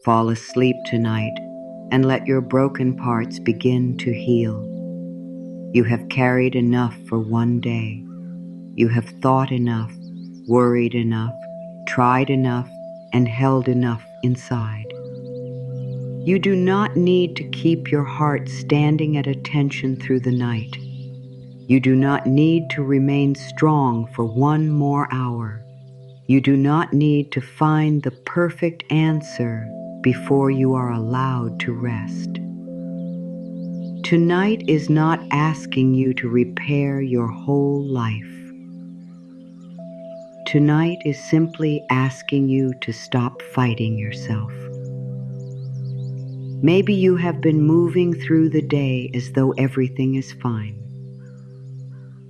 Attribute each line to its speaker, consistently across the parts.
Speaker 1: Fall asleep tonight and let your broken parts begin to heal. You have carried enough for one day. You have thought enough, worried enough, tried enough, and held enough inside. You do not need to keep your heart standing at attention through the night. You do not need to remain strong for one more hour. You do not need to find the perfect answer before you are allowed to rest. Tonight is not asking you to repair your whole life. Tonight is simply asking you to stop fighting yourself. Maybe you have been moving through the day as though everything is fine.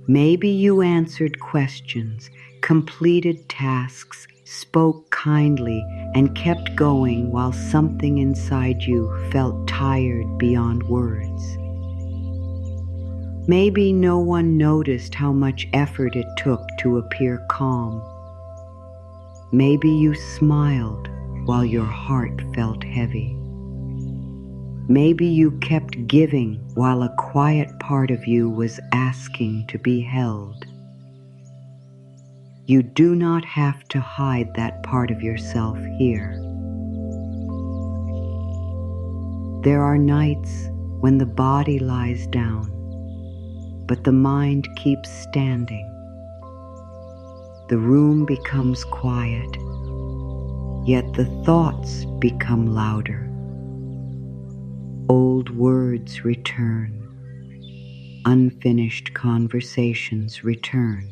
Speaker 1: Maybe you answered questions, completed tasks, spoke kindly, and kept going while something inside you felt tired beyond words. Maybe no one noticed how much effort it took to appear calm. Maybe you smiled while your heart felt heavy. Maybe you kept giving while a quiet part of you was asking to be held. You do not have to hide that part of yourself here. There are nights when the body lies down, but the mind keeps standing. The room becomes quiet, yet the thoughts become louder. Old words return. Unfinished conversations return.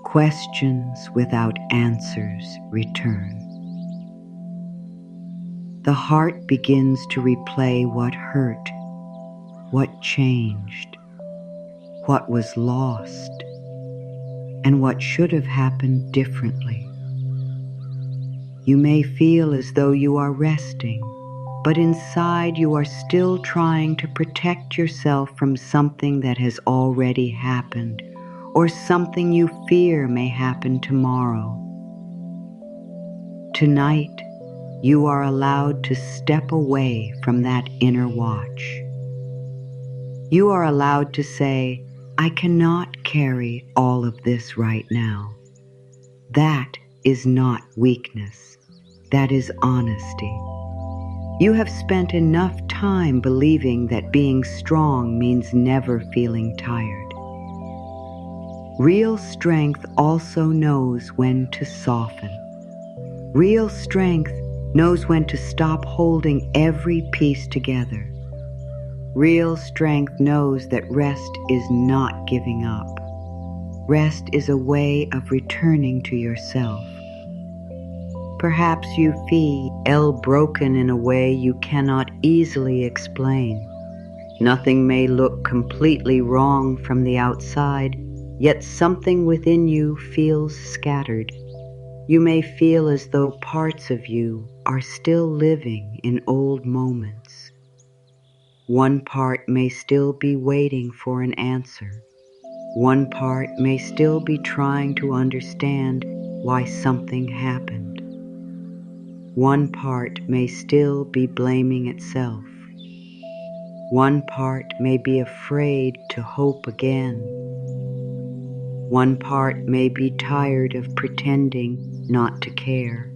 Speaker 1: Questions without answers return. The heart begins to replay what hurt, what changed, what was lost, and what should have happened differently. You may feel as though you are resting, but inside you are still trying to protect yourself from something that has already happened, or something you fear may happen tomorrow. Tonight, you are allowed to step away from that inner watch. You are allowed to say, I cannot carry all of this right now. That is not weakness. That is honesty. You have spent enough time believing that being strong means never feeling tired. Real strength also knows when to soften. Real strength knows when to stop holding every piece together. Real strength knows that rest is not giving up. Rest is a way of returning to yourself. Perhaps you feel broken in a way you cannot easily explain. Nothing may look completely wrong from the outside, yet something within you feels scattered. You may feel as though parts of you are still living in old moments. One part may still be waiting for an answer. One part may still be trying to understand why something happened. One part may still be blaming itself. One part may be afraid to hope again. One part may be tired of pretending not to care.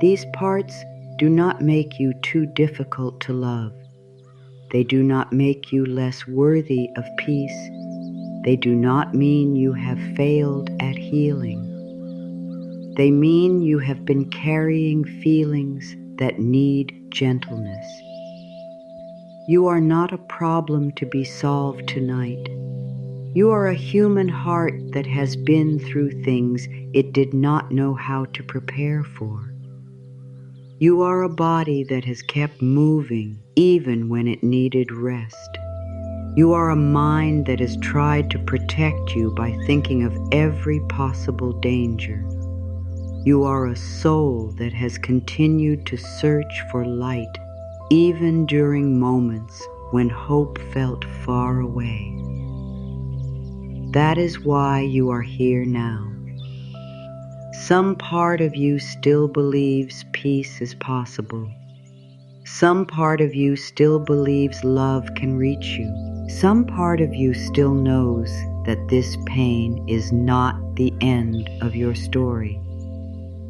Speaker 1: These parts do not make you too difficult to love. They do not make you less worthy of peace. They do not mean you have failed at healing. They mean you have been carrying feelings that need gentleness. You are not a problem to be solved tonight. You are a human heart that has been through things it did not know how to prepare for. You are a body that has kept moving even when it needed rest. You are a mind that has tried to protect you by thinking of every possible danger. You are a soul that has continued to search for light even during moments when hope felt far away. That is why you are here now. Some part of you still believes peace is possible. Some part of you still believes love can reach you. Some part of you still knows that this pain is not the end of your story.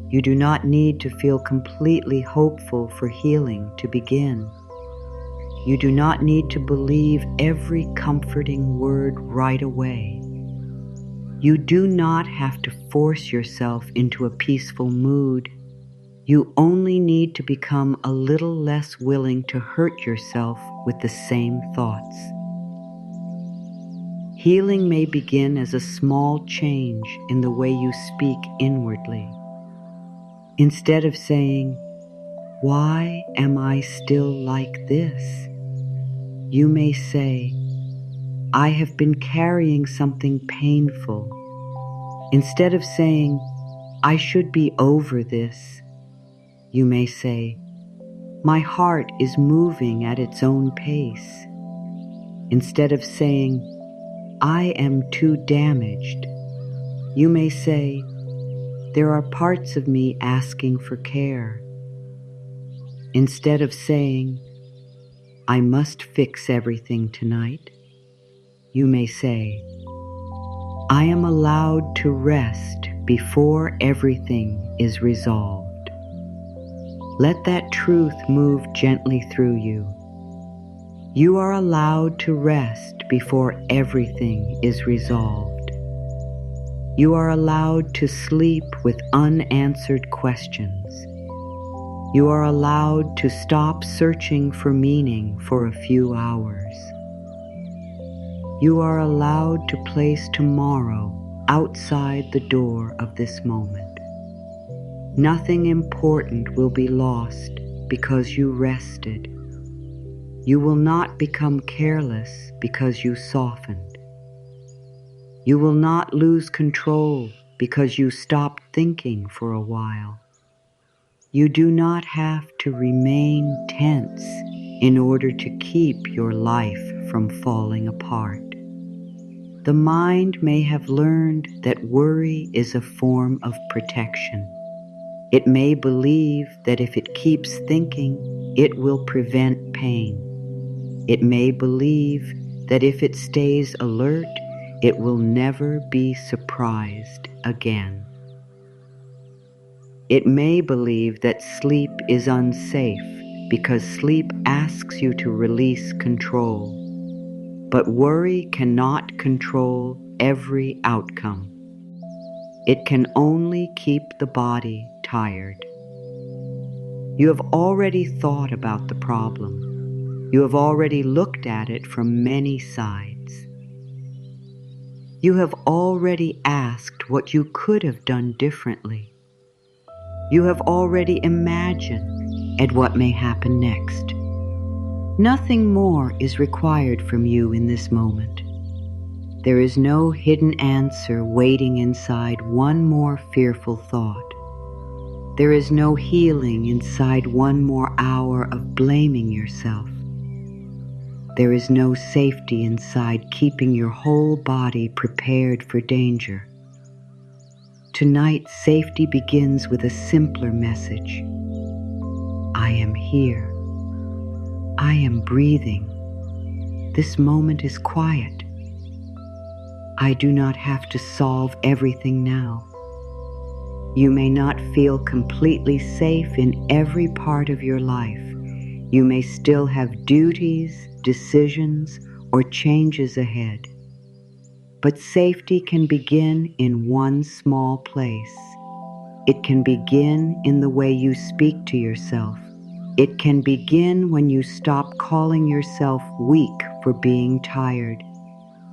Speaker 1: You do not need to feel completely hopeful for healing to begin. You do not need to believe every comforting word right away. You do not have to force yourself into a peaceful mood. You only need to become a little less willing to hurt yourself with the same thoughts. Healing may begin as a small change in the way you speak inwardly. Instead of saying, "Why am I still like this?" you may say, "I have been carrying something painful." Instead of saying, "I should be over this," you may say, "My heart is moving at its own pace." Instead of saying, "I am too damaged," you may say, "There are parts of me asking for care." Instead of saying, "I must fix everything tonight," you may say, "I am allowed to rest before everything is resolved." Let that truth move gently through you. You are allowed to rest before everything is resolved. You are allowed to sleep with unanswered questions. You are allowed to stop searching for meaning for a few hours. You are allowed to place tomorrow outside the door of this moment. Nothing important will be lost because you rested. You will not become careless because you softened. You will not lose control because you stopped thinking for a while. You do not have to remain tense in order to keep your life from falling apart. The mind may have learned that worry is a form of protection. It may believe that if it keeps thinking, it will prevent pain. It may believe that if it stays alert, it will never be surprised again. It may believe that sleep is unsafe because sleep asks you to release control. But worry cannot control every outcome. It can only keep the body tired. You have already thought about the problem. You have already looked at it from many sides. You have already asked what you could have done differently. You have already imagined at what may happen next. Nothing more is required from you in this moment. There is no hidden answer waiting inside one more fearful thought. There is no healing inside one more hour of blaming yourself. There is no safety inside keeping your whole body prepared for danger. Tonight, safety begins with a simpler message. I am here. I am breathing. This moment is quiet. I do not have to solve everything now. You may not feel completely safe in every part of your life. You may still have duties, decisions, or changes ahead. But safety can begin in one small place. It can begin in the way you speak to yourself. It can begin when you stop calling yourself weak for being tired.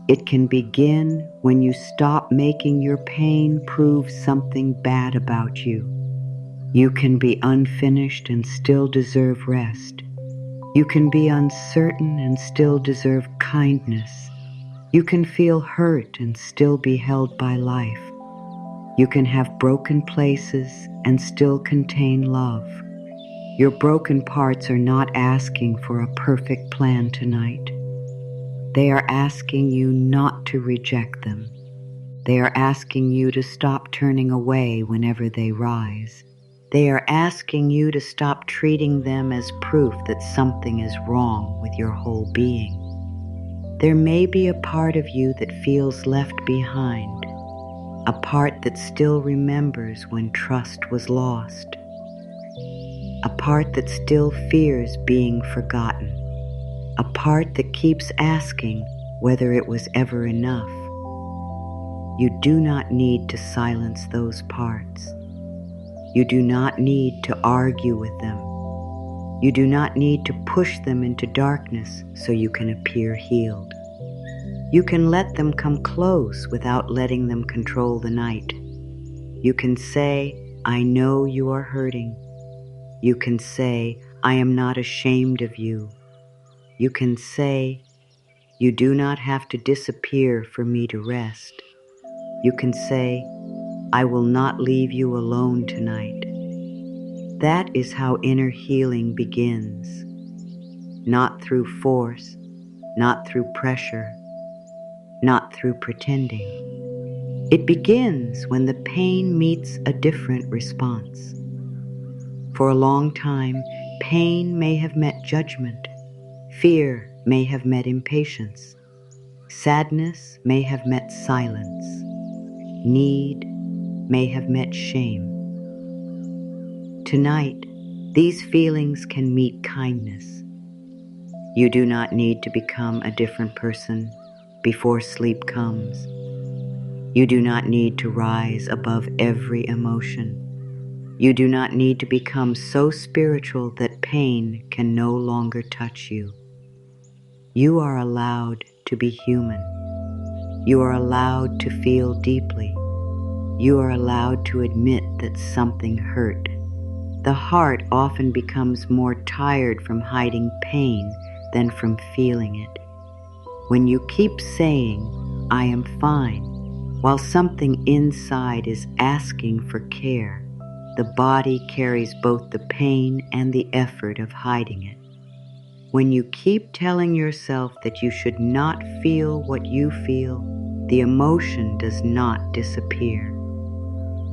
Speaker 1: It can begin when you stop making your pain prove something bad about you. You can be unfinished and still deserve rest. You can be uncertain and still deserve kindness. You can feel hurt and still be held by life. You can have broken places and still contain love. Your broken parts are not asking for a perfect plan tonight. They are asking you not to reject them. They are asking you to stop turning away whenever they rise. They are asking you to stop treating them as proof that something is wrong with your whole being. There may be a part of you that feels left behind, a part that still remembers when trust was lost, a part that still fears being forgotten, a part that keeps asking whether it was ever enough. You do not need to silence those parts. You do not need to argue with them. You do not need to push them into darkness so you can appear healed. You can let them come close without letting them control the night. You can say, I know you are hurting. You can say, I am not ashamed of you. You can say, you do not have to disappear for me to rest. You can say, I will not leave you alone tonight. That is how inner healing begins. Not through force, not through pressure, not through pretending. It begins when the pain meets a different response. For a long time, pain may have met judgment. Fear may have met impatience. Sadness may have met silence. Need may have met shame. Tonight, these feelings can meet kindness. You do not need to become a different person before sleep comes. You do not need to rise above every emotion. You do not need to become so spiritual that pain can no longer touch you. You are allowed to be human. You are allowed to feel deeply. You are allowed to admit that something hurt. The heart often becomes more tired from hiding pain than from feeling it. When you keep saying, I am fine, while something inside is asking for care, the body carries both the pain and the effort of hiding it. When you keep telling yourself that you should not feel what you feel, the emotion does not disappear.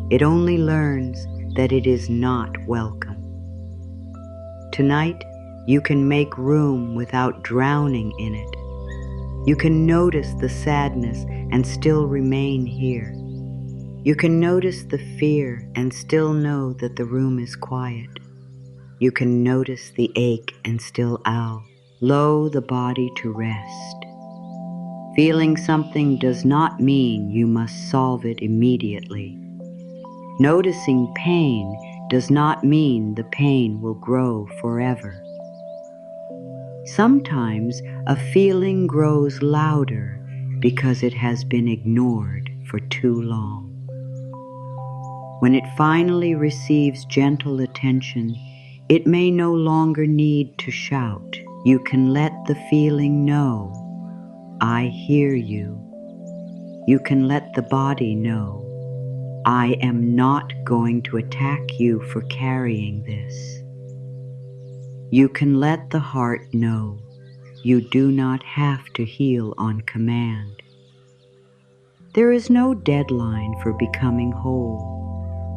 Speaker 1: It only learns that it is not welcome. Tonight, you can make room without drowning in it. You can notice the sadness and still remain here. You can notice the fear and still know that the room is quiet. You can notice the ache and still allow the body to rest. Feeling something does not mean you must solve it immediately. Noticing pain does not mean the pain will grow forever. Sometimes a feeling grows louder because it has been ignored for too long. When it finally receives gentle attention, it may no longer need to shout. You can let the feeling know, I hear you. You can let the body know, I am not going to attack you for carrying this. You can let the heart know, you do not have to heal on command. There is no deadline for becoming whole.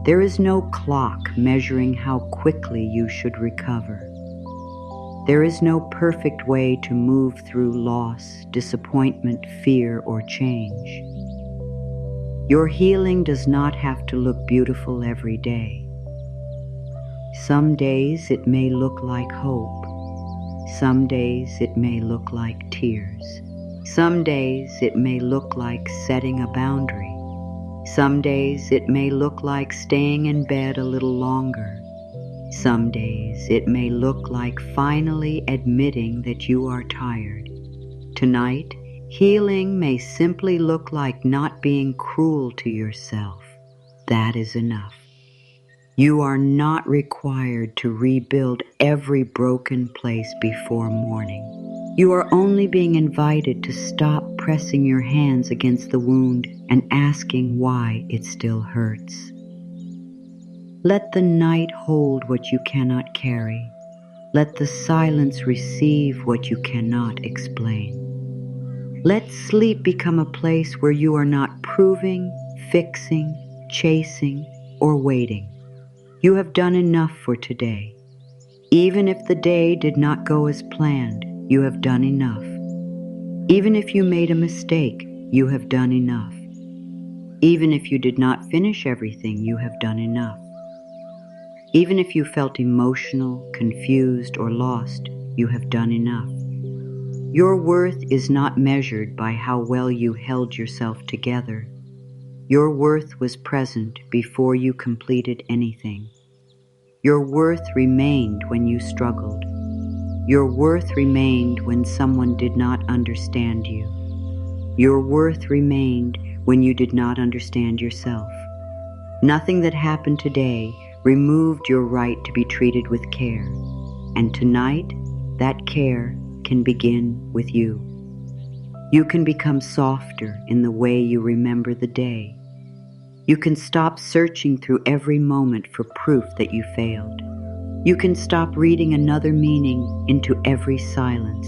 Speaker 1: There is no clock measuring how quickly you should recover. There is no perfect way to move through loss, disappointment, fear, or change. Your healing does not have to look beautiful every day. Some days it may look like hope. Some days it may look like tears. Some days it may look like setting a boundary. Some days it may look like staying in bed a little longer. Some days it may look like finally admitting that you are tired. Tonight, healing may simply look like not being cruel to yourself. That is enough. You are not required to rebuild every broken place before morning. You are only being invited to stop pressing your hands against the wound and asking why it still hurts. Let the night hold what you cannot carry. Let the silence receive what you cannot explain. Let sleep become a place where you are not proving, fixing, chasing, or waiting. You have done enough for today. Even if the day did not go as planned, you have done enough. Even if you made a mistake, you have done enough. Even if you did not finish everything, you have done enough. Even if you felt emotional, confused, or lost, you have done enough. Your worth is not measured by how well you held yourself together. Your worth was present before you completed anything. Your worth remained when you struggled. Your worth remained when someone did not understand you. Your worth remained when you did not understand yourself. Nothing that happened today removed your right to be treated with care. And tonight, that care can begin with you. You can become softer in the way you remember the day. You can stop searching through every moment for proof that you failed. You can stop reading another meaning into every silence.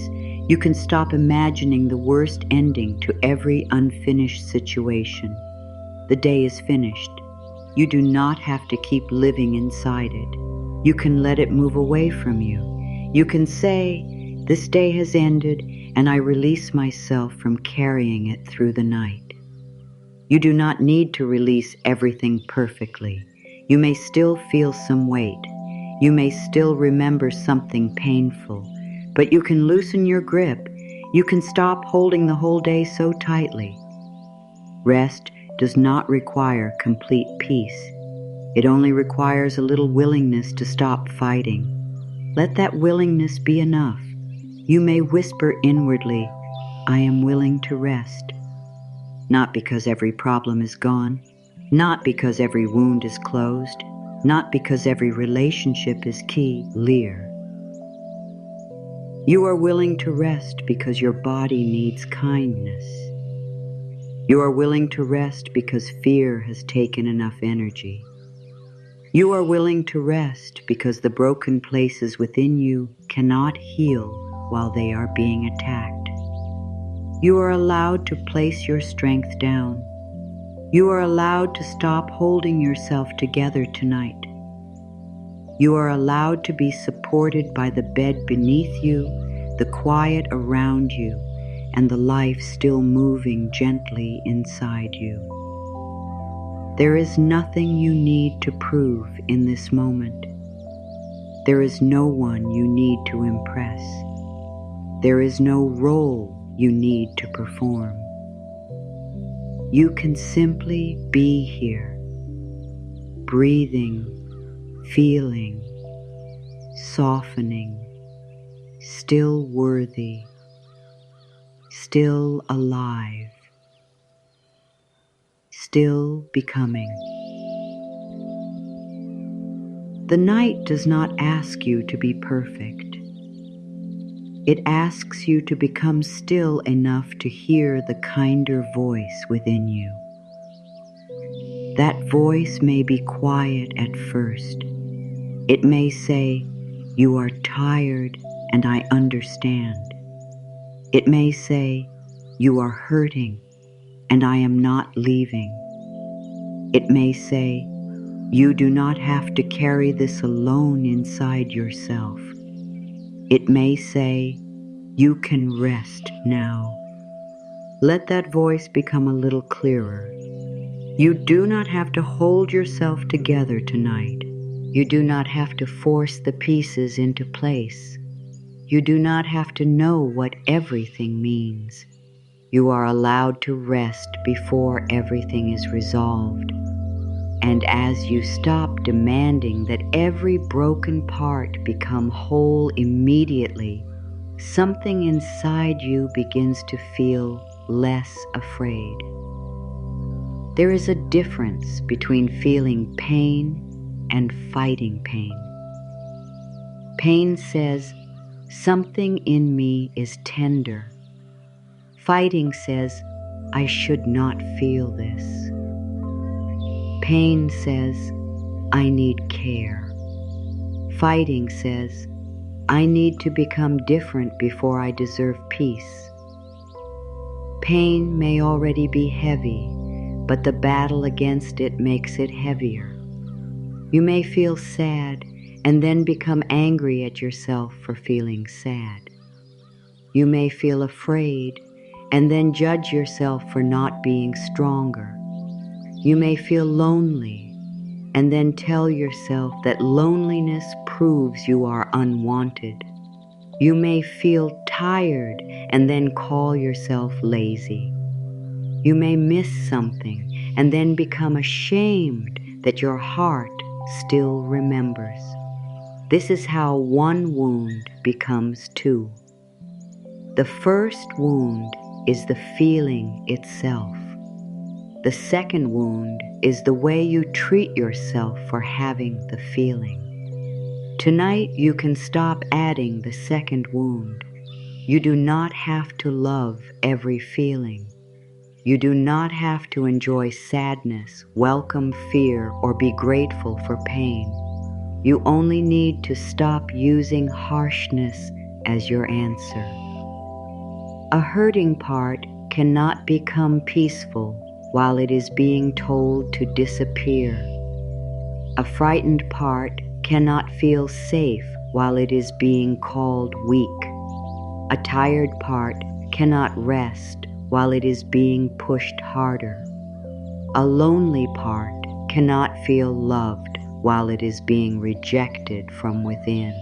Speaker 1: You can stop imagining the worst ending to every unfinished situation. The day is finished. You do not have to keep living inside it. You can let it move away from you. You can say, "This day has ended, and I release myself from carrying it through the night." You do not need to release everything perfectly. You may still feel some weight. You may still remember something painful, but you can loosen your grip. You can stop holding the whole day so tightly. Rest does not require complete peace. It only requires a little willingness to stop fighting. Let that willingness be enough. You may whisper inwardly, "I am willing to rest." Not because every problem is gone, not because every wound is closed, not because every relationship is clear. You are willing to rest because your body needs kindness. You are willing to rest because fear has taken enough energy. You are willing to rest because the broken places within you cannot heal while they are being attacked. You are allowed to place your strength down. You are allowed to stop holding yourself together tonight. You are allowed to be supported by the bed beneath you, the quiet around you, and the life still moving gently inside you. There is nothing you need to prove in this moment. There is no one you need to impress. There is no role you need to perform. You can simply be here, breathing, feeling, softening, still worthy, still alive, still becoming. The night does not ask you to be perfect. It asks you to become still enough to hear the kinder voice within you. That voice may be quiet at first. It may say, "You are tired and I understand." It may say, "You are hurting and I am not leaving." It may say, "You do not have to carry this alone inside yourself." It may say, "You can rest now." Let that voice become a little clearer. You do not have to hold yourself together tonight. You do not have to force the pieces into place. You do not have to know what everything means. You are allowed to rest before everything is resolved. And as you stop demanding that every broken part become whole immediately, something inside you begins to feel less afraid. There is a difference between feeling pain and fighting pain. Pain says, "Something in me is tender." Fighting says, "I should not feel this." Pain says, "I need care." Fighting says, "I need to become different before I deserve peace." Pain may already be heavy, but the battle against it makes it heavier. You may feel sad and then become angry at yourself for feeling sad. You may feel afraid and then judge yourself for not being stronger. You may feel lonely and then tell yourself that loneliness proves you are unwanted. You may feel tired and then call yourself lazy. You may miss something and then become ashamed that your heart still remembers. This is how one wound becomes two. The first wound is the feeling itself. The second wound is the way you treat yourself for having the feeling. Tonight you can stop adding the second wound. You do not have to love every feeling. You do not have to enjoy sadness, welcome fear, or be grateful for pain. You only need to stop using harshness as your answer. A hurting part cannot become peaceful while it is being told to disappear. A frightened part cannot feel safe while it is being called weak. A tired part cannot rest while it is being pushed harder. A lonely part cannot feel loved while it is being rejected from within.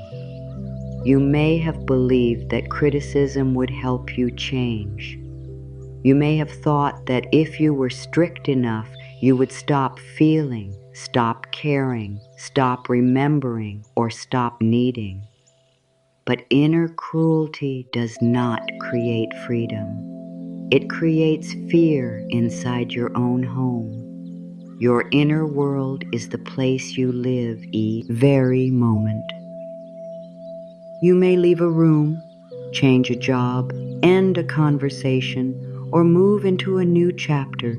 Speaker 1: You may have believed that criticism would help you change. You may have thought that if you were strict enough, you would stop feeling, stop caring, stop remembering, or stop needing. But inner cruelty does not create freedom. It creates fear inside your own home. Your inner world is the place you live each very moment. You may leave a room, change a job, end a conversation, or move into a new chapter,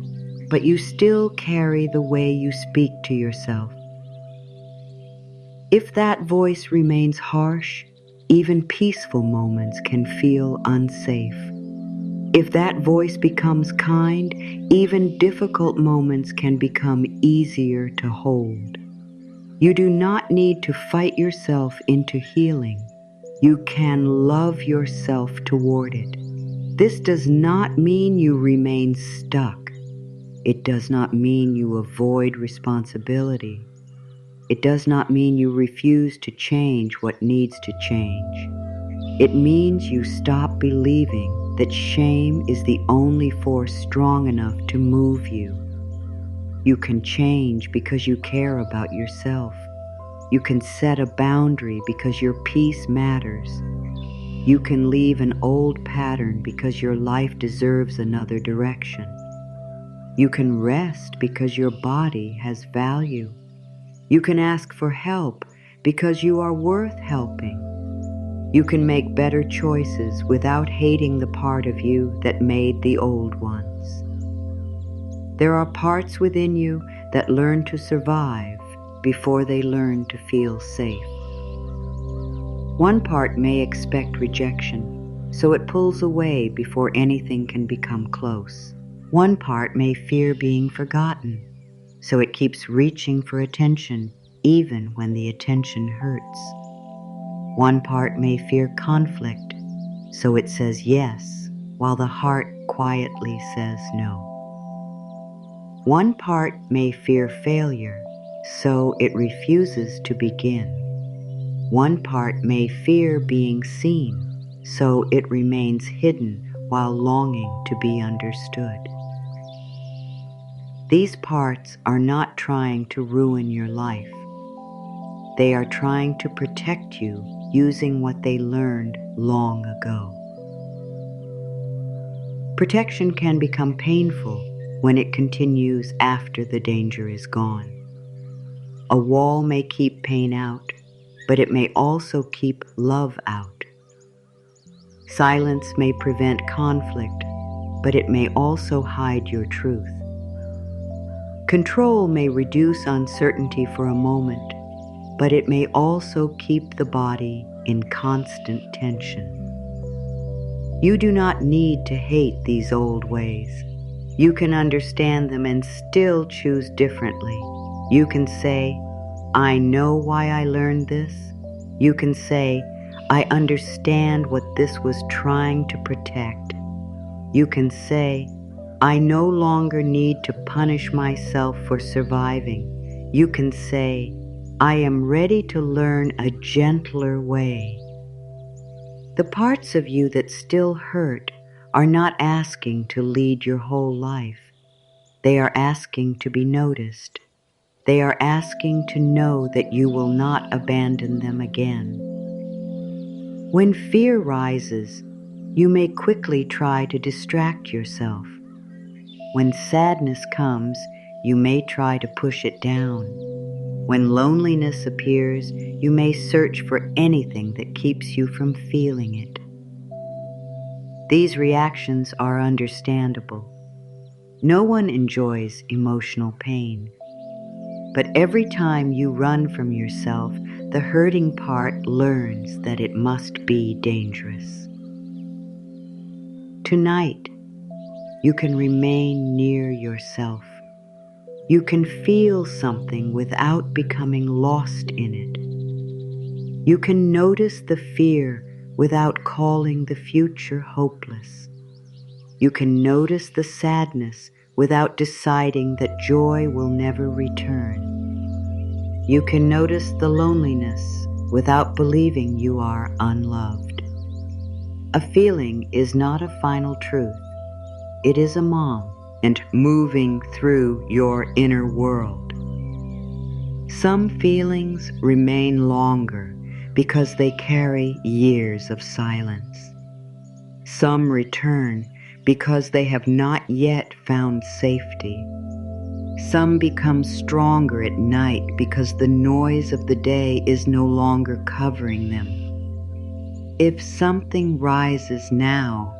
Speaker 1: but you still carry the way you speak to yourself. If that voice remains harsh, even peaceful moments can feel unsafe. If that voice becomes kind, even difficult moments can become easier to hold. You do not need to fight yourself into healing. You can love yourself toward it. This does not mean you remain stuck. It does not mean you avoid responsibility. It does not mean you refuse to change what needs to change. It means you stop believing that shame is the only force strong enough to move you. You can change because you care about yourself. You can set a boundary because your peace matters. You can leave an old pattern because your life deserves another direction. You can rest because your body has value. You can ask for help because you are worth helping. You can make better choices without hating the part of you that made the old ones. There are parts within you that learn to survive before they learn to feel safe. One part may expect rejection, so it pulls away before anything can become close. One part may fear being forgotten, so it keeps reaching for attention even when the attention hurts. One part may fear conflict, so it says yes, while the heart quietly says no. One part may fear failure, so it refuses to begin. One part may fear being seen, so it remains hidden while longing to be understood. These parts are not trying to ruin your life. They are trying to protect you using what they learned long ago. Protection can become painful when it continues after the danger is gone. A wall may keep pain out, but it may also keep love out. Silence may prevent conflict, but it may also hide your truth. Control may reduce uncertainty for a moment, but it may also keep the body in constant tension. You do not need to hate these old ways. You can understand them and still choose differently. You can say, I know why I learned this. You can say, I understand what this was trying to protect. You can say, I no longer need to punish myself for surviving. You can say, I am ready to learn a gentler way. The parts of you that still hurt are not asking to lead your whole life. They are asking to be noticed. They are asking to know that you will not abandon them again. When fear rises, you may quickly try to distract yourself. When sadness comes, you may try to push it down. When loneliness appears, you may search for anything that keeps you from feeling it. These reactions are understandable. No one enjoys emotional pain. But every time you run from yourself, the hurting part learns that it must be dangerous. Tonight, you can remain near yourself. You can feel something without becoming lost in it. You can notice the fear without calling the future hopeless. You can notice the sadness without deciding that joy will never return. You can notice the loneliness without believing you are unloved. A feeling is not a final truth. It is a moment moving through your inner world. Some feelings remain longer because they carry years of silence. Some return because they have not yet found safety. Some become stronger at night because the noise of the day is no longer covering them. If something rises now,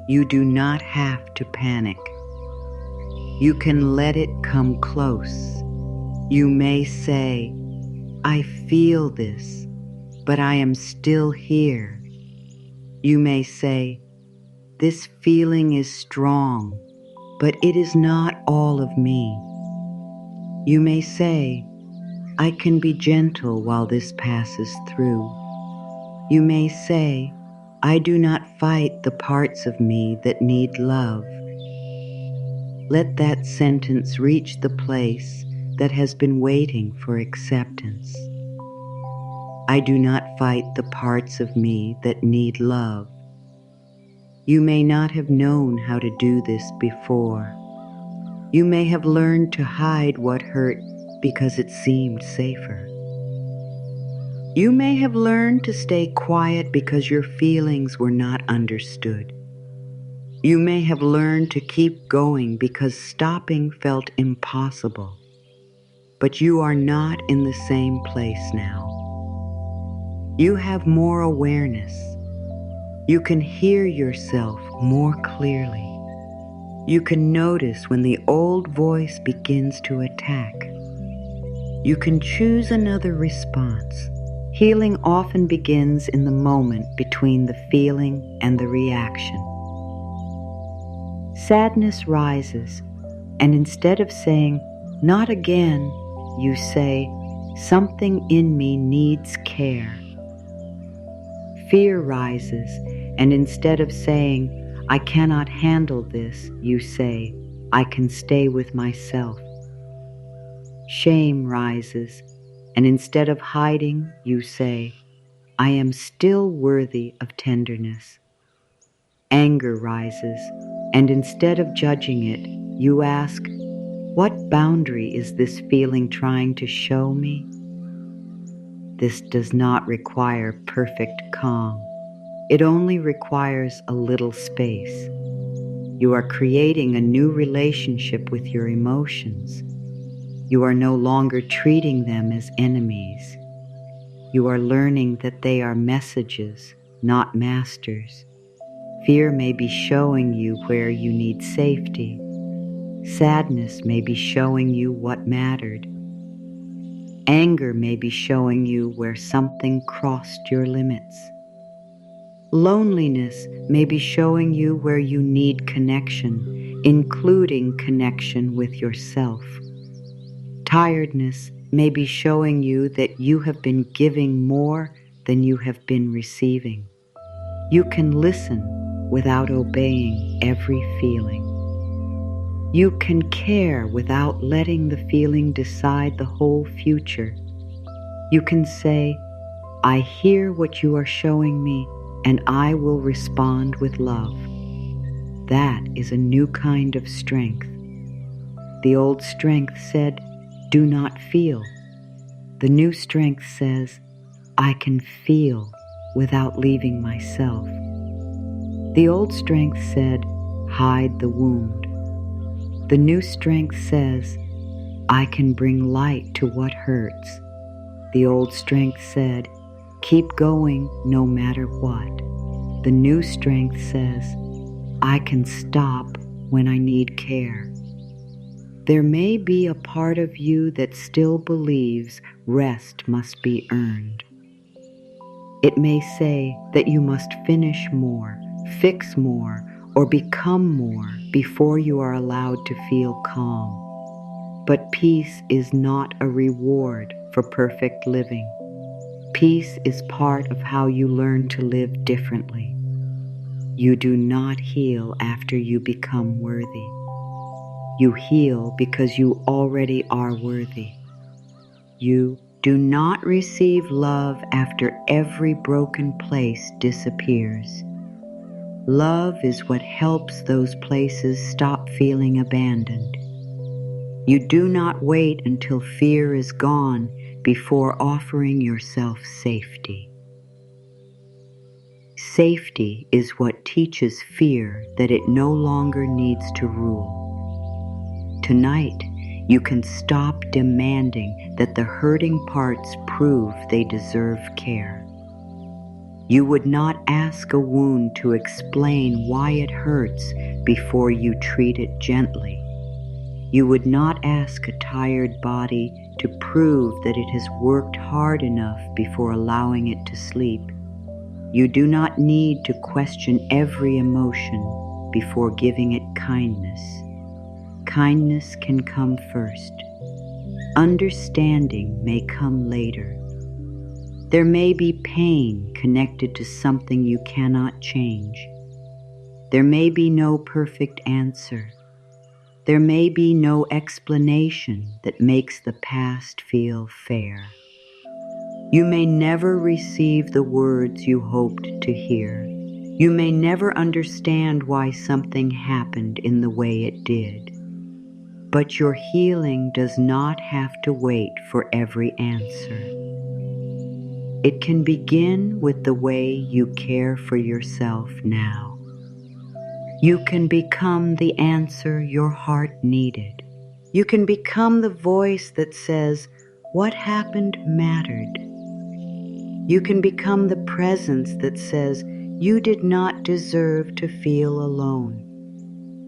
Speaker 1: you do not have to panic. You can let it come close. You may say, I feel this, but I am still here. You may say, this feeling is strong, but it is not all of me. You may say, I can be gentle while this passes through. You may say, I do not fight the parts of me that need love. Let that sentence reach the place that has been waiting for acceptance. I do not fight the parts of me that need love. You may not have known how to do this before. You may have learned to hide what hurt because it seemed safer. You may have learned to stay quiet because your feelings were not understood. You may have learned to keep going because stopping felt impossible. But you are not in the same place now. You have more awareness. You can hear yourself more clearly. You can notice when the old voice begins to attack. You can choose another response. Healing often begins in the moment between the feeling and the reaction. Sadness rises, and instead of saying, not again, you say, something in me needs care. Fear rises, and instead of saying, I cannot handle this, you say, I can stay with myself. Shame rises, and instead of hiding, you say, I am still worthy of tenderness. Anger rises, and instead of judging it, you ask, what boundary is this feeling trying to show me? This does not require perfect calm. It only requires a little space. You are creating a new relationship with your emotions. You are no longer treating them as enemies. You are learning that they are messages, not masters. Fear may be showing you where you need safety. Sadness may be showing you what mattered. Anger may be showing you where something crossed your limits. Loneliness may be showing you where you need connection, including connection with yourself. Tiredness may be showing you that you have been giving more than you have been receiving. You can listen without obeying every feeling. You can care without letting the feeling decide the whole future. You can say, I hear what you are showing me, and I will respond with love. That is a new kind of strength. The old strength said, do not feel. The new strength says, I can feel without leaving myself. The old strength said, hide the wound. The new strength says, I can bring light to what hurts. The old strength said, keep going no matter what. The new strength says, I can stop when I need care. There may be a part of you that still believes rest must be earned. It may say that you must finish more, fix more, or become more before you are allowed to feel calm. But peace is not a reward for perfect living. Peace is part of how you learn to live differently. You do not heal after you become worthy. You heal because you already are worthy. You do not receive love after every broken place disappears. Love is what helps those places stop feeling abandoned. You do not wait until fear is gone before offering yourself safety. Safety is what teaches fear that it no longer needs to rule. Tonight, you can stop demanding that the hurting parts prove they deserve care. You would not ask a wound to explain why it hurts before you treat it gently. You would not ask a tired body to prove that it has worked hard enough before allowing it to sleep. You do not need to question every emotion before giving it kindness. Kindness can come first. Understanding may come later. There may be pain connected to something you cannot change. There may be no perfect answer. There may be no explanation that makes the past feel fair. You may never receive the words you hoped to hear. You may never understand why something happened in the way it did. But your healing does not have to wait for every answer. It can begin with the way you care for yourself now. You can become the answer your heart needed. You can become the voice that says, what happened mattered. You can become the presence that says, you did not deserve to feel alone.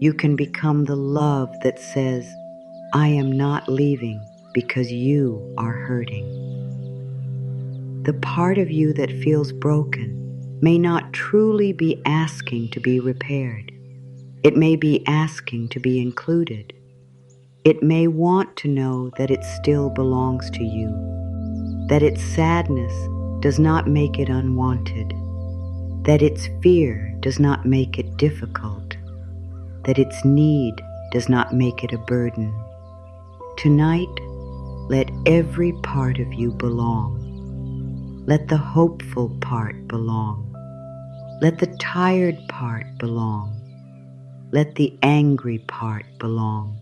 Speaker 1: You can become the love that says, I am not leaving because you are hurting. The part of you that feels broken may not truly be asking to be repaired. It may be asking to be included. It may want to know that it still belongs to you, that its sadness does not make it unwanted, that its fear does not make it difficult, that its need does not make it a burden. Tonight, let every part of you belong. Let the hopeful part belong. Let the tired part belong. Let the angry part belong.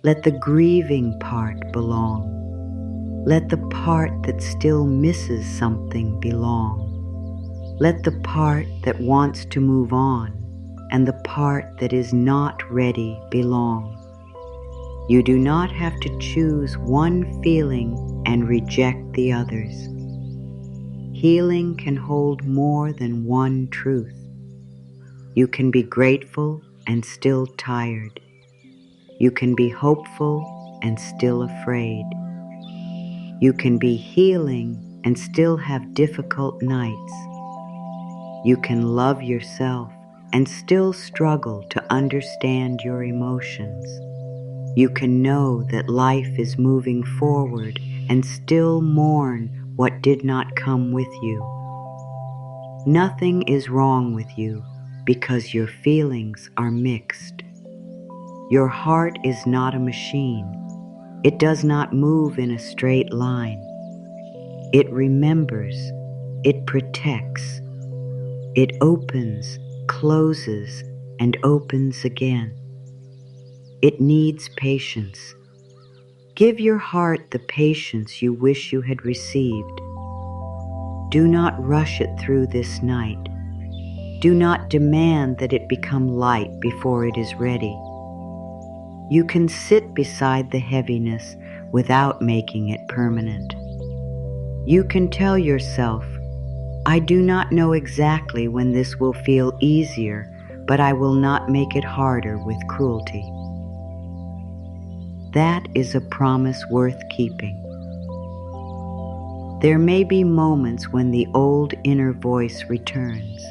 Speaker 1: Let the grieving part belong. Let the part that still misses something belong. Let the part that wants to move on and the part that is not ready belong. You do not have to choose one feeling and reject the others. Healing can hold more than one truth. You can be grateful and still tired. You can be hopeful and still afraid. You can be healing and still have difficult nights. You can love yourself and still struggle to understand your emotions. You can know that life is moving forward and still mourn what did not come with you. Nothing is wrong with you because your feelings are mixed. Your heart is not a machine. It does not move in a straight line. It remembers. It protects. It opens, closes, and opens again. It needs patience. Give your heart the patience you wish you had received. Do not rush it through this night. Do not demand that it become light before it is ready. You can sit beside the heaviness without making it permanent. You can tell yourself, I do not know exactly when this will feel easier, but I will not make it harder with cruelty. That is a promise worth keeping. There may be moments when the old inner voice returns.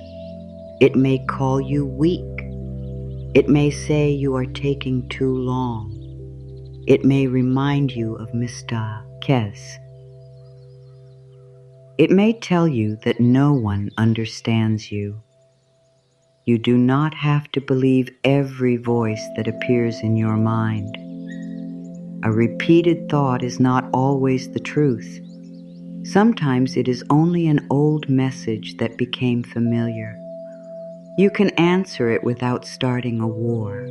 Speaker 1: It may call you weak. It may say you are taking too long. It may remind you of Mr. Kes. It may tell you that no one understands you. You do not have to believe every voice that appears in your mind. A repeated thought is not always the truth. Sometimes it is only an old message that became familiar. You can answer it without starting a war.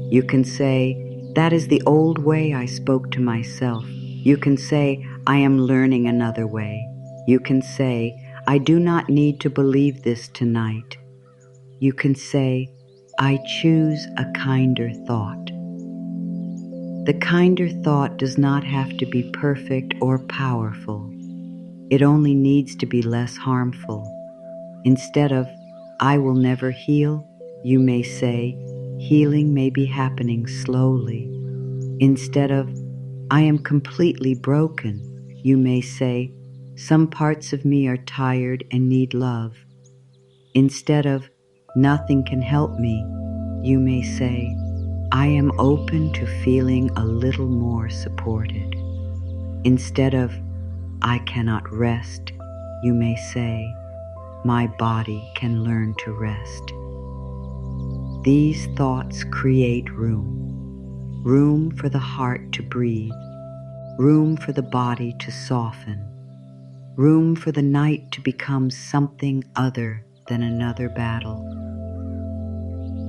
Speaker 1: You can say, that is the old way I spoke to myself. You can say, I am learning another way. You can say, I do not need to believe this tonight. You can say, I choose a kinder thought. The kinder thought does not have to be perfect or powerful. It only needs to be less harmful. Instead of, I will never heal, you may say, healing may be happening slowly. Instead of, I am completely broken, you may say, some parts of me are tired and need love. Instead of, nothing can help me, you may say, I am open to feeling a little more supported. Instead of, I cannot rest, you may say, my body can learn to rest. These thoughts create room for the heart to breathe, room for the body to soften, room for the night to become something other than another battle.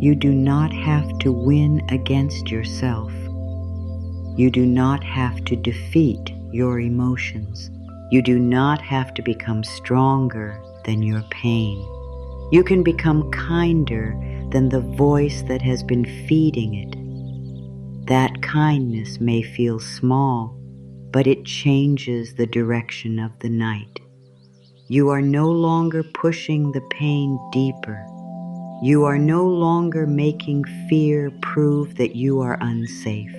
Speaker 1: You do not have to win against yourself. You do not have to defeat your emotions. You do not have to become stronger than your pain. You can become kinder than the voice that has been feeding it. That kindness may feel small, but it changes the direction of the night. You are no longer pushing the pain deeper. You are no longer making fear prove that you are unsafe.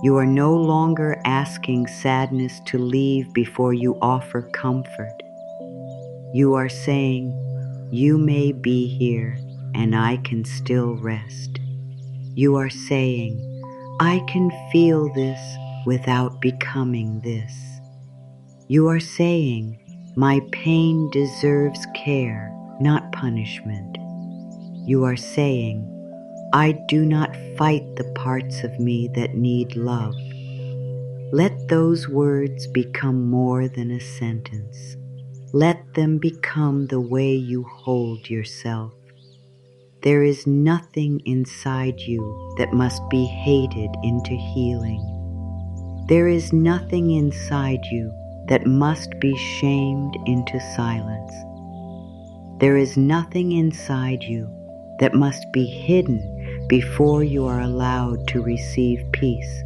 Speaker 1: You are no longer asking sadness to leave before you offer comfort. You are saying, you may be here and I can still rest. You are saying, I can feel this without becoming this. You are saying, my pain deserves care, not punishment. You are saying, I do not fight the parts of me that need love. Let those words become more than a sentence. Let them become the way you hold yourself. There is nothing inside you that must be hated into healing. There is nothing inside you that must be shamed into silence. There is nothing inside you that must be hidden before you are allowed to receive peace.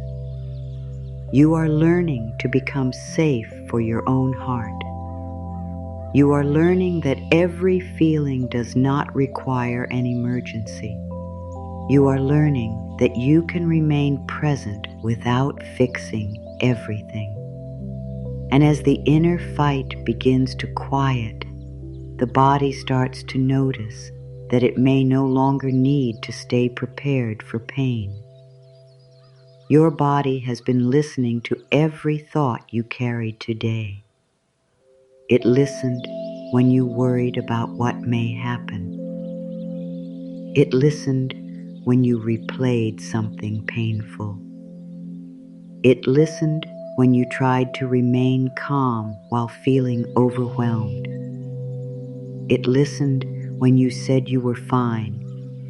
Speaker 1: You are learning to become safe for your own heart. You are learning that every feeling does not require an emergency. You are learning that you can remain present without fixing everything. And as the inner fight begins to quiet, the body starts to notice that it may no longer need to stay prepared for pain. Your body has been listening to every thought you carried today. It listened when you worried about what may happen. It listened when you replayed something painful. It listened when you tried to remain calm while feeling overwhelmed. It listened when you said you were fine,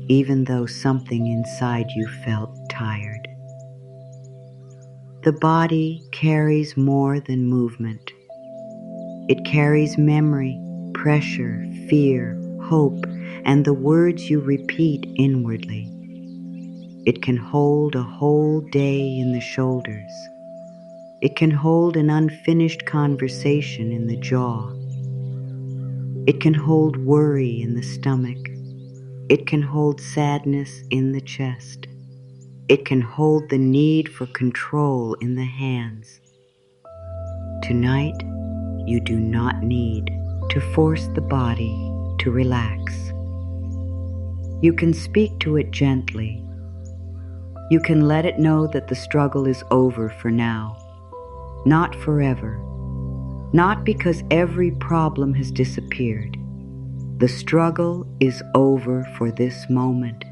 Speaker 1: even though something inside you felt tired. The body carries more than movement. It carries memory, pressure, fear, hope, and the words you repeat inwardly. It can hold a whole day in the shoulders. It can hold an unfinished conversation in the jaw. It can hold worry in the stomach. It can hold sadness in the chest. It can hold the need for control in the hands. Tonight, you do not need to force the body to relax. You can speak to it gently. You can let it know that the struggle is over for now, not forever, not because every problem has disappeared. The struggle is over for this moment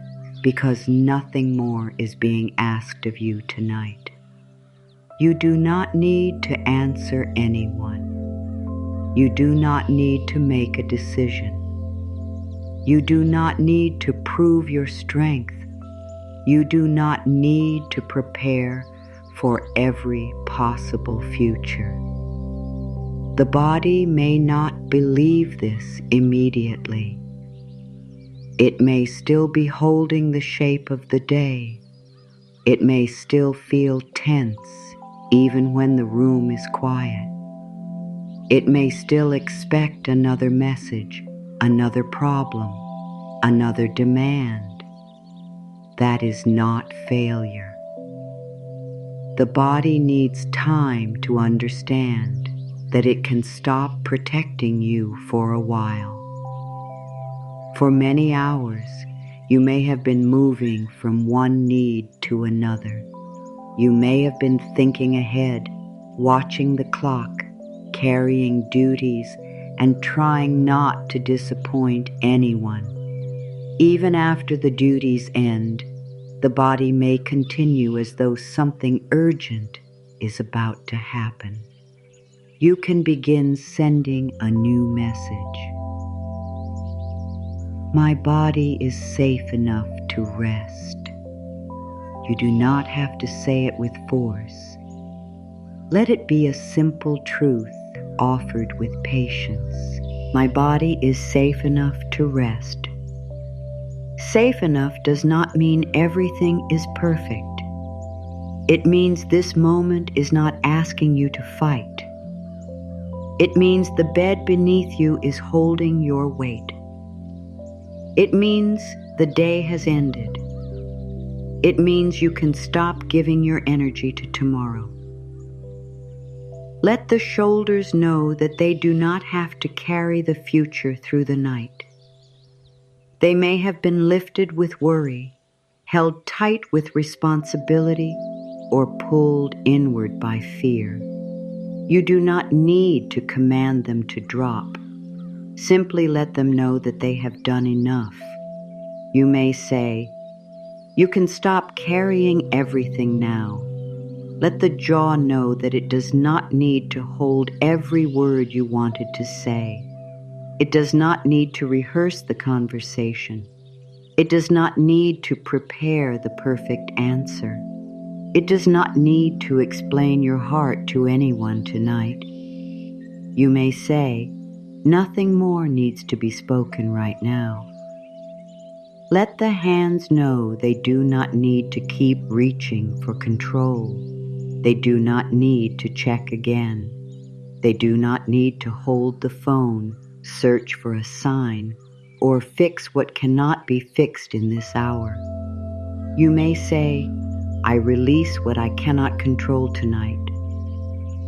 Speaker 1: because nothing more is being asked of you tonight. You do not need to answer anyone. You do not need to make a decision. You do not need to prove your strength. You do not need to prepare for every possible future. The body may not believe this immediately. It may still be holding the shape of the day. It may still feel tense even when the room is quiet. It may still expect another message, another problem, another demand. That is not failure. The body needs time to understand that it can stop protecting you for a while. For many hours, you may have been moving from one need to another. You may have been thinking ahead, watching the clock, carrying duties, and trying not to disappoint anyone. Even after the duties end, the body may continue as though something urgent is about to happen. You can begin sending a new message. My body is safe enough to rest. You do not have to say it with force. Let it be a simple truth offered with patience. My body is safe enough to rest. Safe enough does not mean everything is perfect. It means this moment is not asking you to fight. It means the bed beneath you is holding your weight. It means the day has ended. It means you can stop giving your energy to tomorrow. Let the shoulders know that they do not have to carry the future through the night. They may have been lifted with worry, held tight with responsibility, or pulled inward by fear. You do not need to command them to drop. Simply let them know that they have done enough. You may say, "You can stop carrying everything now." Let the jaw know that it does not need to hold every word you wanted to say. It does not need to rehearse the conversation. It does not need to prepare the perfect answer. It does not need to explain your heart to anyone tonight. You may say, "Nothing more needs to be spoken right now." Let the hands know they do not need to keep reaching for control. They do not need to check again. They do not need to hold the phone, search for a sign, or fix what cannot be fixed in this hour. You may say, "I release what I cannot control tonight."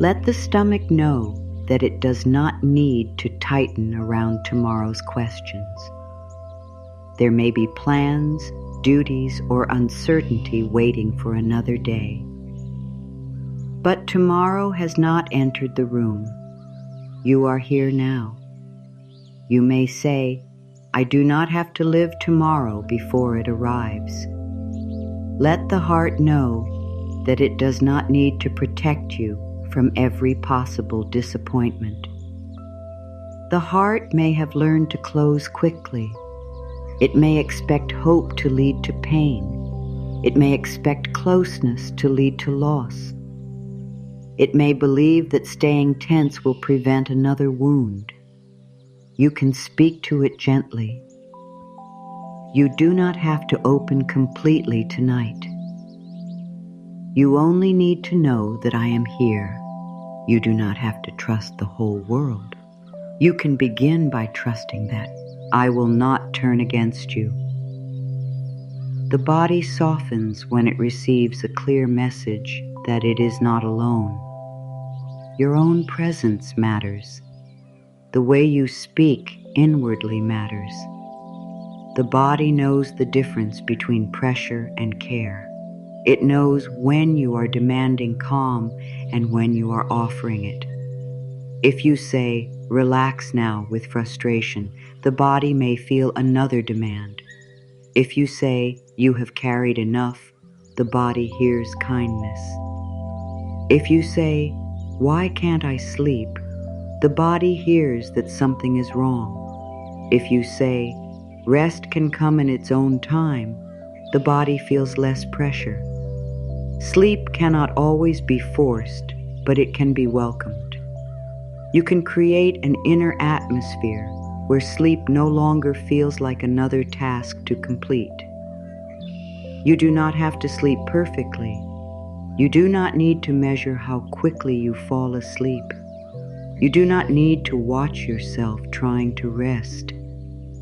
Speaker 1: Let the stomach know that it does not need to tighten around tomorrow's questions. There may be plans, duties, or uncertainty waiting for another day. But tomorrow has not entered the room. You are here now. You may say, I do not have to live tomorrow before it arrives. Let the heart know that it does not need to protect you from every possible disappointment. The heart may have learned to close quickly. It may expect hope to lead to pain. It may expect closeness to lead to loss. It may believe that staying tense will prevent another wound. You can speak to it gently. You do not have to open completely tonight. You only need to know that I am here. You do not have to trust the whole world. You can begin by trusting that I will not turn against you. The body softens when it receives a clear message that it is not alone. Your own presence matters. The way you speak inwardly matters. The body knows the difference between pressure and care. It knows when you are demanding calm and when you are offering it. If you say, relax now with frustration, the body may feel another demand. If you say, you have carried enough, the body hears kindness. If you say, why can't I sleep? The body hears that something is wrong. If you say, rest can come in its own time, the body feels less pressure. Sleep cannot always be forced, but it can be welcomed. You can create an inner atmosphere where sleep no longer feels like another task to complete. You do not have to sleep perfectly. You do not need to measure how quickly you fall asleep. You do not need to watch yourself trying to rest.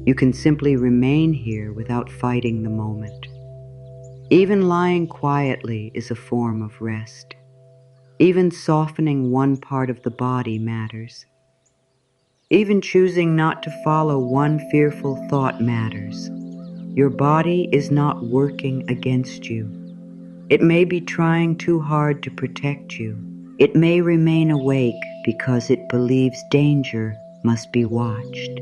Speaker 1: You can simply remain here without fighting the moment. Even lying quietly is a form of rest. Even softening one part of the body matters. Even choosing not to follow one fearful thought matters. Your body is not working against you. It may be trying too hard to protect you. It may remain awake because it believes danger must be watched.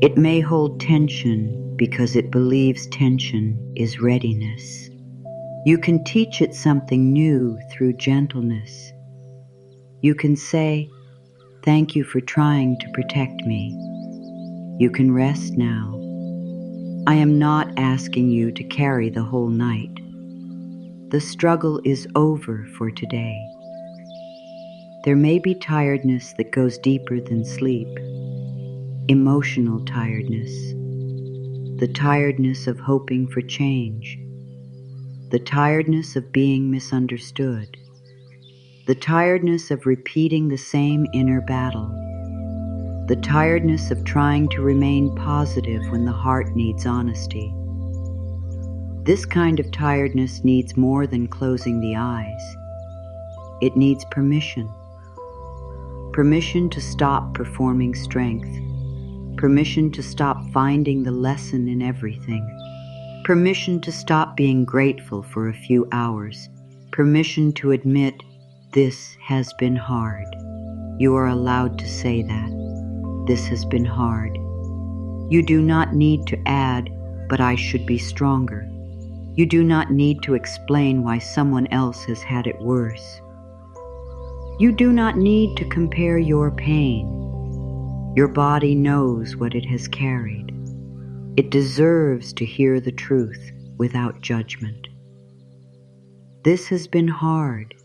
Speaker 1: It may hold tension because it believes tension is readiness. You can teach it something new through gentleness. You can say, thank you for trying to protect me. You can rest now. I am not asking you to carry the whole night. The struggle is over for today. There may be tiredness that goes deeper than sleep. Emotional tiredness. The tiredness of hoping for change. The tiredness of being misunderstood. The tiredness of repeating the same inner battle. The tiredness of trying to remain positive when the heart needs honesty. This kind of tiredness needs more than closing the eyes. It needs permission. Permission to stop performing strength. Permission to stop finding the lesson in everything. Permission to stop being grateful for a few hours. Permission to admit this has been hard. You are allowed to say that. This has been hard. You do not need to add, but I should be stronger. You do not need to explain why someone else has had it worse. You do not need to compare your pain. Your body knows what it has carried. It deserves to hear the truth without judgment. This has been hard,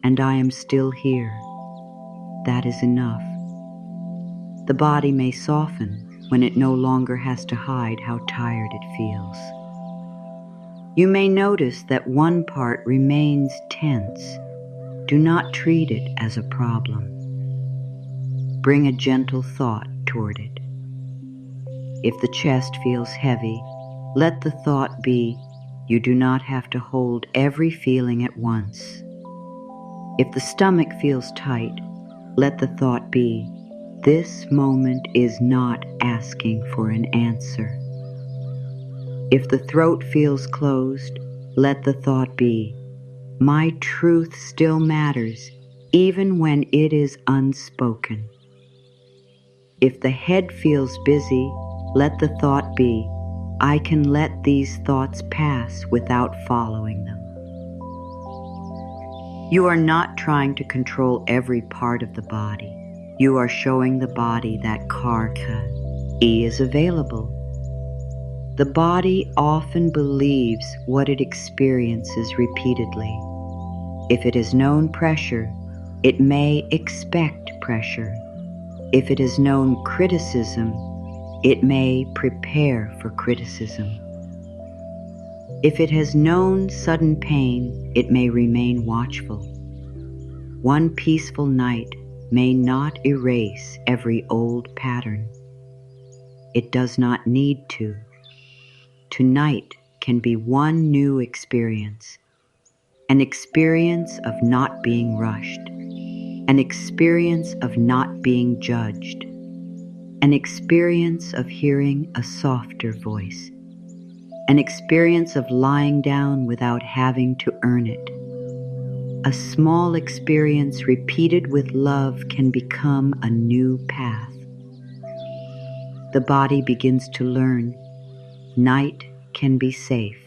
Speaker 1: and I am still here. That is enough. The body may soften when it no longer has to hide how tired it feels. You may notice that one part remains tense. Do not treat it as a problem. Bring a gentle thought toward it. If the chest feels heavy, let the thought be, you do not have to hold every feeling at once. If the stomach feels tight, let the thought be, this moment is not asking for an answer. If the throat feels closed, let the thought be, my truth still matters, even when it is unspoken. If the head feels busy, let the thought be, I can let these thoughts pass without following them. You are not trying to control every part of the body. You are showing the body that karka is available. The body often believes what it experiences repeatedly. If it has known pressure, it may expect pressure. If it has known criticism, it may prepare for criticism. If it has known sudden pain, it may remain watchful. One peaceful night may not erase every old pattern. It does not need to. Tonight can be one new experience, an experience of not being rushed, an experience of not being judged, an experience of hearing a softer voice, an experience of lying down without having to earn it. A small experience repeated with love can become a new path. The body begins to learn night can be safe.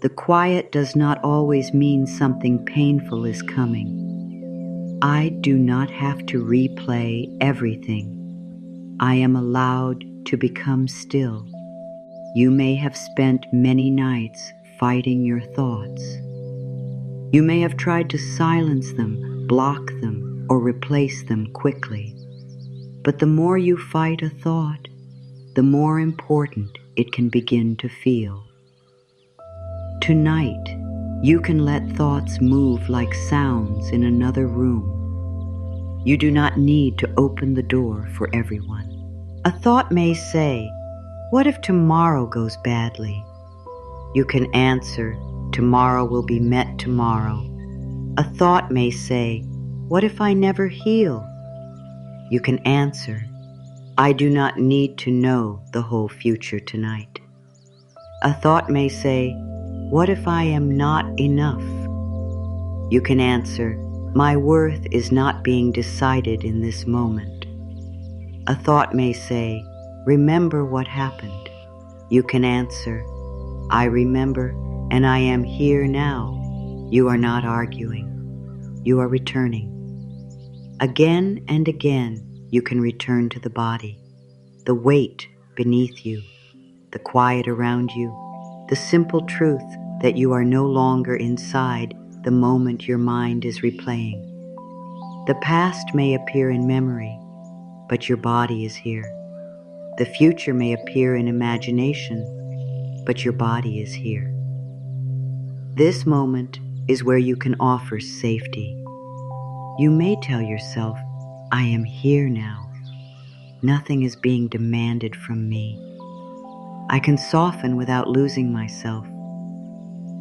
Speaker 1: The quiet does not always mean something painful is coming. I do not have to replay everything. I am allowed to become still. You may have spent many nights fighting your thoughts. You may have tried to silence them, block them, or replace them quickly. But the more you fight a thought, the more important it can begin to feel. Tonight, you can let thoughts move like sounds in another room. You do not need to open the door for everyone. A thought may say, what if tomorrow goes badly? You can answer, tomorrow will be met tomorrow. A thought may say, what if I never heal? You can answer, I do not need to know the whole future tonight. A thought may say, what if I am not enough? You can answer, my worth is not being decided in this moment. A thought may say, remember what happened. You can answer, I remember and I am here now. You are not arguing. You are returning. Again and again, you can return to the body, the weight beneath you, the quiet around you, the simple truth that you are no longer inside the moment your mind is replaying. The past may appear in memory, but your body is here. The future may appear in imagination, but your body is here. This moment is where you can offer safety. You may tell yourself, I am here now. Nothing is being demanded from me. I can soften without losing myself.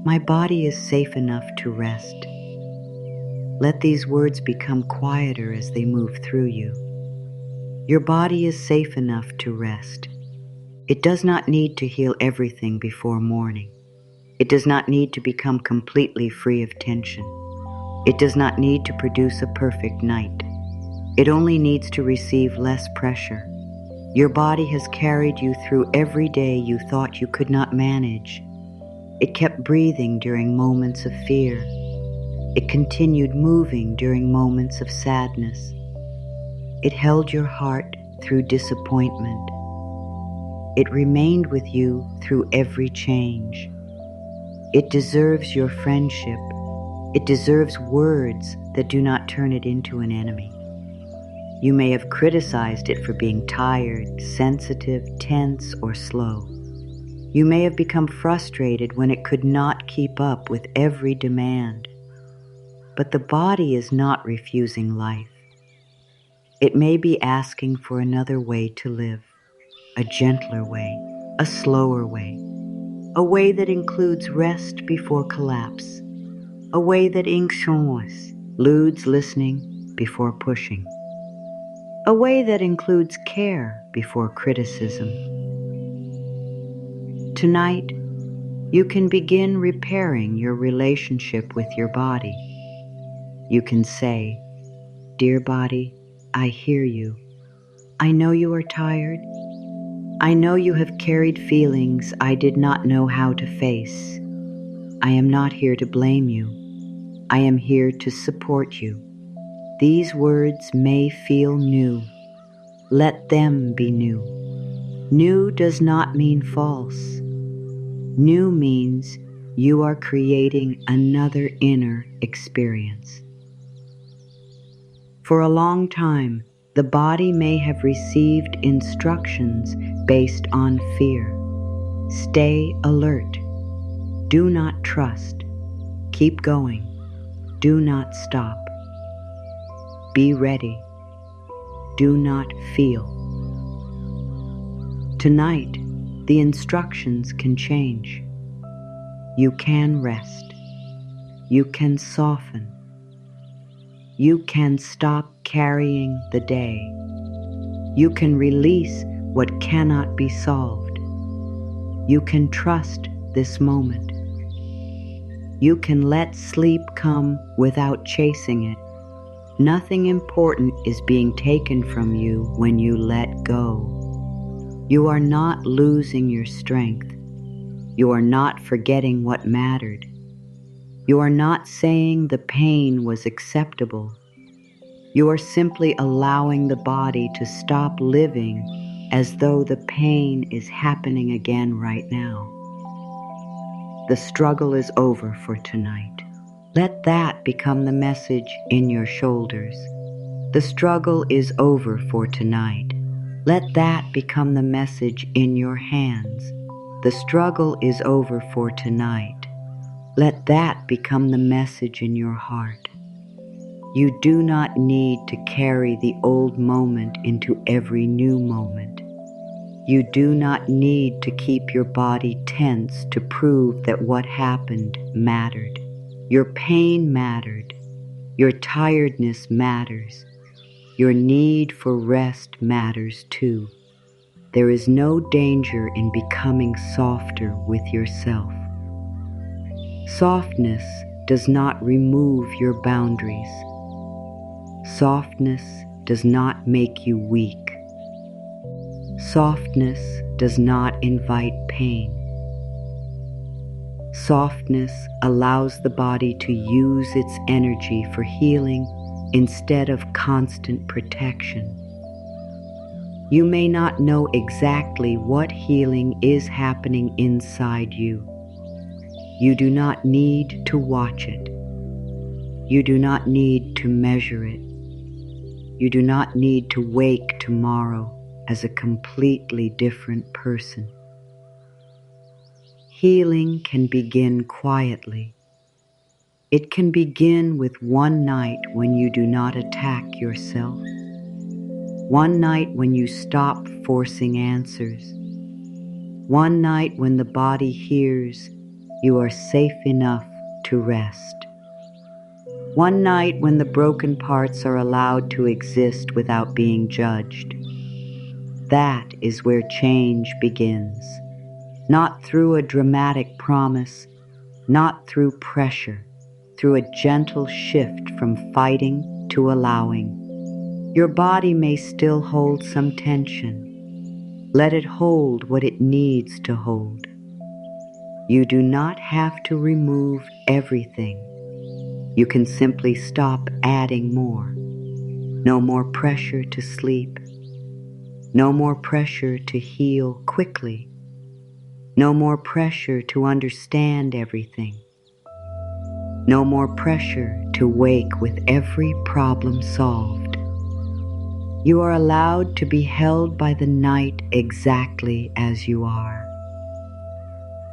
Speaker 1: My body is safe enough to rest. Let these words become quieter as they move through you. Your body is safe enough to rest. It does not need to heal everything before morning. It does not need to become completely free of tension. It does not need to produce a perfect night. It only needs to receive less pressure. Your body has carried you through every day you thought you could not manage. It kept breathing during moments of fear. It continued moving during moments of sadness. It held your heart through disappointment. It remained with you through every change. It deserves your friendship. It deserves words that do not turn it into an enemy. You may have criticized it for being tired, sensitive, tense, or slow. You may have become frustrated when it could not keep up with every demand. But the body is not refusing life. It may be asking for another way to live, a gentler way, a slower way, a way that includes rest before collapse, a way that includes listening, before pushing. A way that includes care before criticism. Tonight, you can begin repairing your relationship with your body. You can say, "Dear body, I hear you. I know you are tired. I know you have carried feelings I did not know how to face. I am not here to blame you. I am here to support you. These words may feel new. Let them be new. New does not mean false. New means you are creating another inner experience. For a long time, the body may have received instructions based on fear. Stay alert. Do not trust. Keep going. Do not stop. Be ready. Do not feel. Tonight, the instructions can change. You can rest. You can soften. You can stop carrying the day. You can release what cannot be solved. You can trust this moment. You can let sleep come without chasing it. Nothing important is being taken from you when you let go. You are not losing your strength. You are not forgetting what mattered. You are not saying the pain was acceptable. You are simply allowing the body to stop living as though the pain is happening again right now. The struggle is over for tonight. Let that become the message in your shoulders. The struggle is over for tonight. Let that become the message in your hands. The struggle is over for tonight. Let that become the message in your heart. You do not need to carry the old moment into every new moment. You do not need to keep your body tense to prove that what happened mattered. Your pain mattered. Your tiredness matters. Your need for rest matters too. There is no danger in becoming softer with yourself. Softness does not remove your boundaries. Softness does not make you weak. Softness does not invite pain. Softness allows the body to use its energy for healing instead of constant protection. You may not know exactly what healing is happening inside you. You do not need to watch it. You do not need to measure it. You do not need to wake tomorrow as a completely different person. Healing can begin quietly. It can begin with one night when you do not attack yourself. One night when you stop forcing answers. One night when the body hears you are safe enough to rest. One night when the broken parts are allowed to exist without being judged. That is where change begins. Not through a dramatic promise, not through pressure, through a gentle shift from fighting to allowing. Your body may still hold some tension. Let it hold what it needs to hold. You do not have to remove everything. You can simply stop adding more. No more pressure to sleep. No more pressure to heal quickly. No more pressure to understand everything. No more pressure to wake with every problem solved. You are allowed to be held by the night exactly as you are.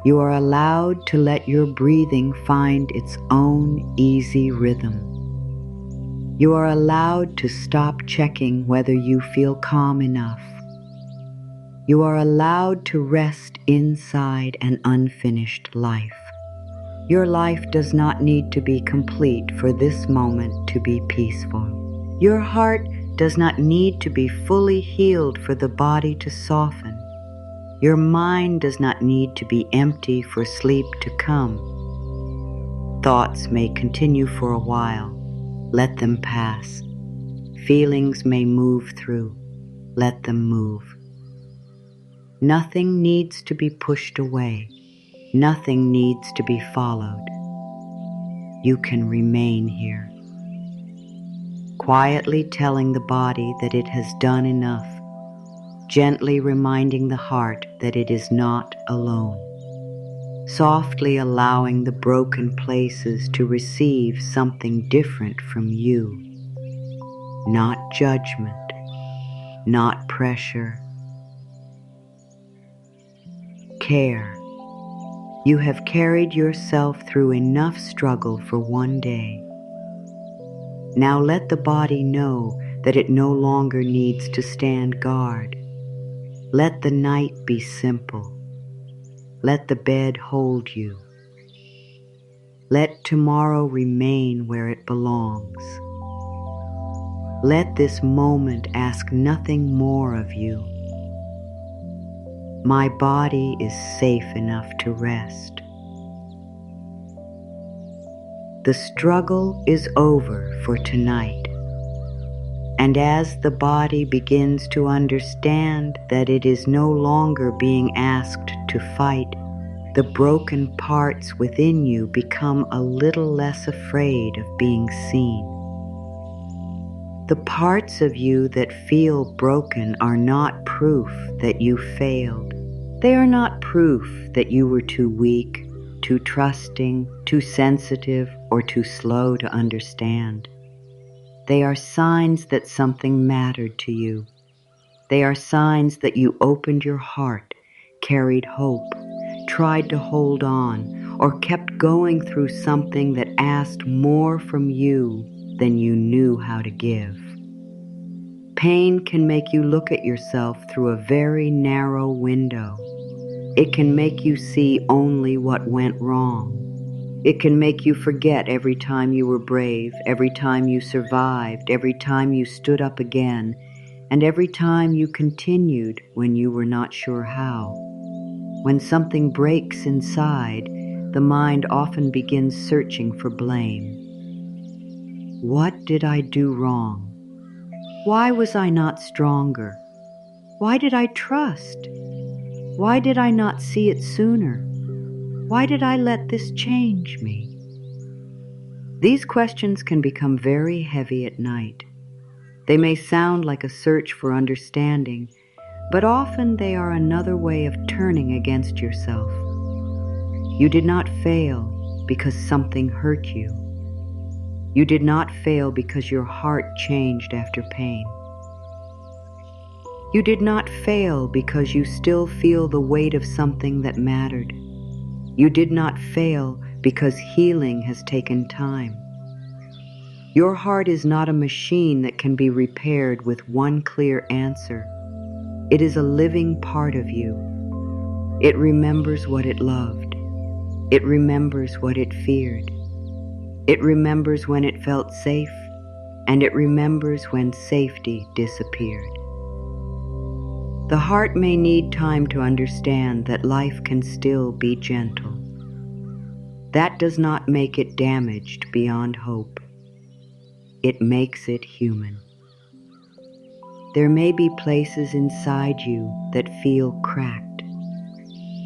Speaker 1: You are allowed to let your breathing find its own easy rhythm. You are allowed to stop checking whether you feel calm enough. You are allowed to rest inside an unfinished life. Your life does not need to be complete for this moment to be peaceful. Your heart does not need to be fully healed for the body to soften. Your mind does not need to be empty for sleep to come. Thoughts may continue for a while. Let them pass. Feelings may move through. Let them move. Nothing needs to be pushed away. Nothing needs to be followed. You can remain here, quietly telling the body that it has done enough, gently reminding the heart that it is not alone, softly allowing the broken places to receive something different from you. Not judgment, not pressure. Care. You have carried yourself through enough struggle for one day. Now let the body know that it no longer needs to stand guard. Let the night be simple. Let the bed hold you. Let tomorrow remain where it belongs. Let this moment ask nothing more of you. My body is safe enough to rest. The struggle is over for tonight. And as the body begins to understand that it is no longer being asked to fight, the broken parts within you become a little less afraid of being seen. The parts of you that feel broken are not proof that you failed. They are not proof that you were too weak, too trusting, too sensitive, or too slow to understand. They are signs that something mattered to you. They are signs that you opened your heart, carried hope, tried to hold on, or kept going through something that asked more from you than you knew how to give. Pain can make you look at yourself through a very narrow window. It can make you see only what went wrong. It can make you forget every time you were brave, every time you survived, every time you stood up again, and every time you continued when you were not sure how. When something breaks inside, the mind often begins searching for blame. What did I do wrong? Why was I not stronger? Why did I trust? Why did I not see it sooner? Why did I let this change me? These questions can become very heavy at night. They may sound like a search for understanding, but often they are another way of turning against yourself. You did not fail because something hurt you. You did not fail because your heart changed after pain. You did not fail because you still feel the weight of something that mattered. You did not fail because healing has taken time. Your heart is not a machine that can be repaired with one clear answer. It is a living part of you. It remembers what it loved. It remembers what it feared. It remembers when it felt safe, and it remembers when safety disappeared. The heart may need time to understand that life can still be gentle. That does not make it damaged beyond hope. It makes it human. There may be places inside you that feel cracked.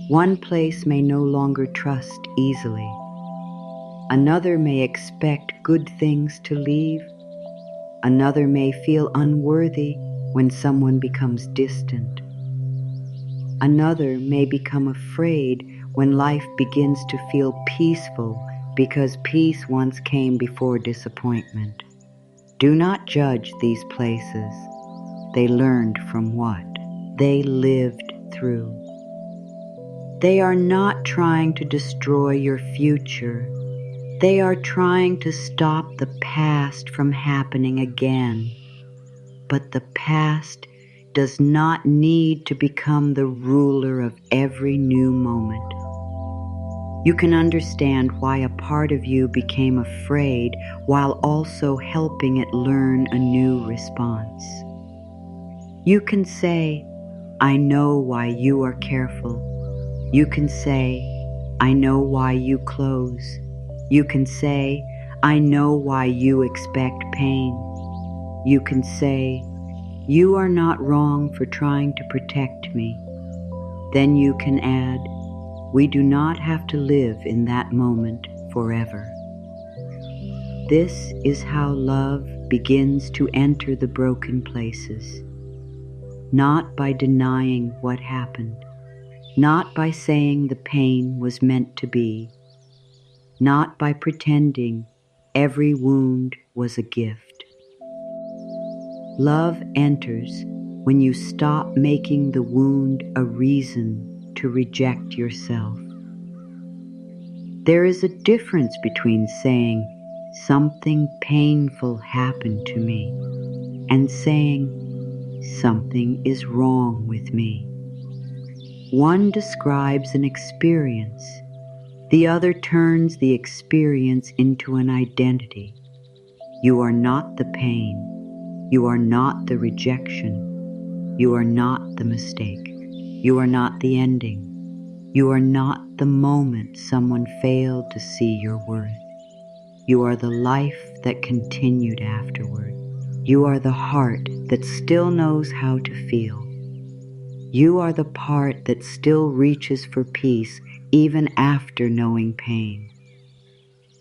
Speaker 1: One place may no longer trust easily. Another may expect good things to leave. Another may feel unworthy when someone becomes distant. Another may become afraid when life begins to feel peaceful because peace once came before disappointment. Do not judge these places. They learned from what? They lived through. They are not trying to destroy your future. They are trying to stop the past from happening again. But the past does not need to become the ruler of every new moment. You can understand why a part of you became afraid while also helping it learn a new response. You can say, I know why you are careful. You can say, I know why you close. You can say, I know why you expect pain. You can say, you are not wrong for trying to protect me. Then you can add, we do not have to live in that moment forever. This is how love begins to enter the broken places, not by denying what happened, not by saying the pain was meant to be, not by pretending every wound was a gift. Love enters when you stop making the wound a reason to reject yourself. There is a difference between saying, something painful happened to me, and saying, something is wrong with me. One describes an experience. The other turns the experience into an identity. You are not the pain. You are not the rejection. You are not the mistake. You are not the ending. You are not the moment someone failed to see your worth. You are the life that continued afterward. You are the heart that still knows how to feel. You are the part that still reaches for peace even after knowing pain.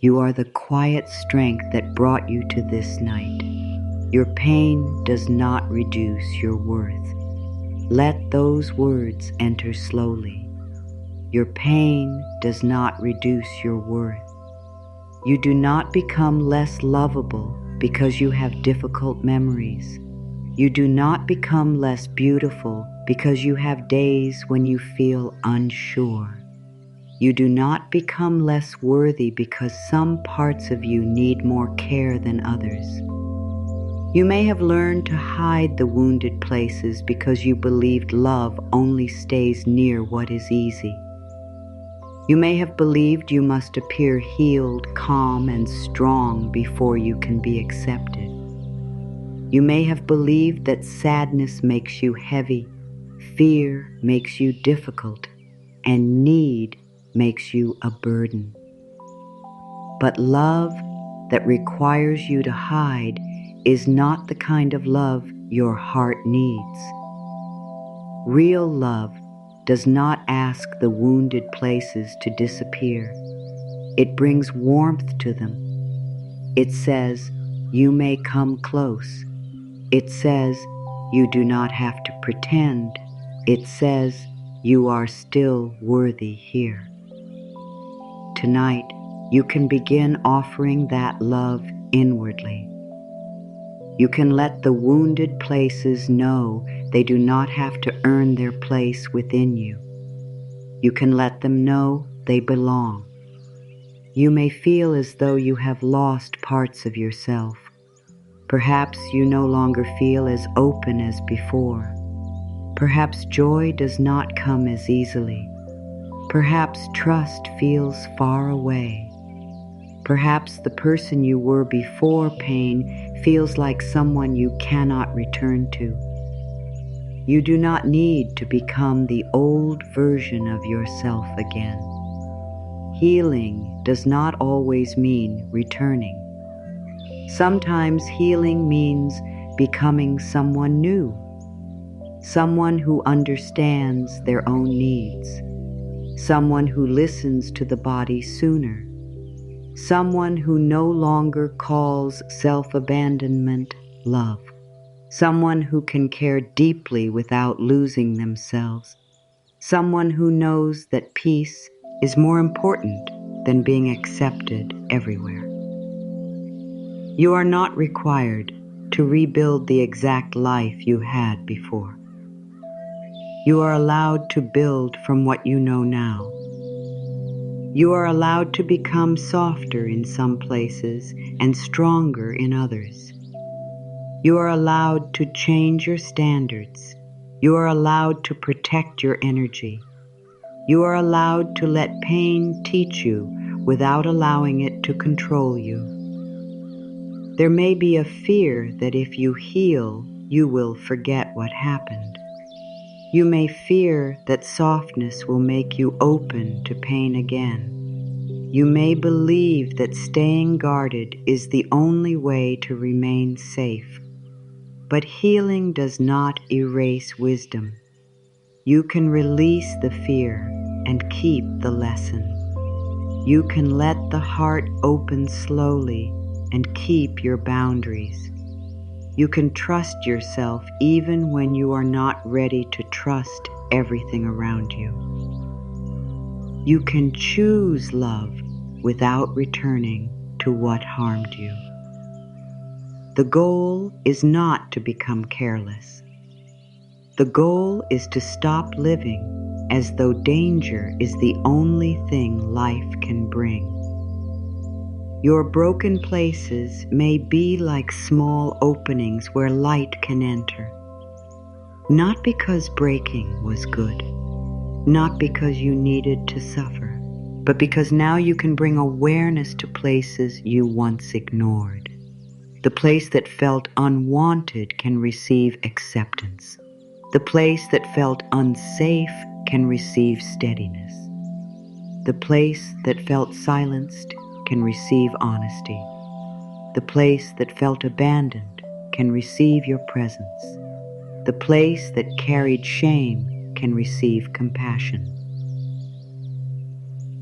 Speaker 1: You are the quiet strength that brought you to this night. Your pain does not reduce your worth. Let those words enter slowly. Your pain does not reduce your worth. You do not become less lovable because you have difficult memories. You do not become less beautiful because you have days when you feel unsure. You do not become less worthy because some parts of you need more care than others. You may have learned to hide the wounded places because you believed love only stays near what is easy. You may have believed you must appear healed, calm, and strong before you can be accepted. You may have believed that sadness makes you heavy, fear makes you difficult, and need makes you a burden. But love that requires you to hide is not the kind of love your heart needs. Real love does not ask the wounded places to disappear. It brings warmth to them. It says, you may come close. It says, you do not have to pretend. It says, you are still worthy here. Tonight, you can begin offering that love inwardly. You can let the wounded places know they do not have to earn their place within you. You can let them know they belong. You may feel as though you have lost parts of yourself. Perhaps you no longer feel as open as before. Perhaps joy does not come as easily. Perhaps trust feels far away. Perhaps the person you were before pain feels like someone you cannot return to. You do not need to become the old version of yourself again. Healing does not always mean returning. Sometimes healing means becoming someone new, someone who understands their own needs, someone who listens to the body sooner, someone who no longer calls self-abandonment love, someone who can care deeply without losing themselves, someone who knows that peace is more important than being accepted everywhere. You are not required to rebuild the exact life you had before. You are allowed to build from what you know now. You are allowed to become softer in some places and stronger in others. You are allowed to change your standards. You are allowed to protect your energy. You are allowed to let pain teach you without allowing it to control you. There may be a fear that if you heal, you will forget what happened. You may fear that softness will make you open to pain again. You may believe that staying guarded is the only way to remain safe. But healing does not erase wisdom. You can release the fear and keep the lesson. You can let the heart open slowly and keep your boundaries. You can trust yourself even when you are not ready to trust everything around you. You can choose love without returning to what harmed you. The goal is not to become careless. The goal is to stop living as though danger is the only thing life can bring. Your broken places may be like small openings where light can enter. Not because breaking was good, not because you needed to suffer, but because now you can bring awareness to places you once ignored. The place that felt unwanted can receive acceptance. The place that felt unsafe can receive steadiness. The place that felt silenced can receive honesty. The place that felt abandoned can receive your presence. The place that carried shame can receive compassion.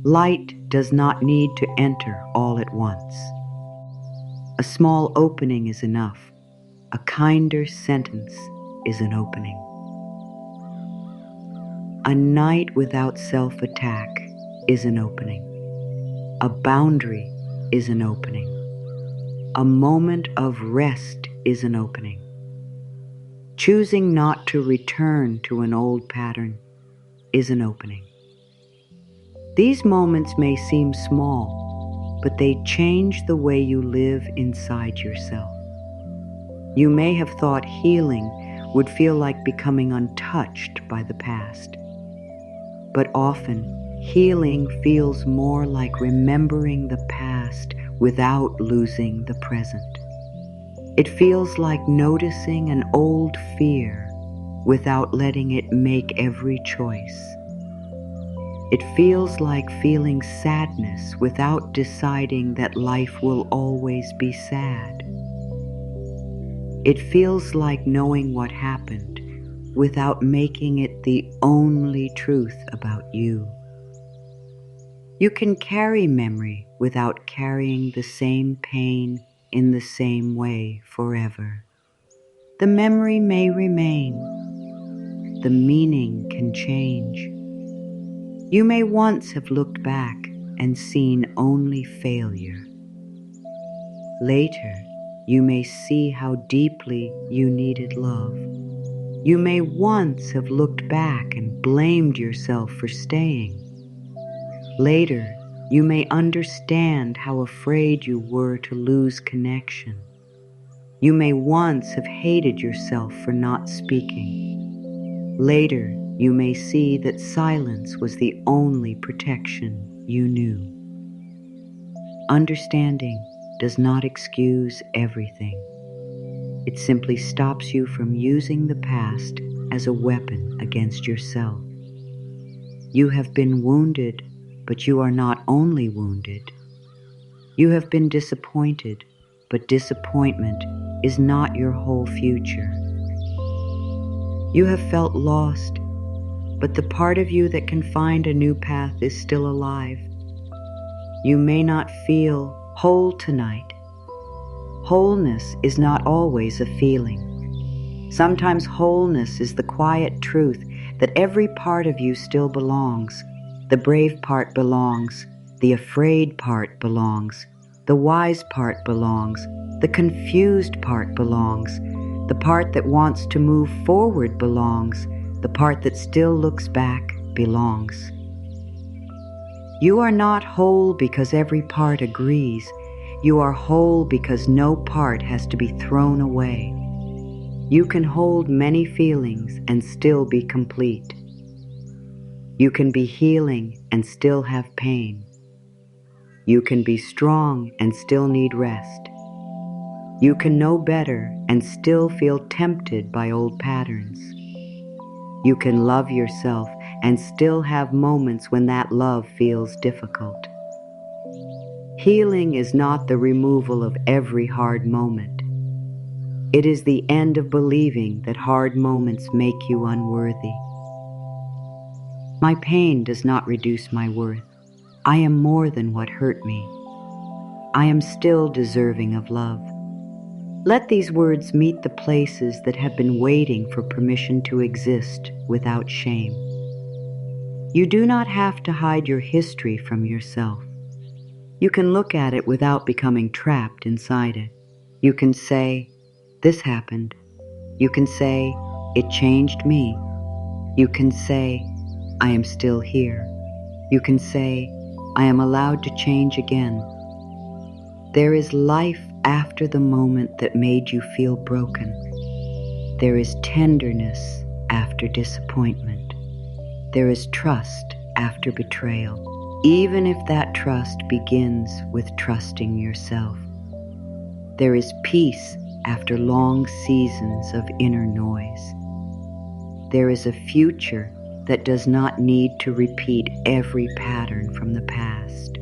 Speaker 1: Light does not need to enter all at once. A small opening is enough. A kinder sentence is an opening. A night without self-attack is an opening. A boundary is an opening. A moment of rest is an opening. Choosing not to return to an old pattern is an opening. These moments may seem small, but they change the way you live inside yourself. You may have thought healing would feel like becoming untouched by the past. But often, healing feels more like remembering the past without losing the present. It feels like noticing an old fear without letting it make every choice. It feels like feeling sadness without deciding that life will always be sad. It feels like knowing what happened without making it the only truth about you. You can carry memory without carrying the same pain in the same way forever. The memory may remain. The meaning can change. You may once have looked back and seen only failure. Later, you may see how deeply you needed love. You may once have looked back and blamed yourself for staying. Later, you may understand how afraid you were to lose connection. You may once have hated yourself for not speaking. Later, you may see that silence was the only protection you knew. Understanding does not excuse everything. It simply stops you from using the past as a weapon against yourself. You have been wounded, but you are not only wounded. You have been disappointed, but disappointment is not your whole future. You have felt lost, but the part of you that can find a new path is still alive. You may not feel whole tonight. Wholeness is not always a feeling. Sometimes wholeness is the quiet truth that every part of you still belongs. The brave part belongs. The afraid part belongs. The wise part belongs. The confused part belongs. The part that wants to move forward belongs. The part that still looks back belongs. You are not whole because every part agrees. You are whole because no part has to be thrown away. You can hold many feelings and still be complete. You can be healing and still have pain. You can be strong and still need rest. You can know better and still feel tempted by old patterns. You can love yourself and still have moments when that love feels difficult. Healing is not the removal of every hard moment. It is the end of believing that hard moments make you unworthy. My pain does not reduce my worth. I am more than what hurt me. I am still deserving of love. Let these words meet the places that have been waiting for permission to exist without shame. You do not have to hide your history from yourself. You can look at it without becoming trapped inside it. You can say, "This happened." You can say, "It changed me." You can say, "I am still here." You can say, "I am allowed to change again." There is life after the moment that made you feel broken. There is tenderness after disappointment. There is trust after betrayal, even if that trust begins with trusting yourself. There is peace after long seasons of inner noise. There is a future that does not need to repeat every pattern from the past.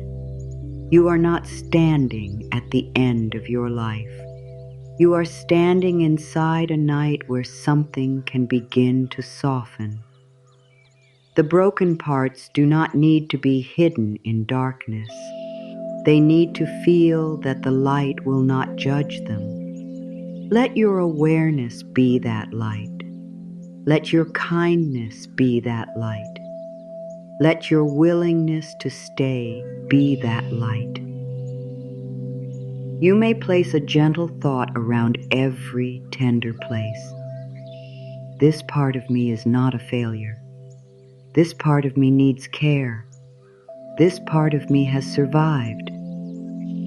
Speaker 1: You are not standing at the end of your life. You are standing inside a night where something can begin to soften. The broken parts do not need to be hidden in darkness. They need to feel that the light will not judge them. Let your awareness be that light. Let your kindness be that light. Let your willingness to stay be that light. You may place a gentle thought around every tender place. This part of me is not a failure. This part of me needs care. This part of me has survived.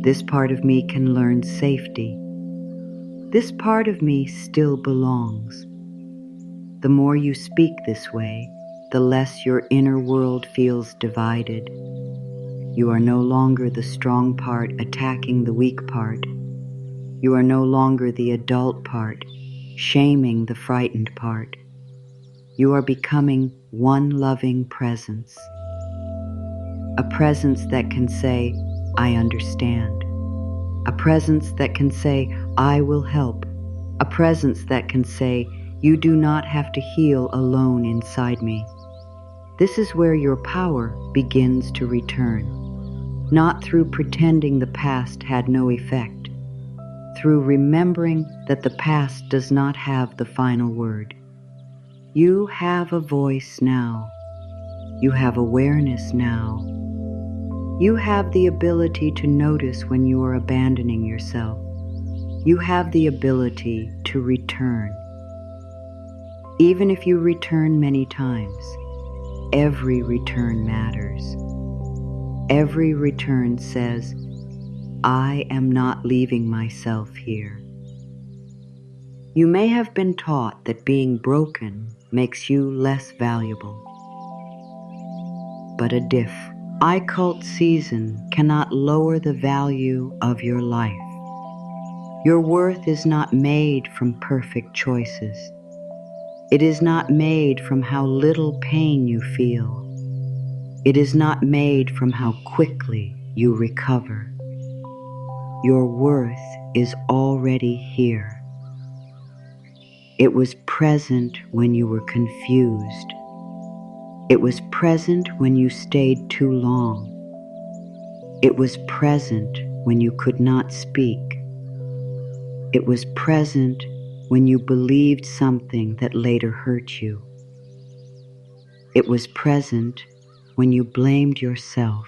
Speaker 1: This part of me can learn safety. This part of me still belongs. The more you speak this way, the less your inner world feels divided. You are no longer the strong part attacking the weak part. You are no longer the adult part, shaming the frightened part. You are becoming one loving presence. A presence that can say, "I understand." A presence that can say, "I will help." A presence that can say, "You do not have to heal alone inside me." This is where your power begins to return, not through pretending the past had no effect, through remembering that the past does not have the final word. You have a voice now. You have awareness now. You have the ability to notice when you are abandoning yourself. You have the ability to return. Even if you return many times, every return matters. Every return says, "I am not leaving myself here." You may have been taught that being broken makes you less valuable. But a diff. Occult season cannot lower the value of your life. Your worth is not made from perfect choices. It is not made from how little pain you feel. It is not made from how quickly you recover. Your worth is already here. It was present when you were confused. It was present when you stayed too long. It was present when you could not speak. It was present when you believed something that later hurt you. It was present when you blamed yourself.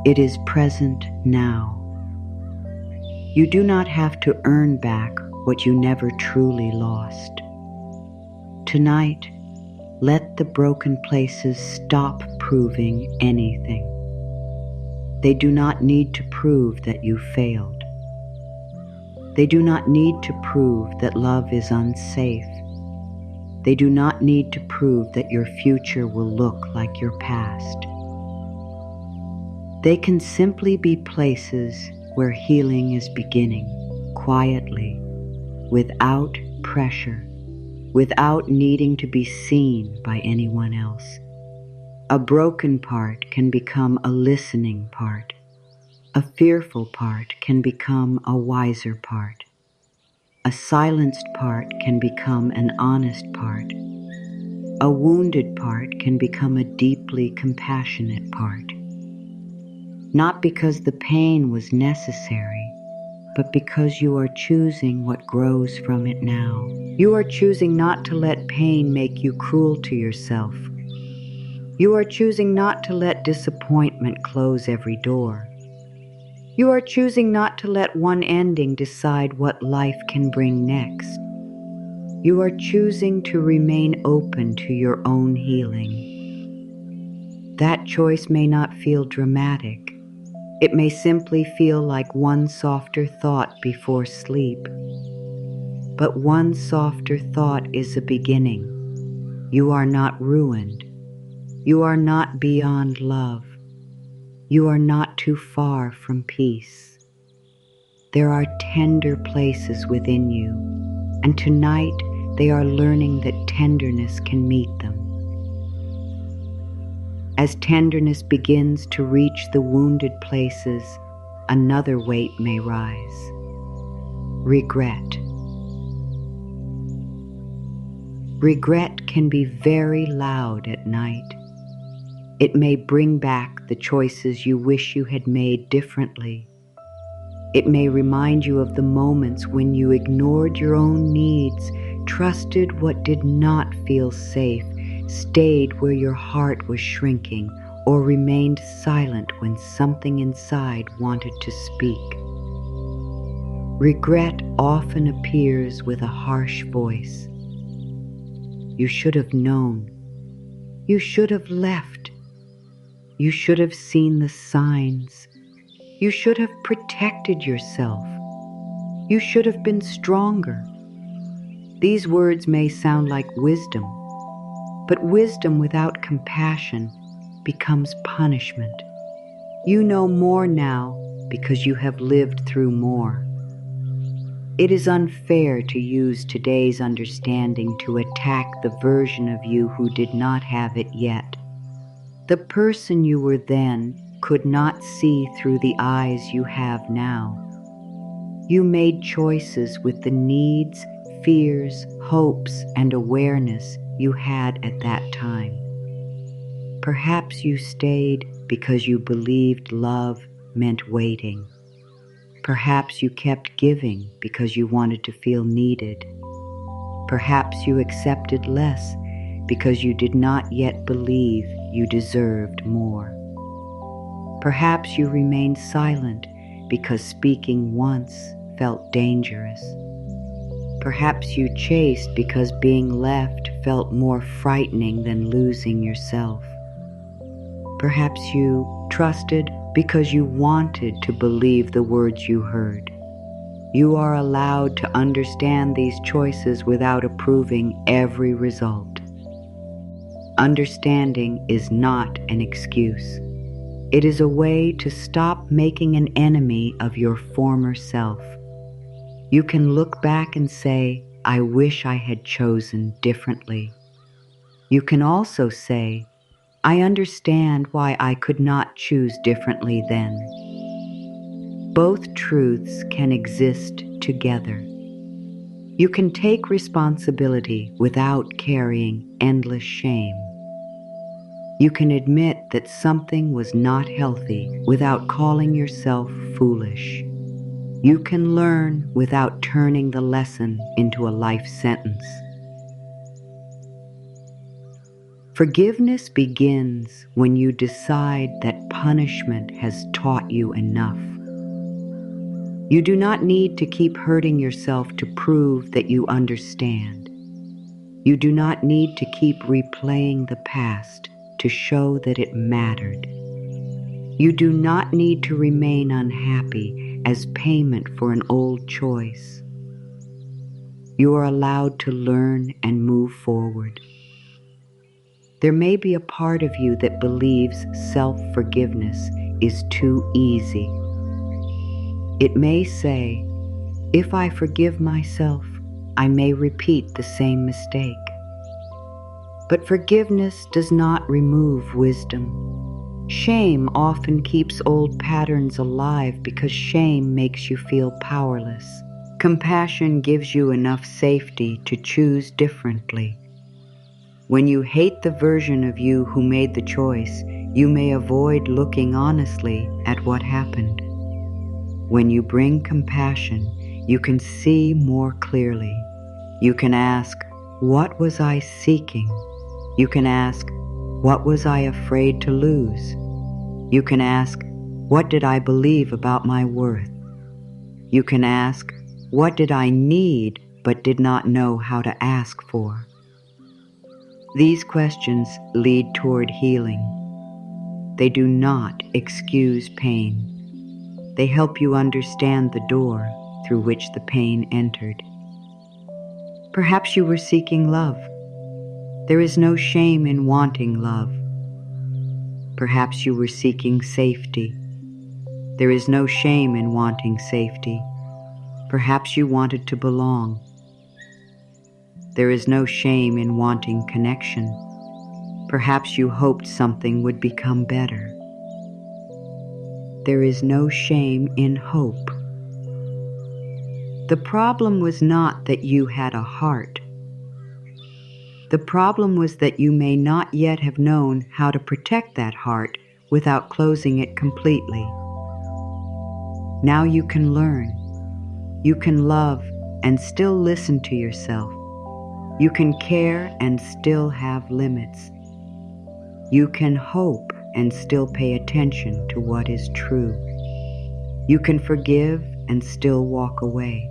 Speaker 1: It is present now. You do not have to earn back what you never truly lost. Tonight, let the broken places stop proving anything. They do not need to prove that you failed. They do not need to prove that love is unsafe. They do not need to prove that your future will look like your past. They can simply be places where healing is beginning, quietly, without pressure, without needing to be seen by anyone else. A broken part can become a listening part. A fearful part can become a wiser part. A silenced part can become an honest part. A wounded part can become a deeply compassionate part. Not because the pain was necessary, but because you are choosing what grows from it now. You are choosing not to let pain make you cruel to yourself. You are choosing not to let disappointment close every door. You are choosing not to let one ending decide what life can bring next. You are choosing to remain open to your own healing. That choice may not feel dramatic. It may simply feel like one softer thought before sleep. But one softer thought is a beginning. You are not ruined. You are not beyond love. You are not too far from peace. There are tender places within you, and tonight they are learning that tenderness can meet them. As tenderness begins to reach the wounded places, another weight may rise. Regret. Regret can be very loud at night. It may bring back the choices you wish you had made differently. It may remind you of the moments when you ignored your own needs, trusted what did not feel safe, stayed where your heart was shrinking, or remained silent when something inside wanted to speak. Regret often appears with a harsh voice. You should have known. You should have left. You should have seen the signs. You should have protected yourself. You should have been stronger. These words may sound like wisdom, but wisdom without compassion becomes punishment. You know more now because you have lived through more. It is unfair to use today's understanding to attack the version of you who did not have it yet. The person you were then could not see through the eyes you have now. You made choices with the needs, fears, hopes, and awareness you had at that time. Perhaps you stayed because you believed love meant waiting. Perhaps you kept giving because you wanted to feel needed. Perhaps you accepted less because you did not yet believe you deserved more. Perhaps you remained silent because speaking once felt dangerous. Perhaps you chased because being left felt more frightening than losing yourself. Perhaps you trusted because you wanted to believe the words you heard. You are allowed to understand these choices without approving every result. Understanding is not an excuse. It is a way to stop making an enemy of your former self. You can look back and say, I wish I had chosen differently. You can also say, I understand why I could not choose differently then. Both truths can exist together. You can take responsibility without carrying endless shame. You can admit that something was not healthy without calling yourself foolish. You can learn without turning the lesson into a life sentence. Forgiveness begins when you decide that punishment has taught you enough. You do not need to keep hurting yourself to prove that you understand. You do not need to keep replaying the past to show that it mattered. You do not need to remain unhappy as payment for an old choice. You are allowed to learn and move forward. There may be a part of you that believes self-forgiveness is too easy. It may say, if I forgive myself, I may repeat the same mistake. But forgiveness does not remove wisdom. Shame often keeps old patterns alive because shame makes you feel powerless. Compassion gives you enough safety to choose differently. When you hate the version of you who made the choice, you may avoid looking honestly at what happened. When you bring compassion, you can see more clearly. You can ask, what was I seeking? You can ask, what was I afraid to lose? You can ask, what did I believe about my worth? You can ask, what did I need but did not know how to ask for? These questions lead toward healing. They do not excuse pain. They help you understand the door through which the pain entered. Perhaps you were seeking love. There is no shame in wanting love. Perhaps you were seeking safety. There is no shame in wanting safety. Perhaps you wanted to belong. There is no shame in wanting connection. Perhaps you hoped something would become better. There is no shame in hope. The problem was not that you had a heart. The problem was that you may not yet have known how to protect that heart without closing it completely. Now you can learn. You can love and still listen to yourself. You can care and still have limits. You can hope and still pay attention to what is true. You can forgive and still walk away.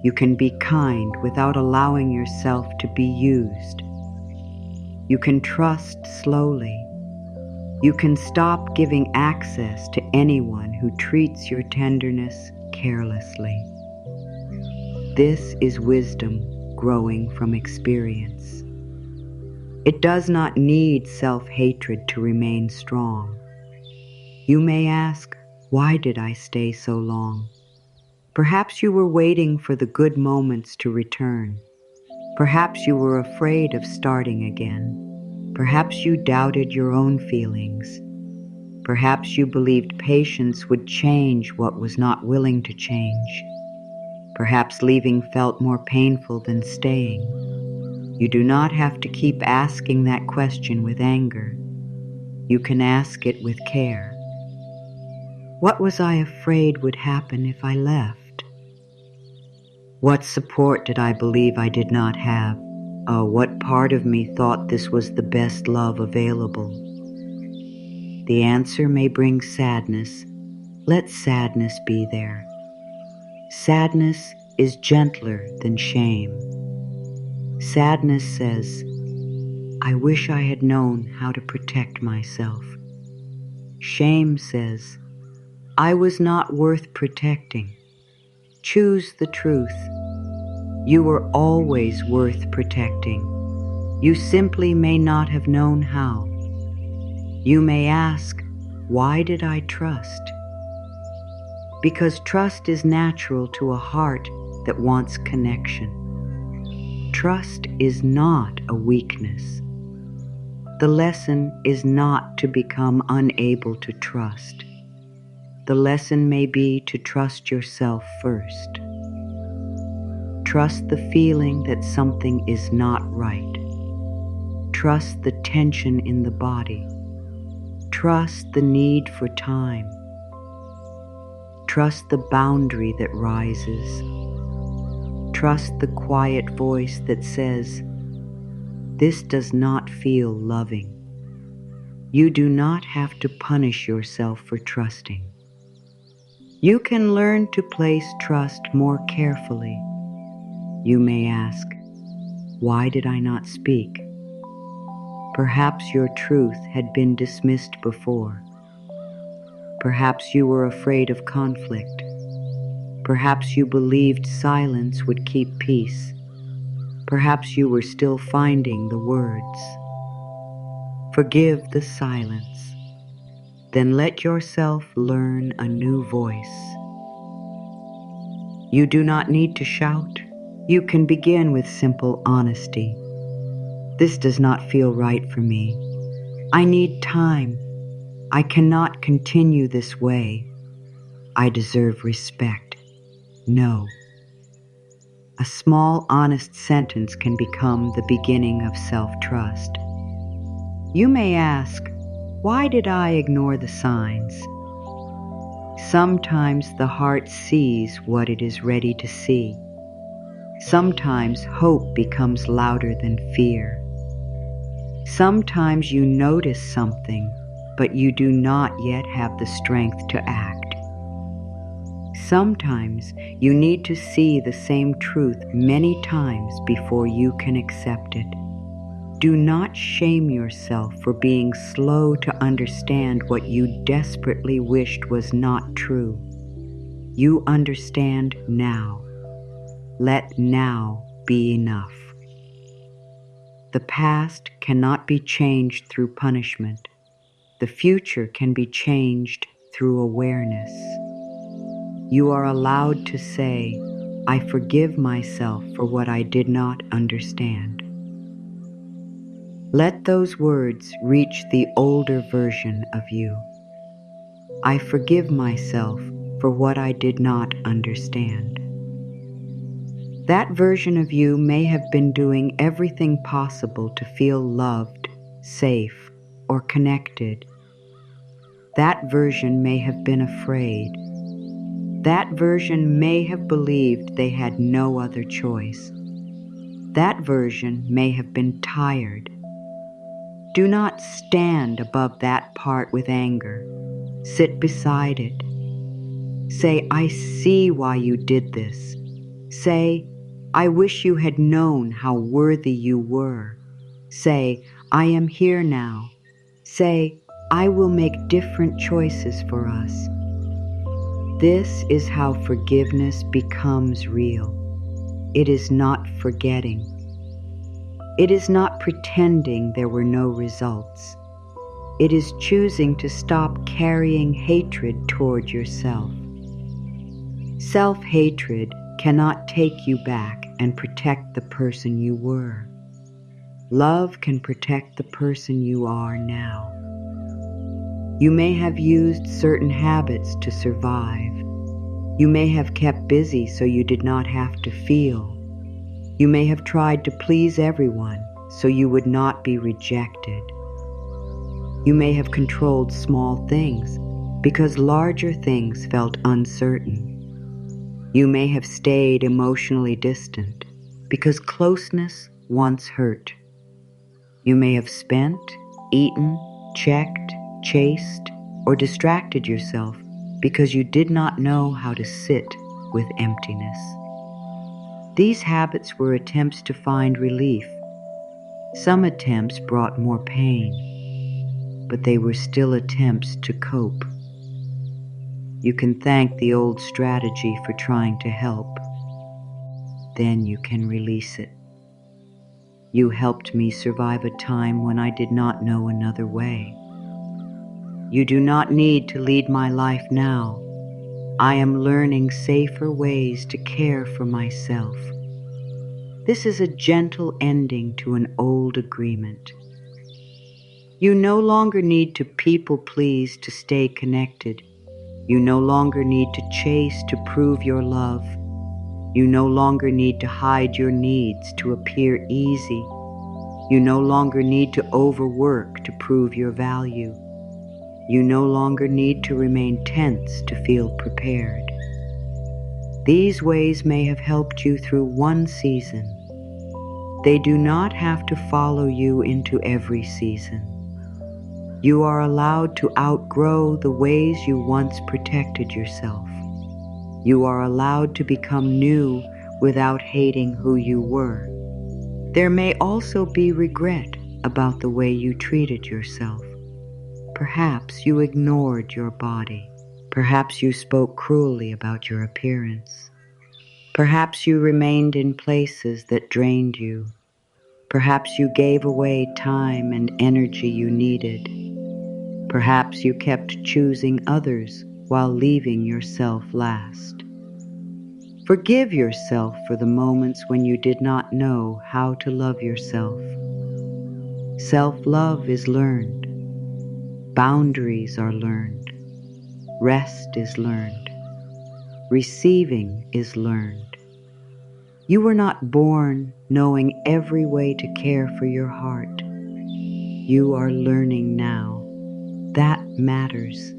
Speaker 1: You can be kind without allowing yourself to be used. You can trust slowly. You can stop giving access to anyone who treats your tenderness carelessly. This is wisdom growing from experience. It does not need self-hatred to remain strong. You may ask, why did I stay so long? Perhaps you were waiting for the good moments to return. Perhaps you were afraid of starting again. Perhaps you doubted your own feelings. Perhaps you believed patience would change what was not willing to change. Perhaps leaving felt more painful than staying. You do not have to keep asking that question with anger. You can ask it with care. What was I afraid would happen if I left? What support did I believe I did not have? Oh, what part of me thought this was the best love available? The answer may bring sadness. Let sadness be there. Sadness is gentler than shame. Sadness says, I wish I had known how to protect myself. Shame says, I was not worth protecting. Choose the truth. You were always worth protecting. You simply may not have known how. You may ask, why did I trust? Because trust is natural to a heart that wants connection. Trust is not a weakness. The lesson is not to become unable to trust. The lesson may be to trust yourself first. Trust the feeling that something is not right. Trust the tension in the body. Trust the need for time. Trust the boundary that rises. Trust the quiet voice that says, this does not feel loving. You do not have to punish yourself for trusting. You can learn to place trust more carefully. You may ask, why did I not speak? Perhaps your truth had been dismissed before. Perhaps you were afraid of conflict. Perhaps you believed silence would keep peace. Perhaps you were still finding the words. Forgive the silence. Then let yourself learn a new voice. You do not need to shout. You can begin with simple honesty. This does not feel right for me. I need time. I cannot continue this way. I deserve respect. No. A small, honest sentence can become the beginning of self-trust. You may ask, why did I ignore the signs? Sometimes the heart sees what it is ready to see. Sometimes hope becomes louder than fear. Sometimes you notice something, but you do not yet have the strength to act. Sometimes you need to see the same truth many times before you can accept it. Do not shame yourself for being slow to understand what you desperately wished was not true. You understand now. Let now be enough. The past cannot be changed through punishment. The future can be changed through awareness. You are allowed to say, I forgive myself for what I did not understand. Let those words reach the older version of you. I forgive myself for what I did not understand. That version of you may have been doing everything possible to feel loved, safe, or connected. That version may have been afraid. That version may have believed they had no other choice. That version may have been tired. Do not stand above that part with anger. Sit beside it. Say, I see why you did this. Say, I wish you had known how worthy you were. Say, I am here now. Say, I will make different choices for us. This is how forgiveness becomes real. It is not forgetting. It is not pretending there were no results. It is choosing to stop carrying hatred toward yourself. Self-hatred cannot take you back and protect the person you were. Love can protect the person you are now. You may have used certain habits to survive. You may have kept busy so you did not have to feel. You may have tried to please everyone so you would not be rejected. You may have controlled small things because larger things felt uncertain. You may have stayed emotionally distant because closeness once hurt. You may have spent, eaten, checked, chased, or distracted yourself because you did not know how to sit with emptiness. These habits were attempts to find relief. Some attempts brought more pain, but they were still attempts to cope. You can thank the old strategy for trying to help. Then you can release it. You helped me survive a time when I did not know another way. You do not need to lead my life now. I am learning safer ways to care for myself. This is a gentle ending to an old agreement. You no longer need to people please to stay connected. You no longer need to chase to prove your love. You no longer need to hide your needs to appear easy. You no longer need to overwork to prove your value. You no longer need to remain tense to feel prepared. These ways may have helped you through one season. They do not have to follow you into every season. You are allowed to outgrow the ways you once protected yourself. You are allowed to become new without hating who you were. There may also be regret about the way you treated yourself. Perhaps you ignored your body. Perhaps you spoke cruelly about your appearance. Perhaps you remained in places that drained you. Perhaps you gave away time and energy you needed. Perhaps you kept choosing others while leaving yourself last. Forgive yourself for the moments when you did not know how to love yourself. Self-love is learned. Boundaries are learned. Rest is learned. Receiving is learned. You were not born knowing every way to care for your heart. You are learning now. That matters.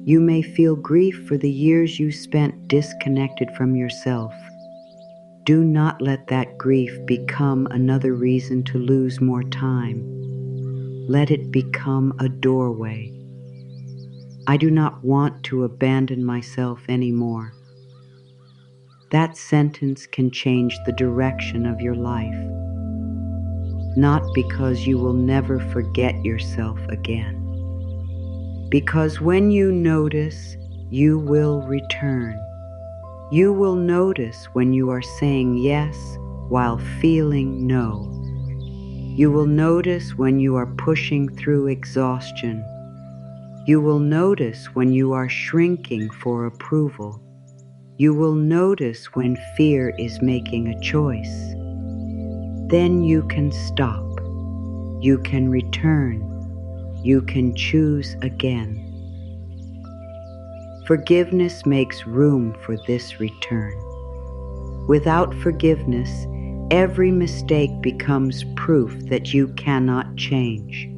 Speaker 1: You may feel grief for the years you spent disconnected from yourself. Do not let that grief become another reason to lose more time. Let it become a doorway. I do not want to abandon myself anymore. That sentence can change the direction of your life. Not because you will never forget yourself again. Because when you notice, you will return. You will notice when you are saying yes while feeling no. You will notice when you are pushing through exhaustion. You will notice when you are shrinking for approval. You will notice when fear is making a choice. Then you can stop. You can return. You can choose again. Forgiveness makes room for this return. Without forgiveness, every mistake becomes proof that you cannot change.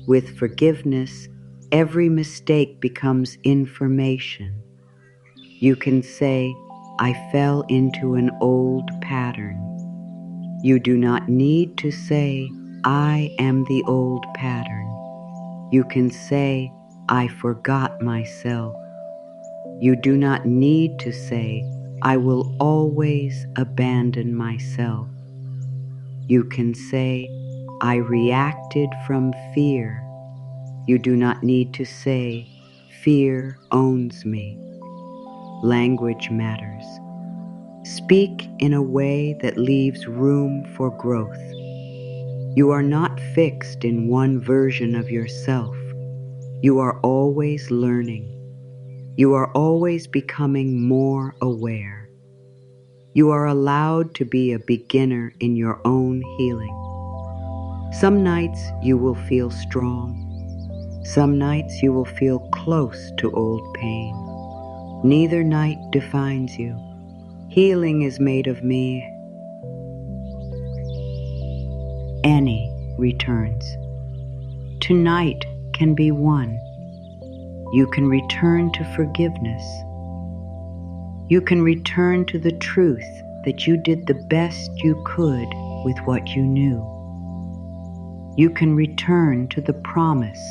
Speaker 1: With forgiveness, every mistake becomes information. You can say, I fell into an old pattern. You do not need to say, I am the old pattern. You can say, I forgot myself. You do not need to say, I will always abandon myself. You can say, I reacted from fear. You do not need to say, fear owns me. Language matters. Speak in a way that leaves room for growth. You are not fixed in one version of yourself. You are always learning. You are always becoming more aware. You are allowed to be a beginner in your own healing. Some nights you will feel strong. Some nights you will feel close to old pain. Neither night defines you. Healing is made of me. Any returns. Tonight can be one. You can return to forgiveness. You can return to the truth that you did the best you could with what you knew. You can return to the promise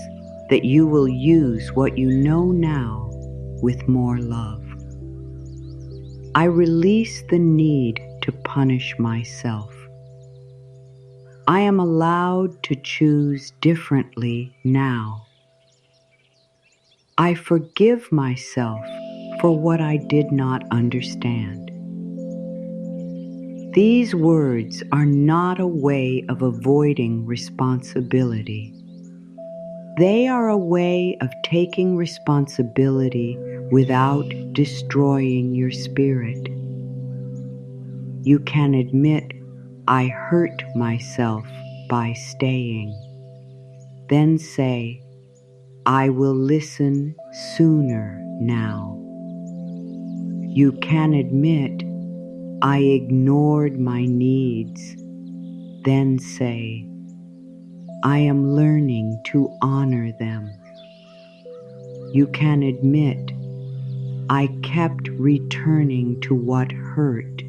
Speaker 1: that you will use what you know now with more love. I release the need to punish myself. I am allowed to choose differently now. I forgive myself for what I did not understand. These words are not a way of avoiding responsibility. They are a way of taking responsibility without destroying your spirit. You can admit, I hurt myself by staying. Then say, I will listen sooner now. You can admit, I ignored my needs. Then say, I am learning to honor them. You can admit, I kept returning to what hurt.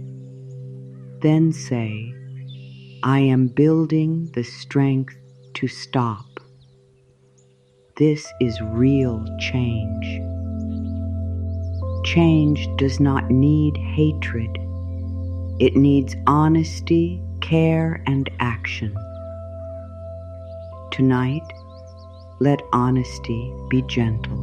Speaker 1: Then say, I am building the strength to stop. This is real change. Change does not need hatred. It needs honesty, care, and action. Tonight, let honesty be gentle.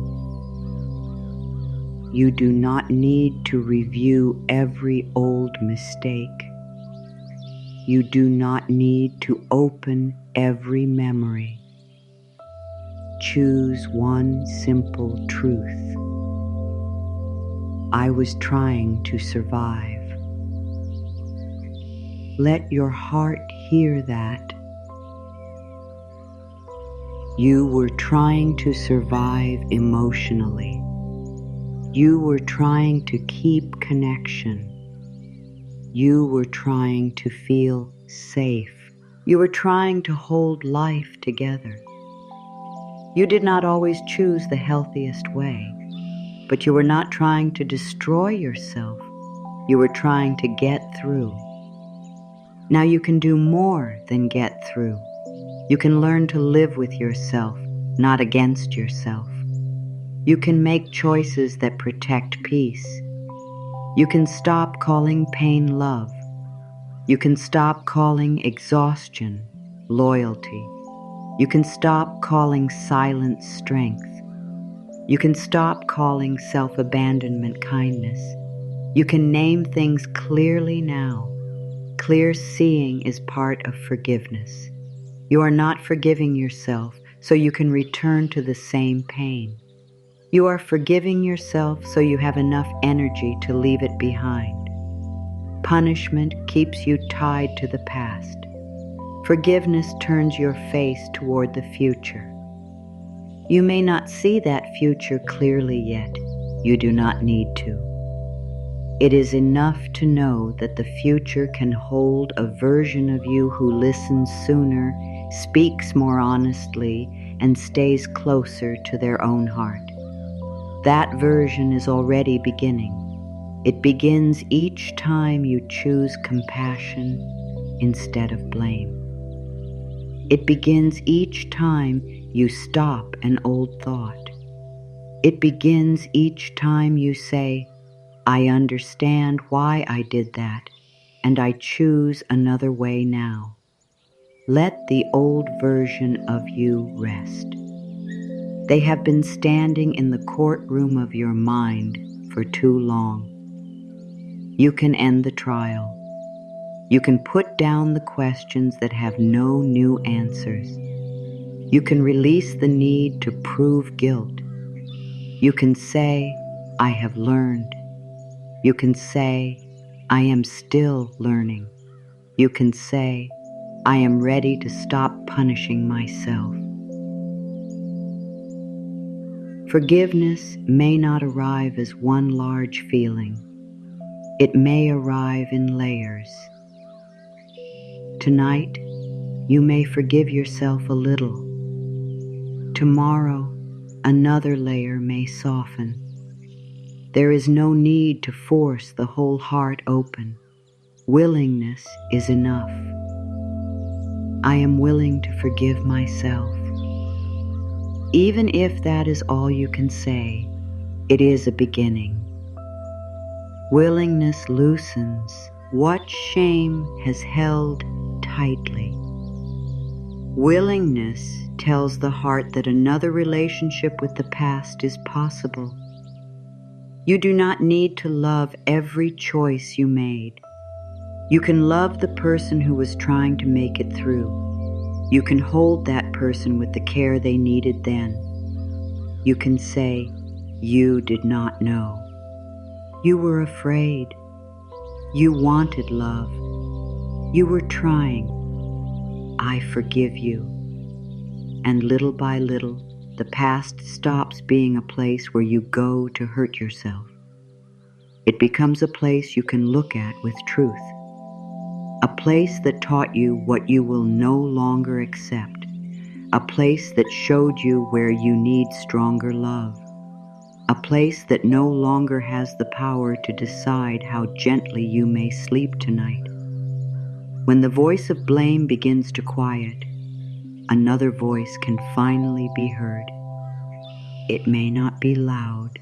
Speaker 1: You do not need to review every old mistake. You do not need to open every memory. Choose one simple truth. I was trying to survive. Let your heart hear that. You were trying to survive emotionally. You were trying to keep connection. You were trying to feel safe. You were trying to hold life together. You did not always choose the healthiest way, but you were not trying to destroy yourself. You were trying to get through. Now you can do more than get through. You can learn to live with yourself, not against yourself. You can make choices that protect peace. You can stop calling pain love. You can stop calling exhaustion loyalty. You can stop calling silence strength. You can stop calling self-abandonment kindness. You can name things clearly now. Clear seeing is part of forgiveness. You are not forgiving yourself so you can return to the same pain. You are forgiving yourself so you have enough energy to leave it behind. Punishment keeps you tied to the past. Forgiveness turns your face toward the future. You may not see that future clearly yet. You do not need to. It is enough to know that the future can hold a version of you who listens sooner, speaks more honestly, and stays closer to their own heart. That version is already beginning. It begins each time you choose compassion instead of blame. It begins each time you stop an old thought. It begins each time you say, I understand why I did that, and I choose another way now. Let the old version of you rest. They have been standing in the courtroom of your mind for too long. You can end the trial. You can put down the questions that have no new answers. You can release the need to prove guilt. You can say, I have learned. You can say, I am still learning. You can say, I am ready to stop punishing myself. Forgiveness may not arrive as one large feeling. It may arrive in layers. Tonight, you may forgive yourself a little. Tomorrow, another layer may soften. There is no need to force the whole heart open. Willingness is enough. I am willing to forgive myself. Even if that is all you can say, it is a beginning. Willingness loosens what shame has held tightly. Willingness tells the heart that another relationship with the past is possible. You do not need to love every choice you made. You can love the person who was trying to make it through. You can hold that person with the care they needed then. You can say, you did not know. You were afraid. You wanted love. You were trying. I forgive you. And little by little, the past stops being a place where you go to hurt yourself. It becomes a place you can look at with truth. A place that taught you what you will no longer accept. A place that showed you where you need stronger love. A place that no longer has the power to decide how gently you may sleep tonight. When the voice of blame begins to quiet, another voice can finally be heard. It may not be loud.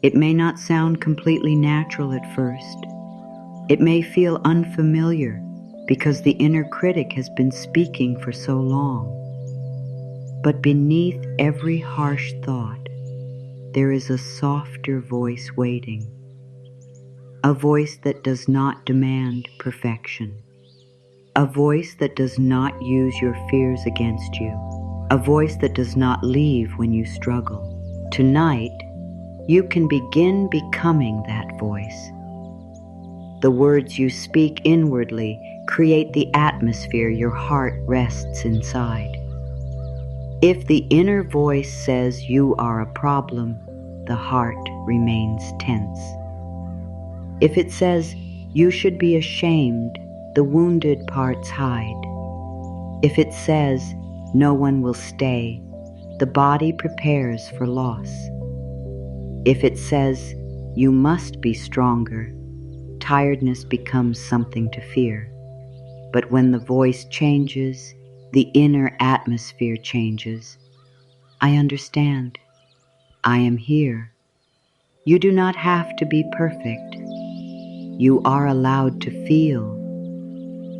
Speaker 1: It may not sound completely natural at first. It may feel unfamiliar because the inner critic has been speaking for so long. But beneath every harsh thought, there is a softer voice waiting. A voice that does not demand perfection. a voice that does not use your fears against you, a voice that does not leave when you struggle. Tonight, you can begin becoming that voice. The words you speak inwardly create the atmosphere your heart rests inside. If the inner voice says you are a problem, the heart remains tense. If it says you should be ashamed, the wounded parts hide. If it says no one will stay, the body prepares for loss. If it says you must be stronger, tiredness becomes something to fear. But when the voice changes, the inner atmosphere changes. I understand. I am here. You do not have to be perfect. You are allowed to feel.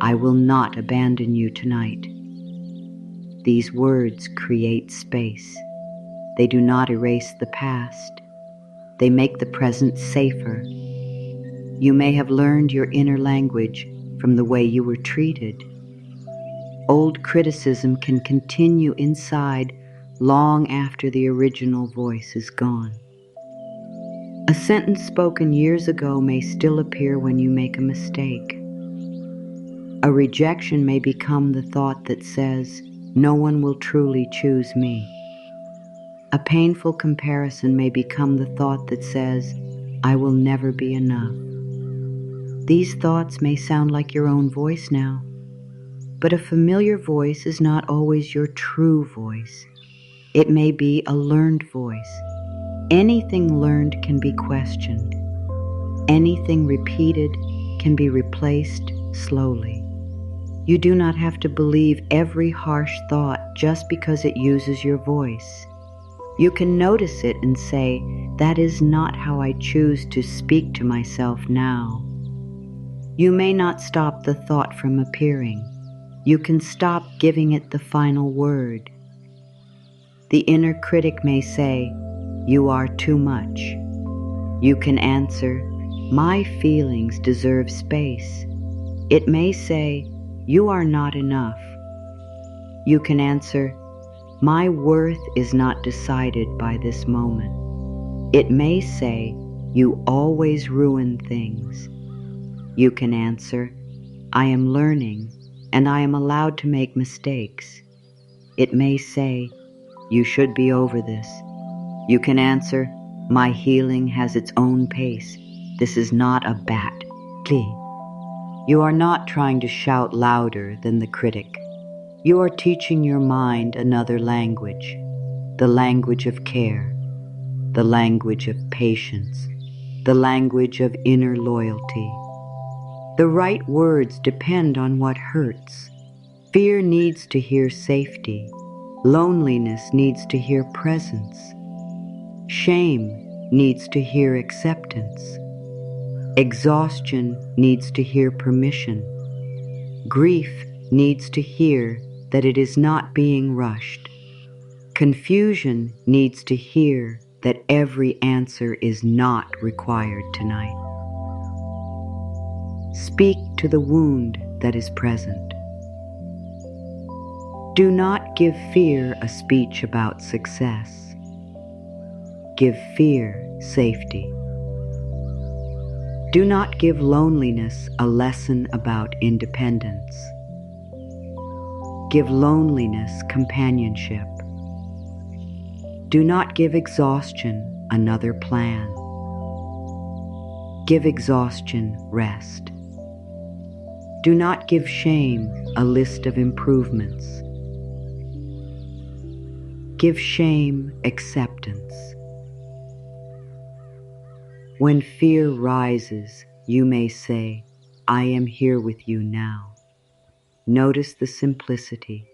Speaker 1: I will not abandon you tonight. These words create space. They do not erase the past. They make the present safer. You may have learned your inner language from the way you were treated. Old criticism can continue inside long after the original voice is gone. A sentence spoken years ago may still appear when you make a mistake. A rejection may become the thought that says, no one will truly choose me. A painful comparison may become the thought that says, I will never be enough. These thoughts may sound like your own voice now, but a familiar voice is not always your true voice. It may be a learned voice. Anything learned can be questioned. Anything repeated can be replaced slowly. You do not have to believe every harsh thought just because it uses your voice. You can notice it and say, that is not how I choose to speak to myself now. You may not stop the thought from appearing. You can stop giving it the final word. The inner critic may say, you are too much. You can answer, my feelings deserve space. It may say, you are not enough. You can answer, my worth is not decided by this moment. It may say, you always ruin things. You can answer, I am learning and I am allowed to make mistakes. It may say, you should be over this. You can answer, my healing has its own pace. This is not a bat plea. You are not trying to shout louder than the critic. You are teaching your mind another language, the language of care, the language of patience, the language of inner loyalty. The right words depend on what hurts. Fear needs to hear safety. Loneliness needs to hear presence. Shame needs to hear acceptance. Exhaustion needs to hear permission. Grief needs to hear that it is not being rushed. Confusion needs to hear that every answer is not required tonight. Speak to the wound that is present. Do not give fear a speech about success. Give fear safety. Do not give loneliness a lesson about independence. Give loneliness companionship. Do not give exhaustion another plan. Give exhaustion rest. Do not give shame a list of improvements. Give shame acceptance. When fear rises, you may say, I am here with you now. Notice the simplicity.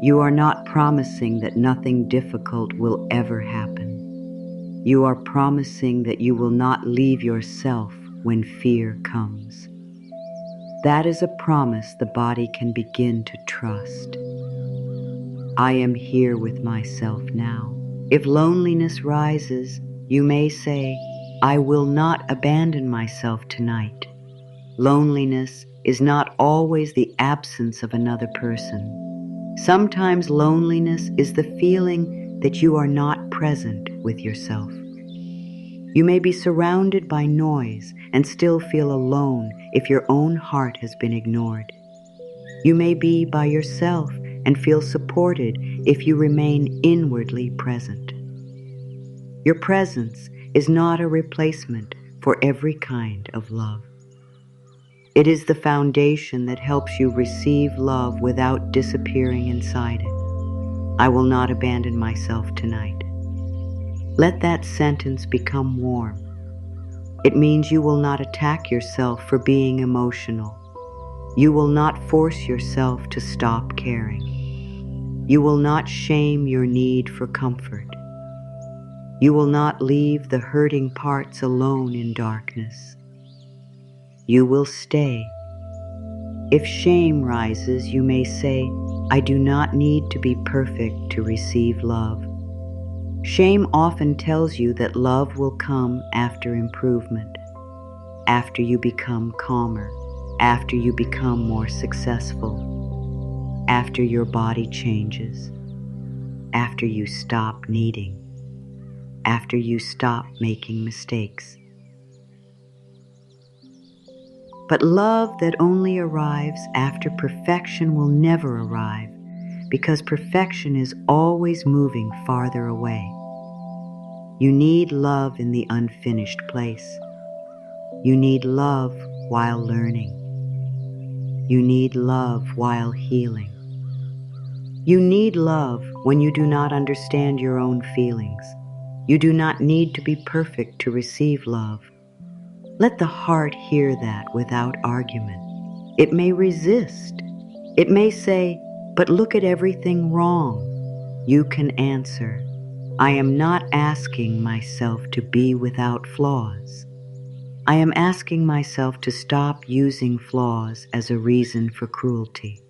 Speaker 1: You are not promising that nothing difficult will ever happen. You are promising that you will not leave yourself when fear comes. That is a promise the body can begin to trust. I am here with myself now. If loneliness rises, you may say, I will not abandon myself tonight. Loneliness is not always the absence of another person. Sometimes loneliness is the feeling that you are not present with yourself. You may be surrounded by noise and still feel alone if your own heart has been ignored. You may be by yourself and feel supported if you remain inwardly present. Your presence is not a replacement for every kind of love. It is the foundation that helps you receive love without disappearing inside it. I will not abandon myself tonight. Let that sentence become warm. It means you will not attack yourself for being emotional. You will not force yourself to stop caring. You will not shame your need for comfort. You will not leave the hurting parts alone in darkness. You will stay. If shame rises, you may say, I do not need to be perfect to receive love. Shame often tells you that love will come after improvement, after you become calmer, after you become more successful, after your body changes, after you stop needing, after you stop making mistakes. But love that only arrives after perfection will never arrive, because perfection is always moving farther away. You need love in the unfinished place. You need love while learning. You need love while healing. You need love when you do not understand your own feelings. You do not need to be perfect to receive love. Let the heart hear that without argument. It may resist. It may say, but look at everything wrong. You can answer, I am not asking myself to be without flaws. I am asking myself to stop using flaws as a reason for cruelty.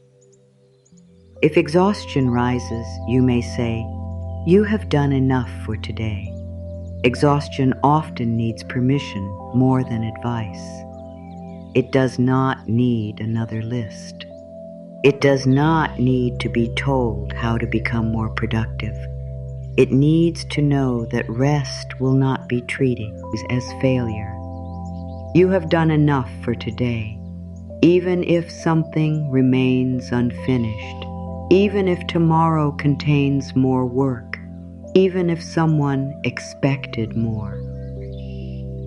Speaker 1: If exhaustion rises, you may say, you have done enough for today. Exhaustion often needs permission more than advice. It does not need another list. It does not need to be told how to become more productive. It needs to know that rest will not be treated as failure. You have done enough for today, even if something remains unfinished, even if tomorrow contains more work, even if someone expected more.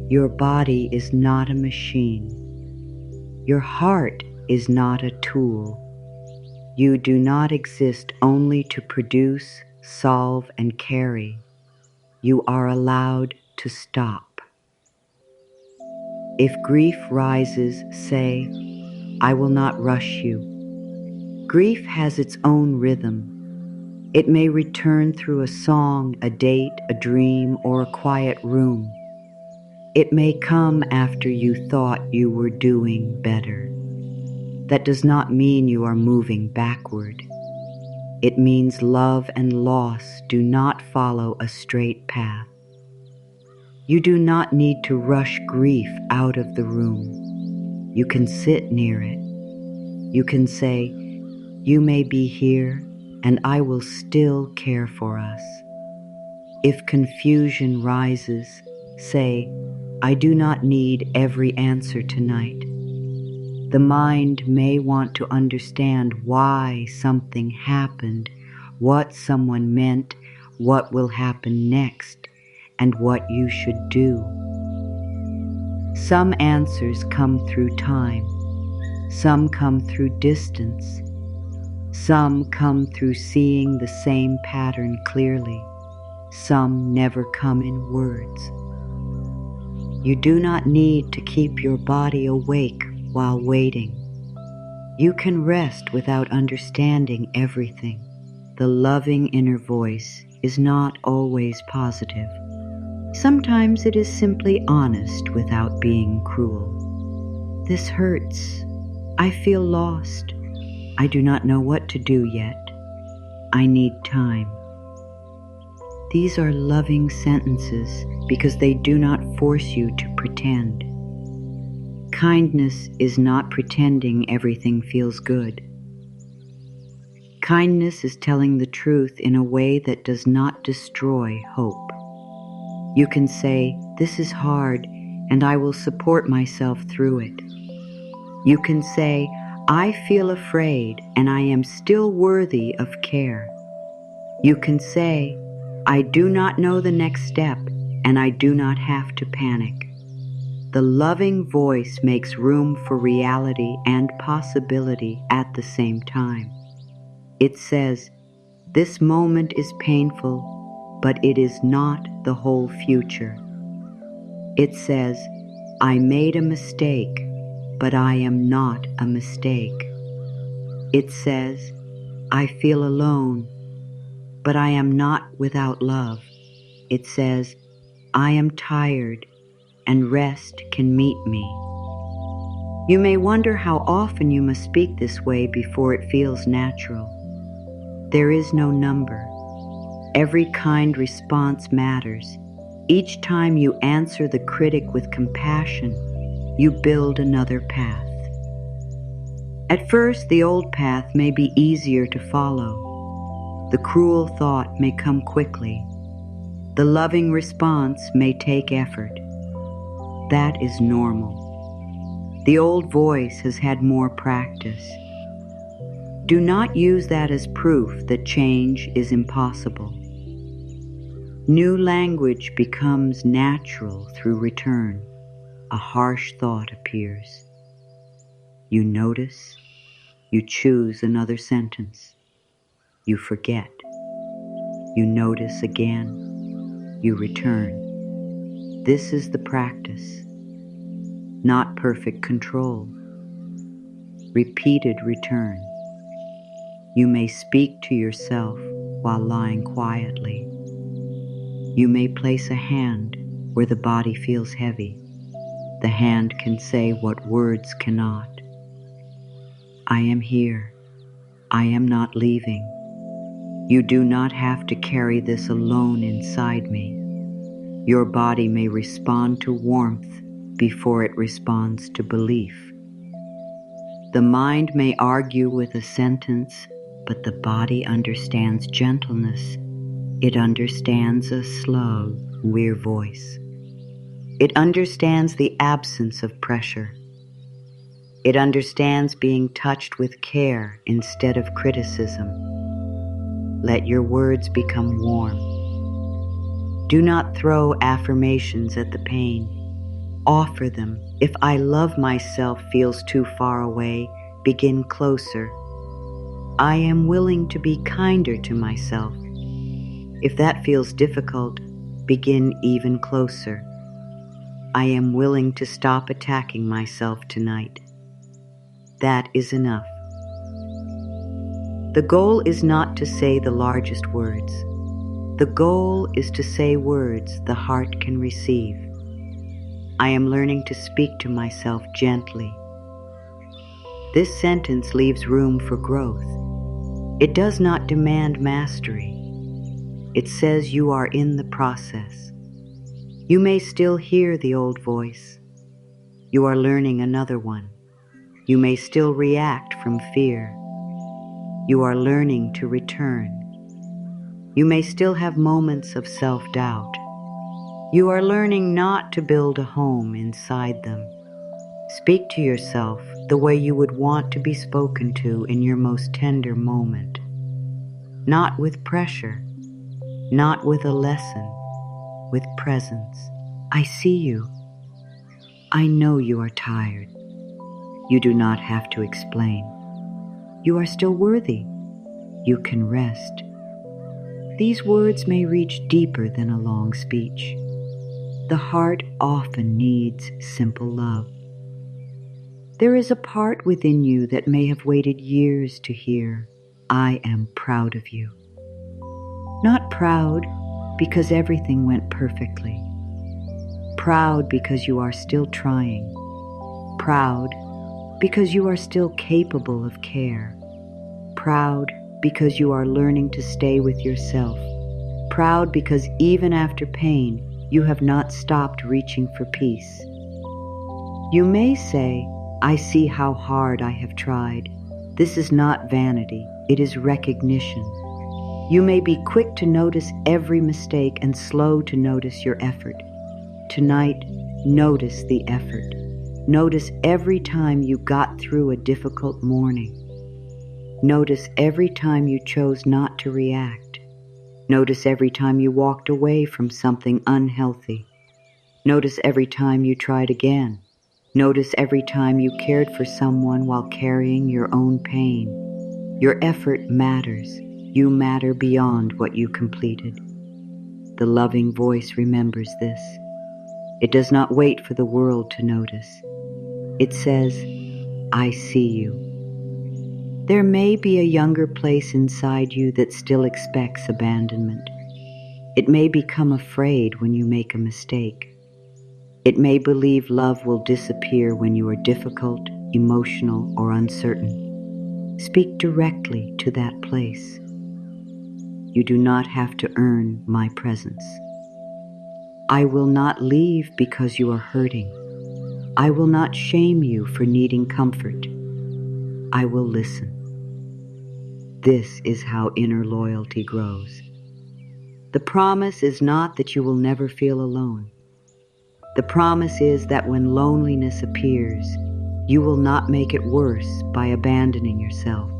Speaker 1: Your body is not a machine. Your heart is not a tool. You do not exist only to produce, solve, and carry. You are allowed to stop. If grief rises, say, I will not rush you. Grief has its own rhythm. It may return through a song, a date, a dream, or a quiet room. It may come after you thought you were doing better. That does not mean you are moving backward. It means love and loss do not follow a straight path. You do not need to rush grief out of the room. You can sit near it. You can say, you may be here, and I will still care for us. If confusion rises, say, I do not need every answer tonight. The mind may want to understand why something happened, what someone meant, what will happen next, and what you should do. Some answers come through time. Some come through distance. Some come through seeing the same pattern clearly. Some never come in words. You do not need to keep your body awake while waiting. You can rest without understanding everything. The loving inner voice is not always positive. Sometimes it is simply honest without being cruel. This hurts. I feel lost. I do not know what to do yet. I need time. These are loving sentences because they do not force you to pretend. Kindness is not pretending everything feels good. Kindness is telling the truth in a way that does not destroy hope. You can say, "This is hard, and I will support myself through it." You can say, "I feel afraid, and I am still worthy of care." You can say, "I do not know the next step, and I do not have to panic." The loving voice makes room for reality and possibility at the same time. It says, "This moment is painful, but it is not the whole future." It says, "I made a mistake, but I am not a mistake." It says, "I feel alone, but I am not without love." It says, "I am tired, and rest can meet me." You may wonder how often you must speak this way before it feels natural. There is no number. Every kind response matters. Each time you answer the critic with compassion, you build another path. At first, the old path may be easier to follow. The cruel thought may come quickly. The loving response may take effort. That is normal. The old voice has had more practice. Do not use that as proof that change is impossible. New language becomes natural through return. A harsh thought appears. You notice, you choose another sentence. You forget. You notice again. You return. This is the practice, not perfect control. Repeated return. You may speak to yourself while lying quietly. You may place a hand where the body feels heavy. The hand can say what words cannot. I am here. I am not leaving. You do not have to carry this alone inside me. Your body may respond to warmth before it responds to belief. The mind may argue with a sentence, but the body understands gentleness. It understands a slow, weird voice. It understands the absence of pressure. It understands being touched with care instead of criticism. Let your words become warm. Do not throw affirmations at the pain. Offer them. If "I love myself" feels too far away, begin closer. I am willing to be kinder to myself. If that feels difficult, begin even closer. I am willing to stop attacking myself tonight. That is enough. The goal is not to say the largest words. The goal is to say words the heart can receive. I am learning to speak to myself gently. This sentence leaves room for growth. It does not demand mastery. It says you are in the process. You may still hear the old voice. You are learning another one. You may still react from fear. You are learning to return. You may still have moments of self-doubt. You are learning not to build a home inside them. Speak to yourself the way you would want to be spoken to in your most tender moment. Not with pressure, not with a lesson, with presence. I see you. I know you are tired. You do not have to explain. You are still worthy. You can rest. These words may reach deeper than a long speech. The heart often needs simple love. There is a part within you that may have waited years to hear, "I am proud of you." Not proud because everything went perfectly. Proud because you are still trying. Proud because you are still capable of care. Proud because you are learning to stay with yourself. Proud because even after pain, you have not stopped reaching for peace. You may say, I see how hard I have tried. This is not vanity, it is recognition. You may be quick to notice every mistake and slow to notice your effort. Tonight, notice the effort. Notice every time you got through a difficult morning. Notice every time you chose not to react. Notice every time you walked away from something unhealthy. Notice every time you tried again. Notice every time you cared for someone while carrying your own pain. Your effort matters. You matter beyond what you completed. The loving voice remembers this. It does not wait for the world to notice. It says, I see you. There may be a younger place inside you that still expects abandonment. It may become afraid when you make a mistake. It may believe love will disappear when you are difficult, emotional, or uncertain. Speak directly to that place. You do not have to earn my presence. I will not leave because you are hurting. I will not shame you for needing comfort. I will listen. This is how inner loyalty grows. The promise is not that you will never feel alone. The promise is that when loneliness appears, you will not make it worse by abandoning yourself.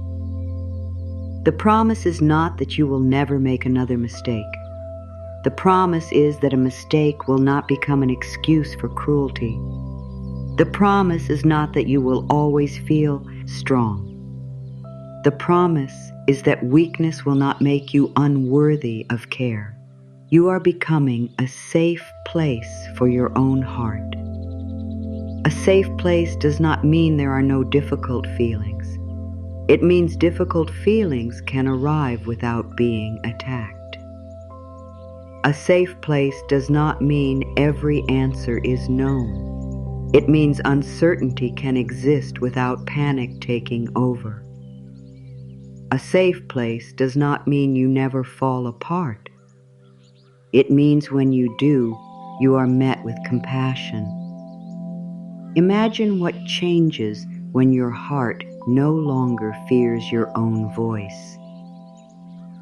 Speaker 1: The promise is not that you will never make another mistake. The promise is that a mistake will not become an excuse for cruelty. The promise is not that you will always feel strong. The promise is that weakness will not make you unworthy of care. You are becoming a safe place for your own heart. A safe place does not mean there are no difficult feelings. It means difficult feelings can arrive without being attacked. A safe place does not mean every answer is known. It means uncertainty can exist without panic taking over. A safe place does not mean you never fall apart. It means when you do, you are met with compassion. Imagine what changes when your heart no longer fears your own voice.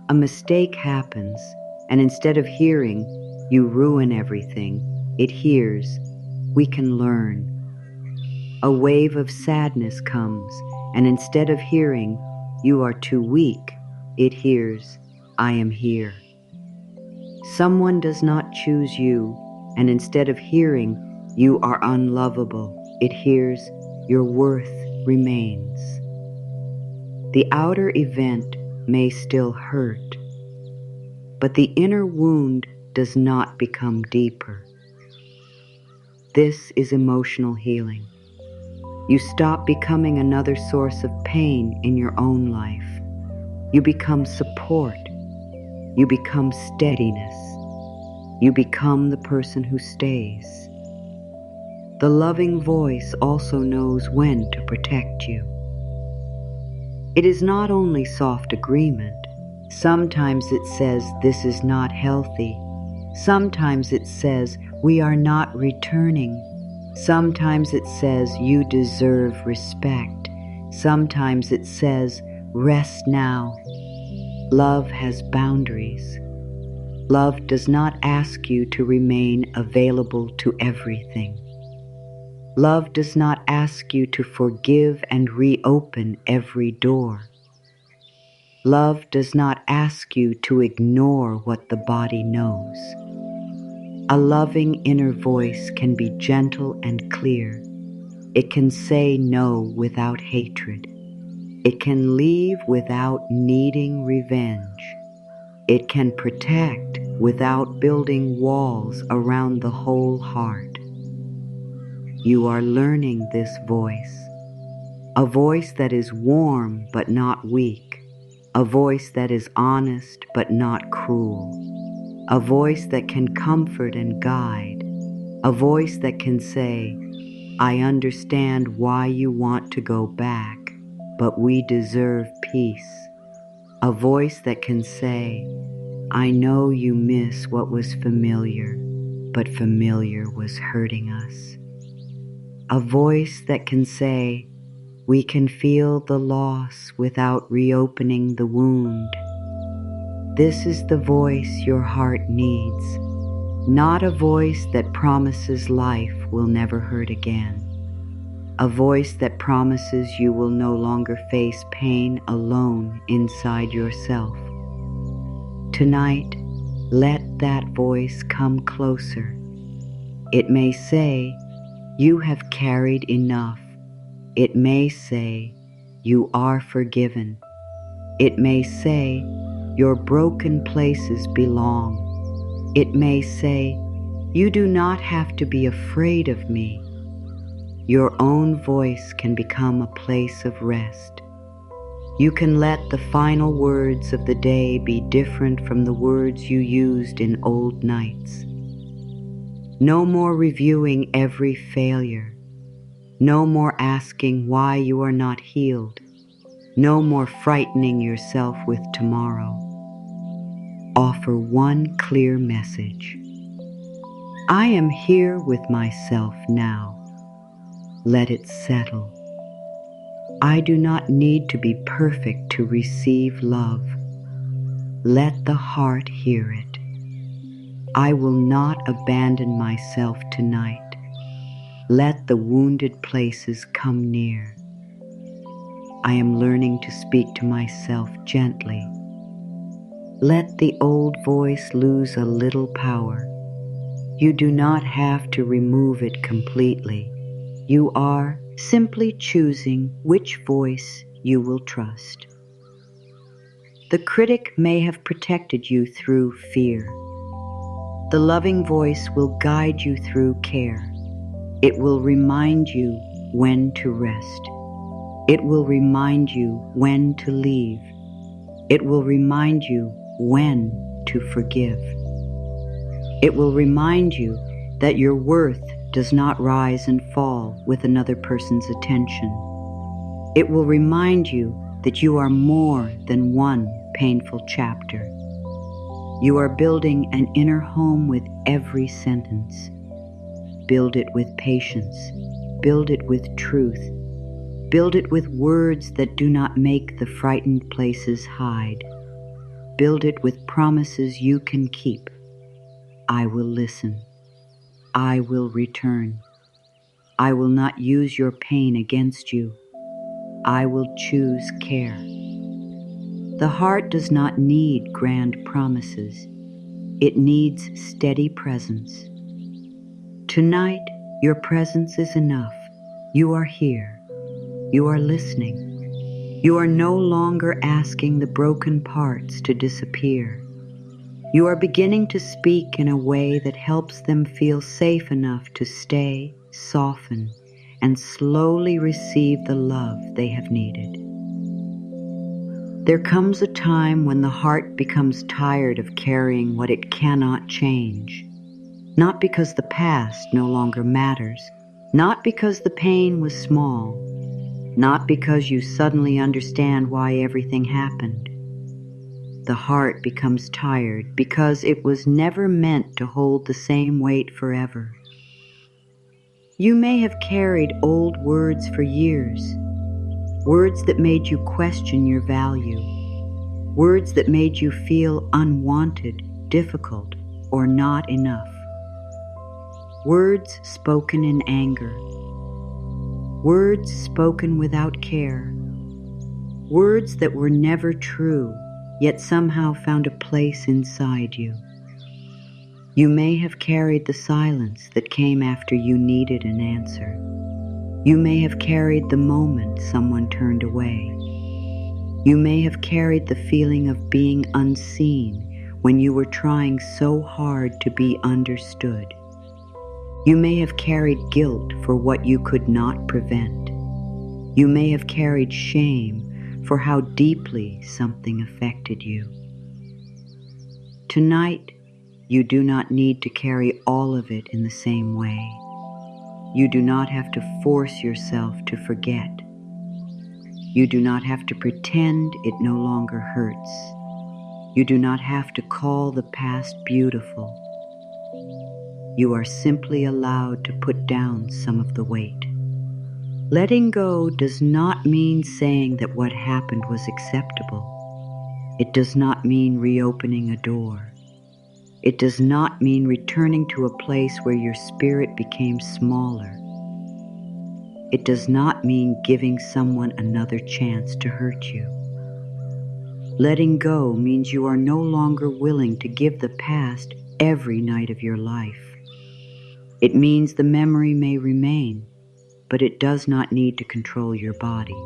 Speaker 1: A mistake happens, and instead of hearing, you ruin everything, it hears, we can learn. A wave of sadness comes, and instead of hearing, you are too weak, it hears, I am here. Someone does not choose you, and instead of hearing, you are unlovable, it hears, your worth remains. The outer event may still hurt, but the inner wound does not become deeper. This is emotional healing. You stop becoming another source of pain in your own life. You become support. You become steadiness. You become the person who stays. The loving voice also knows when to protect you. It is not only soft agreement. Sometimes it says this is not healthy. Sometimes it says we are not returning. Sometimes it says you deserve respect. Sometimes it says rest now. Love has boundaries. Love does not ask you to remain available to everything. Love does not ask you to forgive and reopen every door. Love does not ask you to ignore what the body knows. A loving inner voice can be gentle and clear. It can say no without hatred. It can leave without needing revenge. It can protect without building walls around the whole heart. You are learning this voice, a voice that is warm but not weak, a voice that is honest but not cruel, a voice that can comfort and guide, a voice that can say, I understand why you want to go back, but we deserve peace. A voice that can say, I know you miss what was familiar, but familiar was hurting us. a voice that can say, we can feel the loss without reopening the wound. This is the voice your heart needs, not a voice that promises life will never hurt again, a voice that promises you will no longer face pain alone inside yourself. Tonight, let that voice come closer. It may say, you have carried enough. It may say, you are forgiven. It may say, your broken places belong. It may say, you do not have to be afraid of me. Your own voice can become a place of rest. You can let the final words of the day be different from the words you used in old nights. No more reviewing every failure. No more asking why you are not healed. No more frightening yourself with tomorrow. Offer one clear message. I am here with myself now. Let it settle. I do not need to be perfect to receive love. Let the heart hear it. I will not abandon myself tonight. Let the wounded places come near. I am learning to speak to myself gently. Let the old voice lose a little power. You do not have to remove it completely. You are simply choosing which voice you will trust. The critic may have protected you through fear. The loving voice will guide you through care. It will remind you when to rest. It will remind you when to leave. It will remind you when to forgive. It will remind you that your worth does not rise and fall with another person's attention. It will remind you that you are more than one painful chapter. You are building an inner home with every sentence. Build it with patience. Build it with truth. Build it with words that do not make the frightened places hide. Build it with promises you can keep. I will listen. I will return. I will not use your pain against you. I will choose care. The heart does not need grand promises. It needs steady presence. Tonight, your presence is enough. You are here. You are listening. You are no longer asking the broken parts to disappear. You are beginning to speak in a way that helps them feel safe enough to stay, soften, and slowly receive the love they have needed. There comes a time when the heart becomes tired of carrying what it cannot change. Not because the past no longer matters, not because the pain was small, not because you suddenly understand why everything happened. The heart becomes tired because it was never meant to hold the same weight forever. You may have carried old words for years, words that made you question your value, words that made you feel unwanted, difficult, or not enough. Words spoken in anger, words spoken without care, words that were never true, yet somehow found a place inside you. You may have carried the silence that came after you needed an answer. You may have carried the moment someone turned away. You may have carried the feeling of being unseen when you were trying so hard to be understood. You may have carried guilt for what you could not prevent. You may have carried shame for how deeply something affected you. Tonight, you do not need to carry all of it in the same way. You do not have to force yourself to forget. You do not have to pretend it no longer hurts. You do not have to call the past beautiful. You are simply allowed to put down some of the weight. Letting go does not mean saying that what happened was acceptable. It does not mean reopening a door. It does not mean returning to a place where your spirit became smaller. It does not mean giving someone another chance to hurt you. Letting go means you are no longer willing to give the past every night of your life. It means the memory may remain, but it does not need to control your body.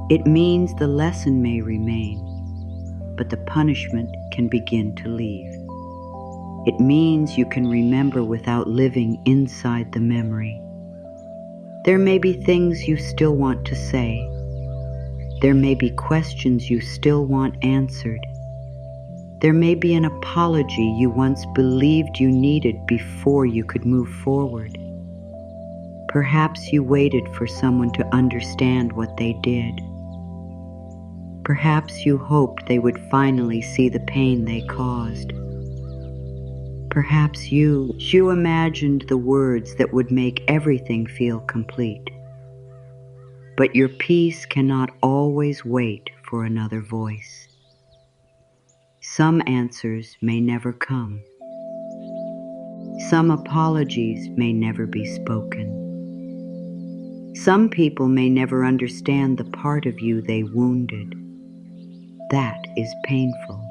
Speaker 1: It means the lesson may remain, but the punishment can begin to leave. It means you can remember without living inside the memory. There may be things you still want to say. There may be questions you still want answered. There may be an apology you once believed you needed before you could move forward. Perhaps you waited for someone to understand what they did. Perhaps you hoped they would finally see the pain they caused. Perhaps you imagined the words that would make everything feel complete. But your peace cannot always wait for another voice. Some answers may never come. Some apologies may never be spoken. Some people may never understand the part of you they wounded. That is painful.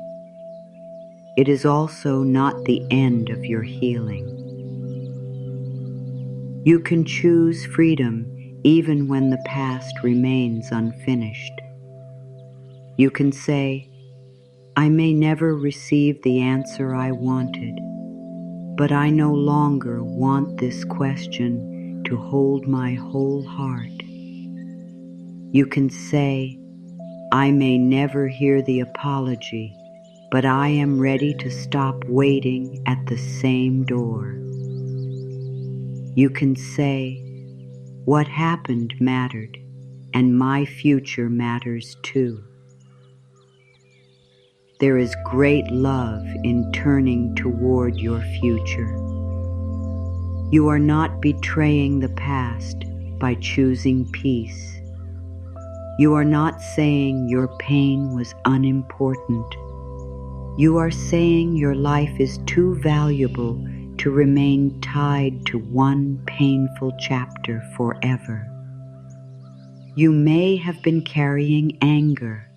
Speaker 1: It is also not the end of your healing. You can choose freedom even when the past remains unfinished. You can say, I may never receive the answer I wanted, but I no longer want this question to hold my whole heart. You can say, I may never hear the apology, but I am ready to stop waiting at the same door. You can say, what happened mattered, and my future matters too. There is great love in turning toward your future. You are not betraying the past by choosing peace. You are not saying your pain was unimportant. You are saying your life is too valuable to remain tied to one painful chapter forever. You may have been carrying anger.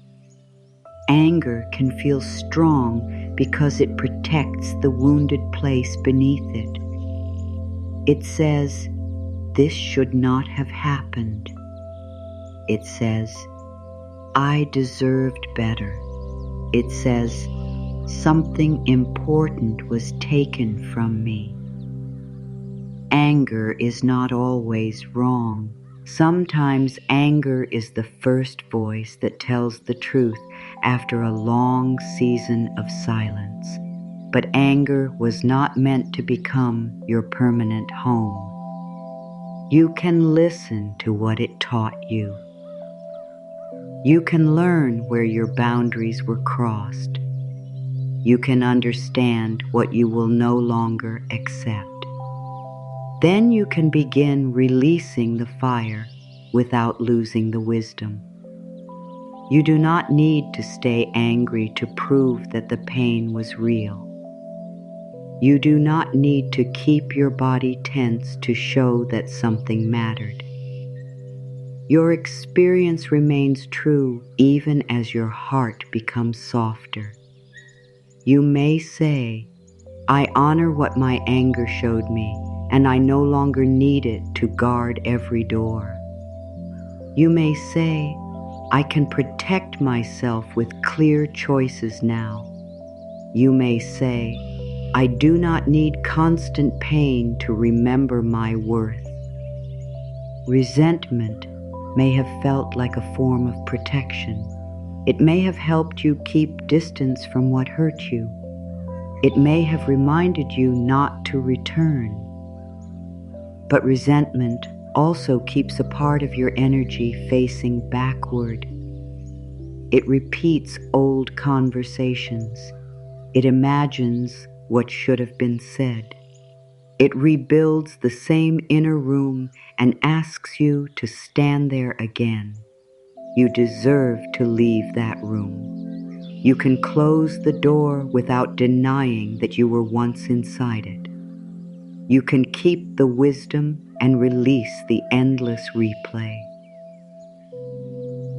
Speaker 1: Anger can feel strong because it protects the wounded place beneath it. It says, this should not have happened. It says, I deserved better. It says, something important was taken from me. Anger is not always wrong. Sometimes anger is the first voice that tells the truth after a long season of silence. But anger was not meant to become your permanent home. You can listen to what it taught you. You can learn where your boundaries were crossed. You can understand what you will no longer accept. Then you can begin releasing the fire without losing the wisdom. You do not need to stay angry to prove that the pain was real. You do not need to keep your body tense to show that something mattered. Your experience remains true even as your heart becomes softer. You may say, I honor what my anger showed me, and I no longer need it to guard every door. You may say, I can protect myself with clear choices now. You may say, I do not need constant pain to remember my worth. Resentment may have felt like a form of protection. It may have helped you keep distance from what hurt you. It may have reminded you not to return. But resentment also keeps a part of your energy facing backward. It repeats old conversations. It imagines what should have been said. It rebuilds the same inner room and asks you to stand there again. You deserve to leave that room. You can close the door without denying that you were once inside it. You can keep the wisdom and release the endless replay.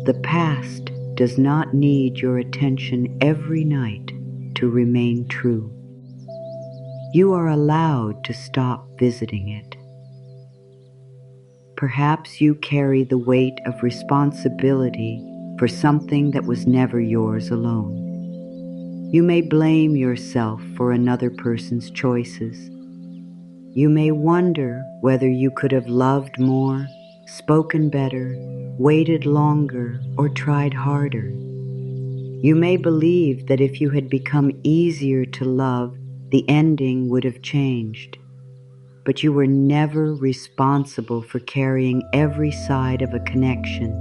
Speaker 1: The past does not need your attention every night to remain true. You are allowed to stop visiting it. Perhaps you carry the weight of responsibility for something that was never yours alone. You may blame yourself for another person's choices. You may wonder whether you could have loved more, spoken better, waited longer, or tried harder. You may believe that if you had become easier to love, the ending would have changed. But you were never responsible for carrying every side of a connection.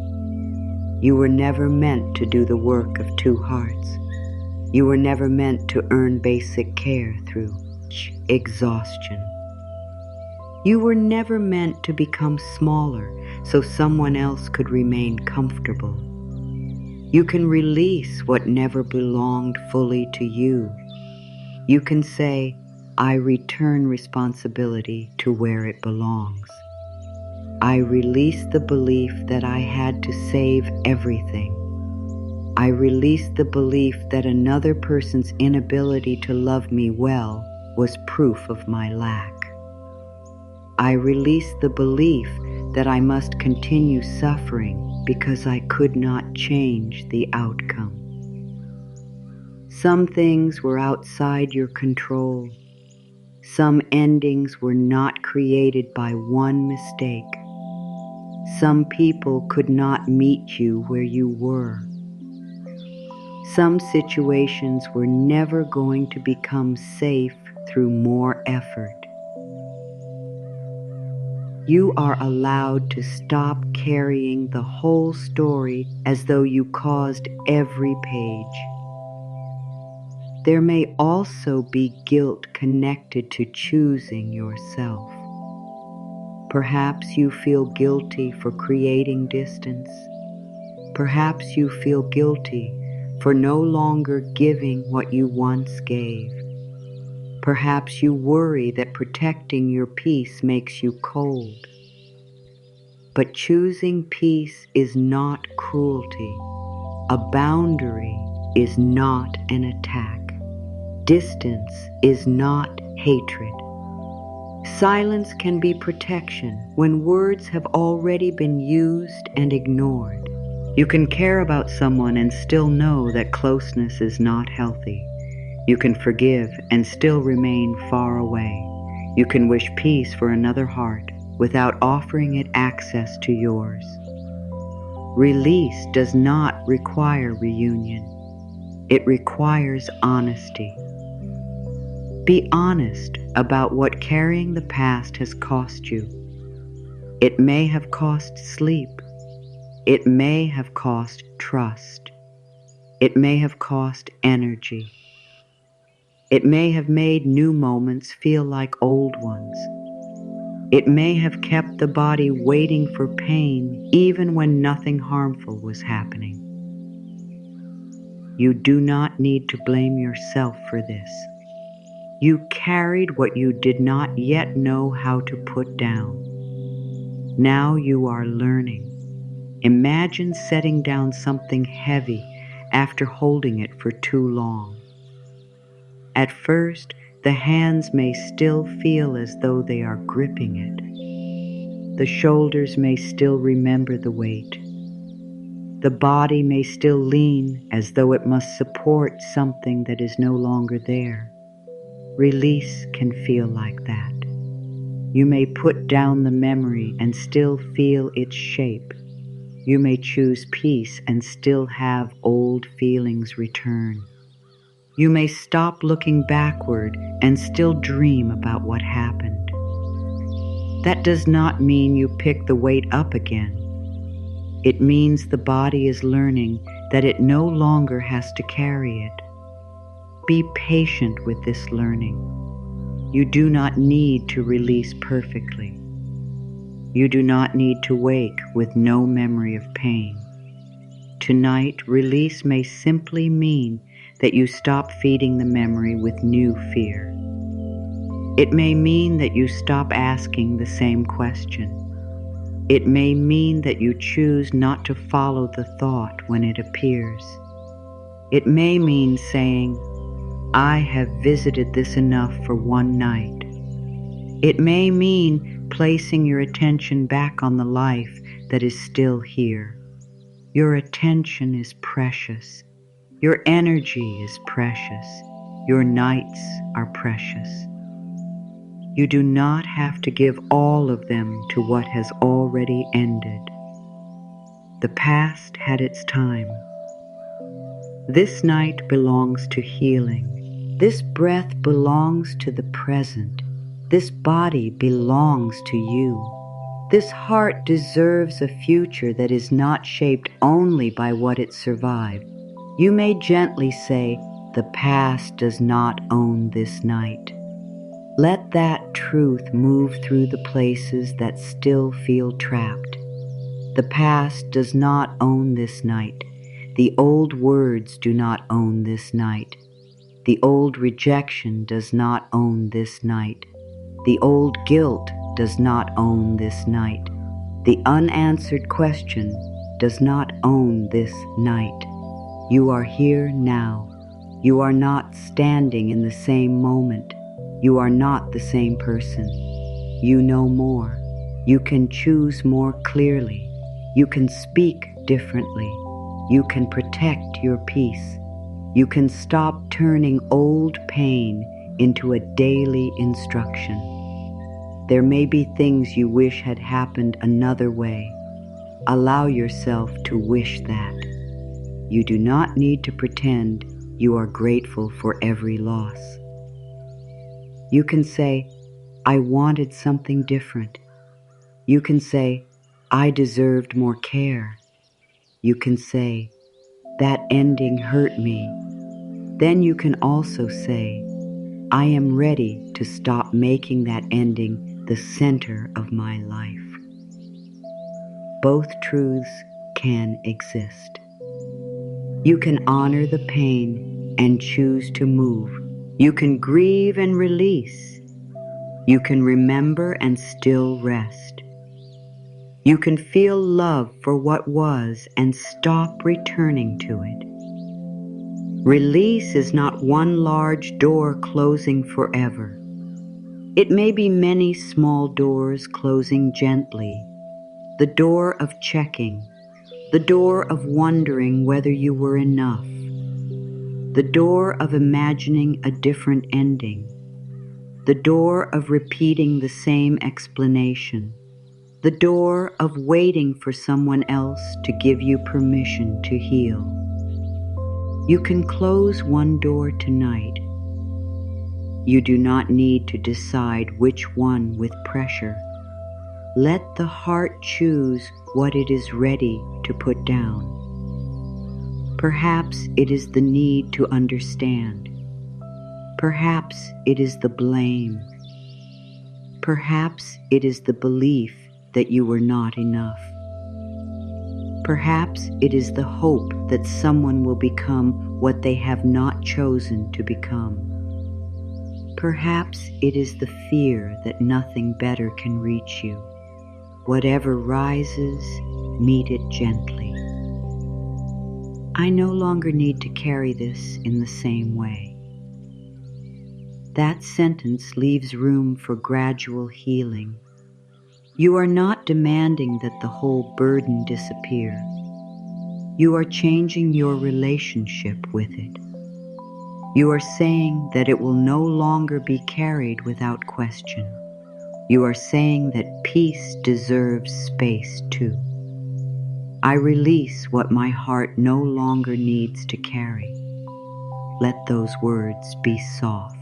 Speaker 1: You were never meant to do the work of two hearts. You were never meant to earn basic care through exhaustion. You were never meant to become smaller so someone else could remain comfortable. You can release what never belonged fully to you. You can say, I return responsibility to where it belongs. I release the belief that I had to save everything. I release the belief that another person's inability to love me well was proof of my lack. I release the belief that I must continue suffering because I could not change the outcome. Some things were outside your control. Some endings were not created by one mistake. Some people could not meet you where you were. Some situations were never going to become safe through more effort. You are allowed to stop carrying the whole story as though you caused every page. There may also be guilt connected to choosing yourself. Perhaps you feel guilty for creating distance. Perhaps you feel guilty for no longer giving what you once gave. Perhaps you worry that protecting your peace makes you cold. But choosing peace is not cruelty. A boundary is not an attack. Distance is not hatred. Silence can be protection when words have already been used and ignored. You can care about someone and still know that closeness is not healthy. You can forgive and still remain far away. You can wish peace for another heart without offering it access to yours. Release does not require reunion. It requires honesty. Be honest about what carrying the past has cost you. It may have cost sleep. It may have cost trust. It may have cost energy. It may have made new moments feel like old ones. It may have kept the body waiting for pain even when nothing harmful was happening. You do not need to blame yourself for this. You carried what you did not yet know how to put down. Now you are learning. Imagine setting down something heavy after holding it for too long. At first, the hands may still feel as though they are gripping it. The shoulders may still remember the weight. The body may still lean as though it must support something that is no longer there. Release can feel like that. You may put down the memory and still feel its shape. You may choose peace and still have old feelings return. You may stop looking backward and still dream about what happened. That does not mean you pick the weight up again. It means the body is learning that it no longer has to carry it. Be patient with this learning. You do not need to release perfectly. You do not need to wake with no memory of pain. Tonight, release may simply mean that you stop feeding the memory with new fear. It may mean that you stop asking the same question. It may mean that you choose not to follow the thought when it appears. It may mean saying, I have visited this enough for one night. It may mean placing your attention back on the life that is still here. Your attention is precious. Your energy is precious. Your nights are precious. You do not have to give all of them to what has already ended. The past had its time. This night belongs to healing. This breath belongs to the present. This body belongs to you. This heart deserves a future that is not shaped only by what it survived. You may gently say, the past does not own this night. Let that truth move through the places that still feel trapped. The past does not own this night. The old words do not own this night. The old rejection does not own this night. The old guilt does not own this night. The unanswered question does not own this night. You are here now. You are not standing in the same moment. You are not the same person. You know more. You can choose more clearly. You can speak differently. You can protect your peace. You can stop turning old pain into a daily instruction. There may be things you wish had happened another way. Allow yourself to wish that. You do not need to pretend you are grateful for every loss. You can say, I wanted something different. You can say, I deserved more care. You can say, that ending hurt me. Then you can also say, I am ready to stop making that ending the center of my life. Both truths can exist. You can honor the pain and choose to move. You can grieve and release. You can remember and still rest. You can feel love for what was and stop returning to it. Release is not one large door closing forever. It may be many small doors closing gently. The door of checking, the door of wondering whether you were enough, the door of imagining a different ending, the door of repeating the same explanation, the door of waiting for someone else to give you permission to heal. You can close one door tonight. You do not need to decide which one with pressure. Let the heart choose what it is ready to put down. Perhaps it is the need to understand. Perhaps it is the blame. Perhaps it is the belief that you were not enough. Perhaps it is the hope that someone will become what they have not chosen to become. Perhaps it is the fear that nothing better can reach you. Whatever rises, meet it gently. I no longer need to carry this in the same way. That sentence leaves room for gradual healing. You are not demanding that the whole burden disappear. You are changing your relationship with it. You are saying that it will no longer be carried without question. You are saying that peace deserves space too. I release what my heart no longer needs to carry. Let those words be soft.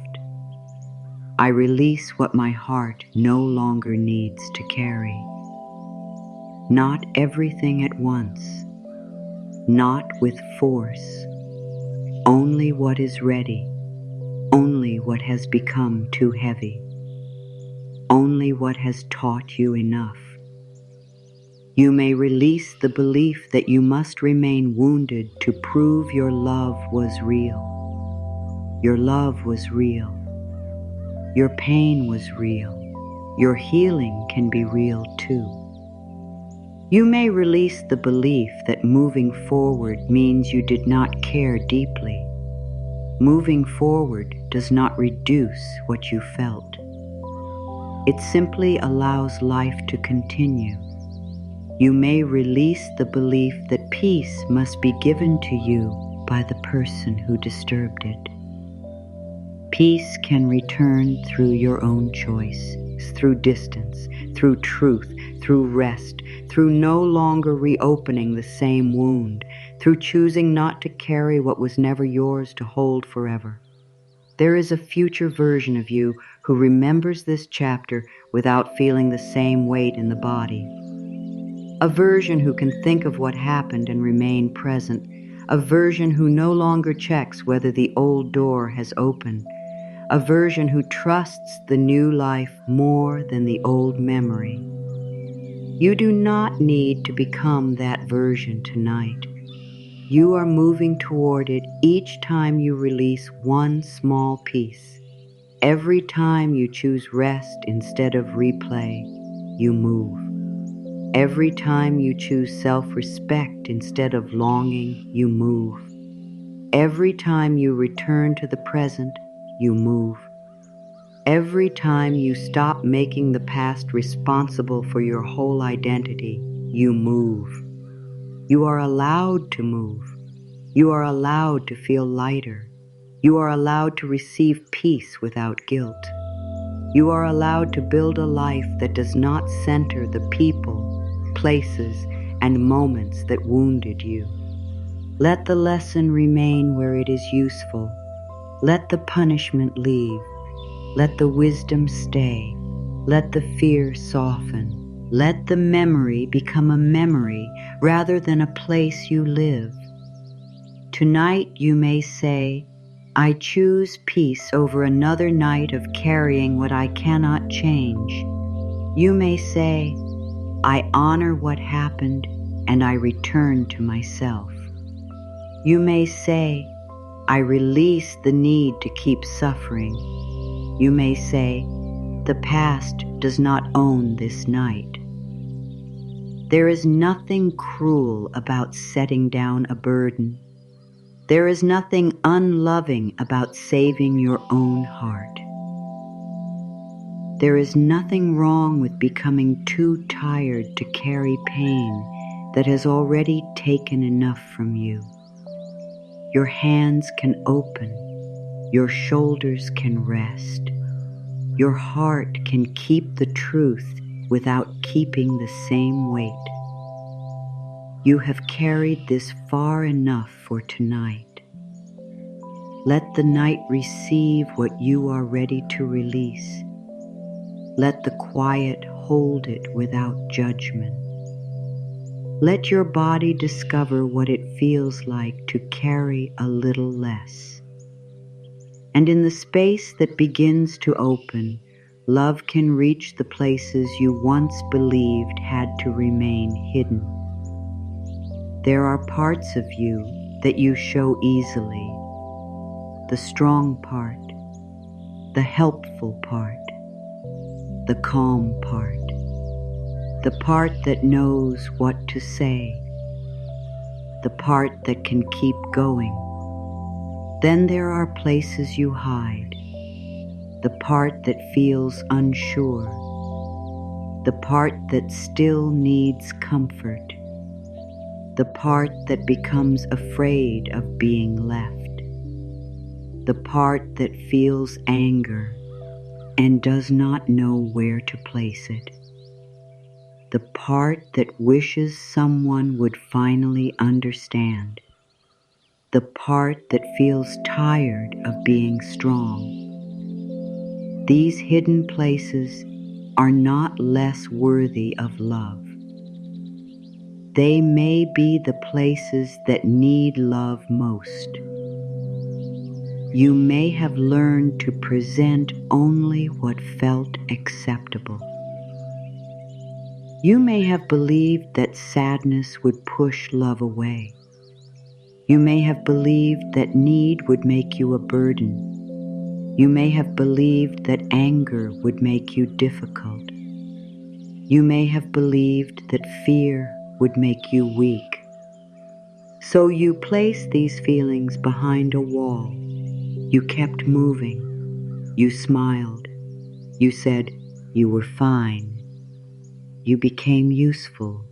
Speaker 1: I release what my heart no longer needs to carry. Not everything at once, not with force, only what is ready. only what has become too heavy, only what has taught you enough. You may release the belief that you must remain wounded to prove your love was real. Your love was real. Your pain was real. Your healing can be real too. You may release the belief that moving forward means you did not care deeply. Moving forward does not reduce what you felt. It simply allows life to continue. You may release the belief that peace must be given to you by the person who disturbed it. Peace can return through your own choice, through distance, through truth, through rest, through no longer reopening the same wound, through choosing not to carry what was never yours to hold forever. There is a future version of you who remembers this chapter without feeling the same weight in the body. A version who can think of what happened and remain present. A version who no longer checks whether the old door has opened. A version who trusts the new life more than the old memory. You do not need to become that version tonight. You are moving toward it each time you release one small piece. Every time you choose rest instead of replay, you move. Every time you choose self-respect instead of longing, you move. Every time you return to the present, you move. Every time you stop making the past responsible for your whole identity, you move. You are allowed to move. You are allowed to feel lighter. You are allowed to receive peace without guilt. You are allowed to build a life that does not center the people, places, and moments that wounded you. Let the lesson remain where it is useful. Let the punishment leave. Let the wisdom stay. Let the fear soften. Let the memory become a memory rather than a place you live. Tonight you may say, I choose peace over another night of carrying what I cannot change. You may say, I honor what happened and I return to myself. You may say, I release the need to keep suffering. You may say, the past does not own this night. There is nothing cruel about setting down a burden. There is nothing unloving about saving your own heart. There is nothing wrong with becoming too tired to carry pain that has already taken enough from you. Your hands can open. Your shoulders can rest. Your heart can keep the truth without keeping the same weight. You have carried this far enough for tonight. Let the night receive what you are ready to release. Let the quiet hold it without judgment. Let your body discover what it feels like to carry a little less. And in the space that begins to open, love can reach the places you once believed had to remain hidden. There are parts of you that you show easily. The strong part, the helpful part, the calm part, the part that knows what to say, the part that can keep going. Then there are places you hide, the part that feels unsure, the part that still needs comfort, the part that becomes afraid of being left, the part that feels anger and does not know where to place it, the part that wishes someone would finally understand, the part that feels tired of being strong. These hidden places are not less worthy of love. They may be the places that need love most. You may have learned to present only what felt acceptable. You may have believed that sadness would push love away. You may have believed that need would make you a burden. You may have believed that anger would make you difficult. You may have believed that fear would make you weak. So you placed these feelings behind a wall. You kept moving. You smiled. You said you were fine. You became useful.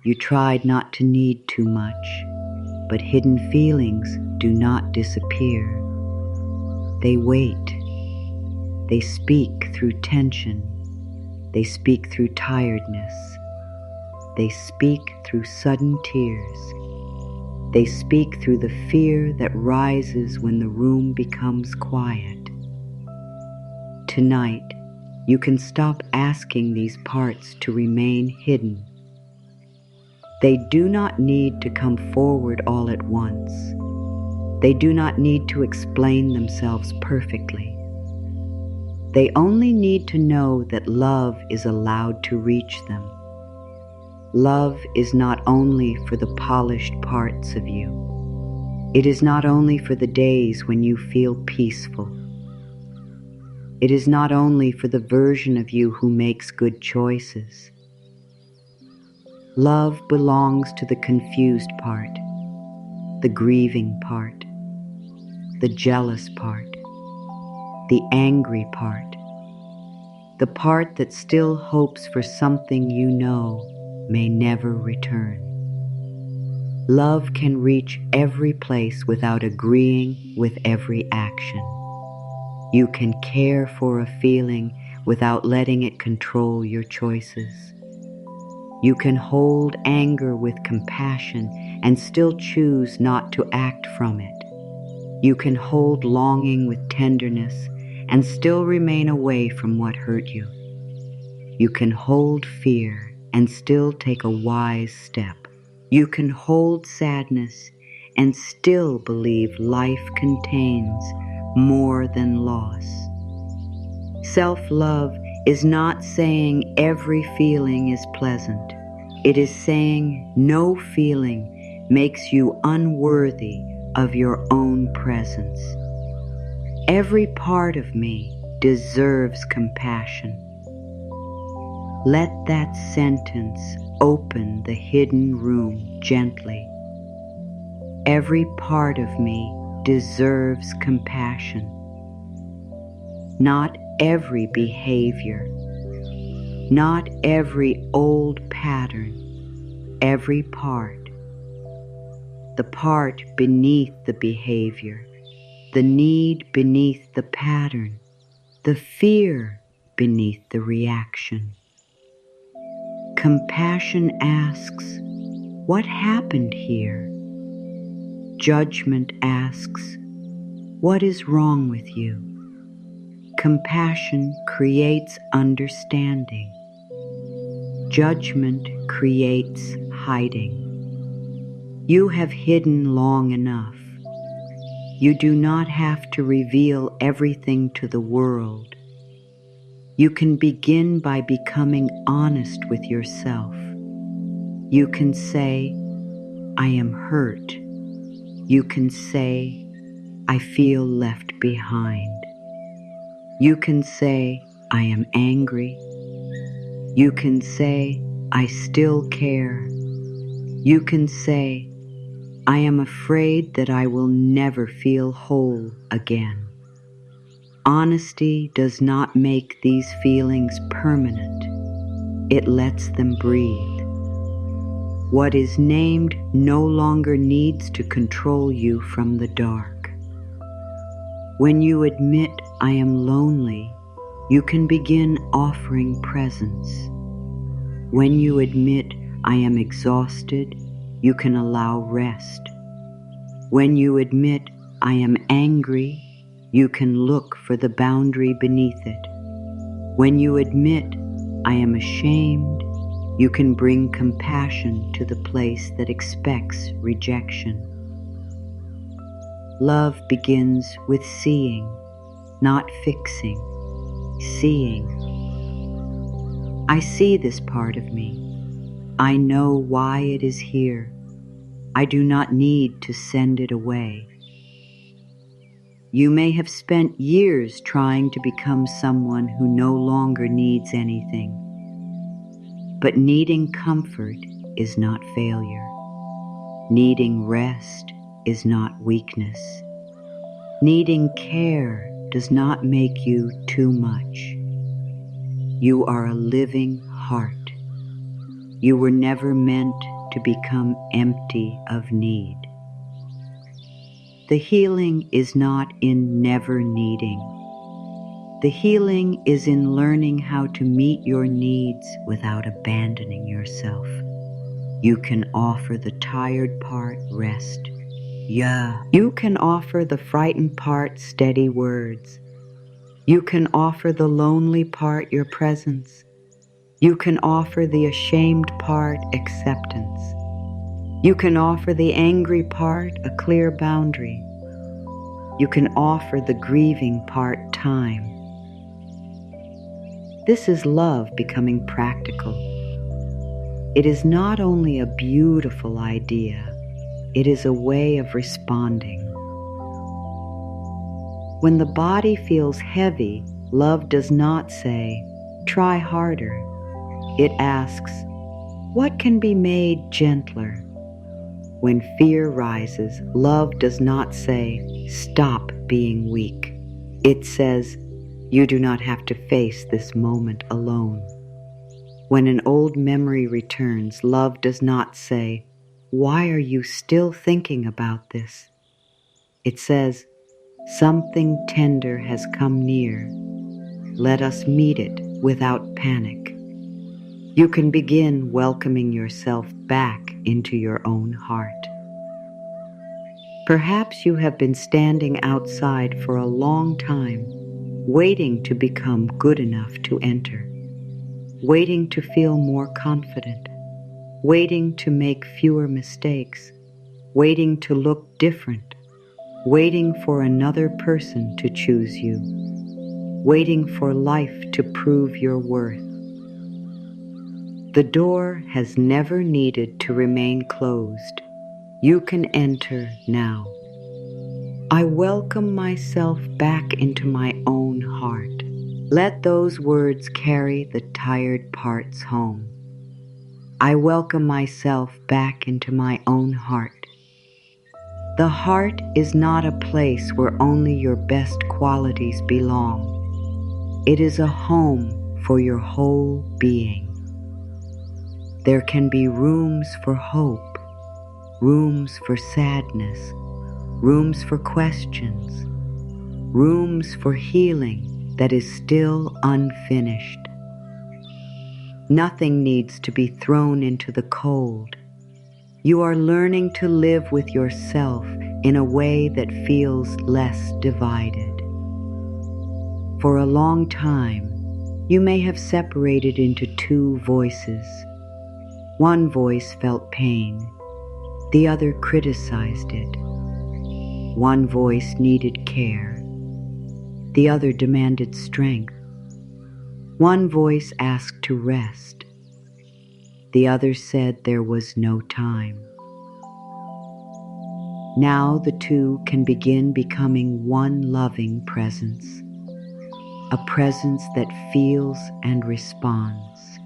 Speaker 1: You tried not to need too much, but hidden feelings do not disappear. They wait. They speak through tension. They speak through tiredness. They speak through sudden tears. They speak through the fear that rises when the room becomes quiet. Tonight, you can stop asking these parts to remain hidden. They do not need to come forward all at once. They do not need to explain themselves perfectly. They only need to know that love is allowed to reach them. Love is not only for the polished parts of you. It is not only for the days when you feel peaceful. It is not only for the version of you who makes good choices. Love belongs to the confused part, the grieving part, the jealous part, the angry part, the part that still hopes for something you know may never return. Love can reach every place without agreeing with every action. You can care for a feeling without letting it control your choices. You can hold anger with compassion and still choose not to act from it. You can hold longing with tenderness and still remain away from what hurt you. You can hold fear and still take a wise step. You can hold sadness and still believe life contains more than loss. Self-love is not saying every feeling is pleasant. It is saying no feeling makes you unworthy of your own presence. Every part of me deserves compassion. Let that sentence open the hidden room gently. Every part of me deserves compassion. Not every behavior, not every old pattern, every part. The part beneath the behavior, the need beneath the pattern, the fear beneath the reaction. Compassion asks, what happened here? Judgment asks, what is wrong with you? Compassion creates understanding. Judgment creates hiding. You have hidden long enough. You do not have to reveal everything to the world. You can begin by becoming honest with yourself. You can say, I am hurt. You can say, I feel left behind. You can say, I am angry. You can say, I still care. You can say, I am afraid that I will never feel whole again. Honesty does not make these feelings permanent. It lets them breathe. What is named no longer needs to control you from the dark. When you admit I am lonely, you can begin offering presence. When you admit I am exhausted, you can allow rest. When you admit I am angry, you can look for the boundary beneath it. When you admit I am ashamed, you can bring compassion to the place that expects rejection. Love begins with seeing, not fixing, seeing. I see this part of me. I know why it is here. I do not need to send it away. You may have spent years trying to become someone who no longer needs anything. But needing comfort is not failure. Needing rest is not weakness. Needing care does not make you too much. You are a living heart. You were never meant to become empty of need. The healing is not in never needing. The healing is in learning how to meet your needs without abandoning yourself. You can offer the tired part rest. Yeah. You can offer the frightened part steady words. You can offer the lonely part your presence. You can offer the ashamed part acceptance. You can offer the angry part a clear boundary. You can offer the grieving part time. This is love becoming practical. It is not only a beautiful idea, it is a way of responding. When the body feels heavy, love does not say, "Try harder." It asks, "What can be made gentler?" When fear rises, love does not say, "Stop being weak." It says, "You do not have to face this moment alone." When an old memory returns, love does not say, "Why are you still thinking about this?" It says, "Something tender has come near. Let us meet it without panic." You can begin welcoming yourself back into your own heart. Perhaps you have been standing outside for a long time, waiting to become good enough to enter, waiting to feel more confident, waiting to make fewer mistakes, waiting to look different, waiting for another person to choose you, waiting for life to prove your worth. The door has never needed to remain closed. You can enter now. I welcome myself back into my own heart. Let those words carry the tired parts home. I welcome myself back into my own heart. The heart is not a place where only your best qualities belong. It is a home for your whole being. There can be rooms for hope, rooms for sadness, rooms for questions, rooms for healing that is still unfinished. Nothing needs to be thrown into the cold. You are learning to live with yourself in a way that feels less divided. For a long time, you may have separated into two voices. One voice felt pain, the other criticized it. One voice needed care, the other demanded strength. One voice asked to rest, the other said there was no time. Now the two can begin becoming one loving presence, a presence that feels and responds,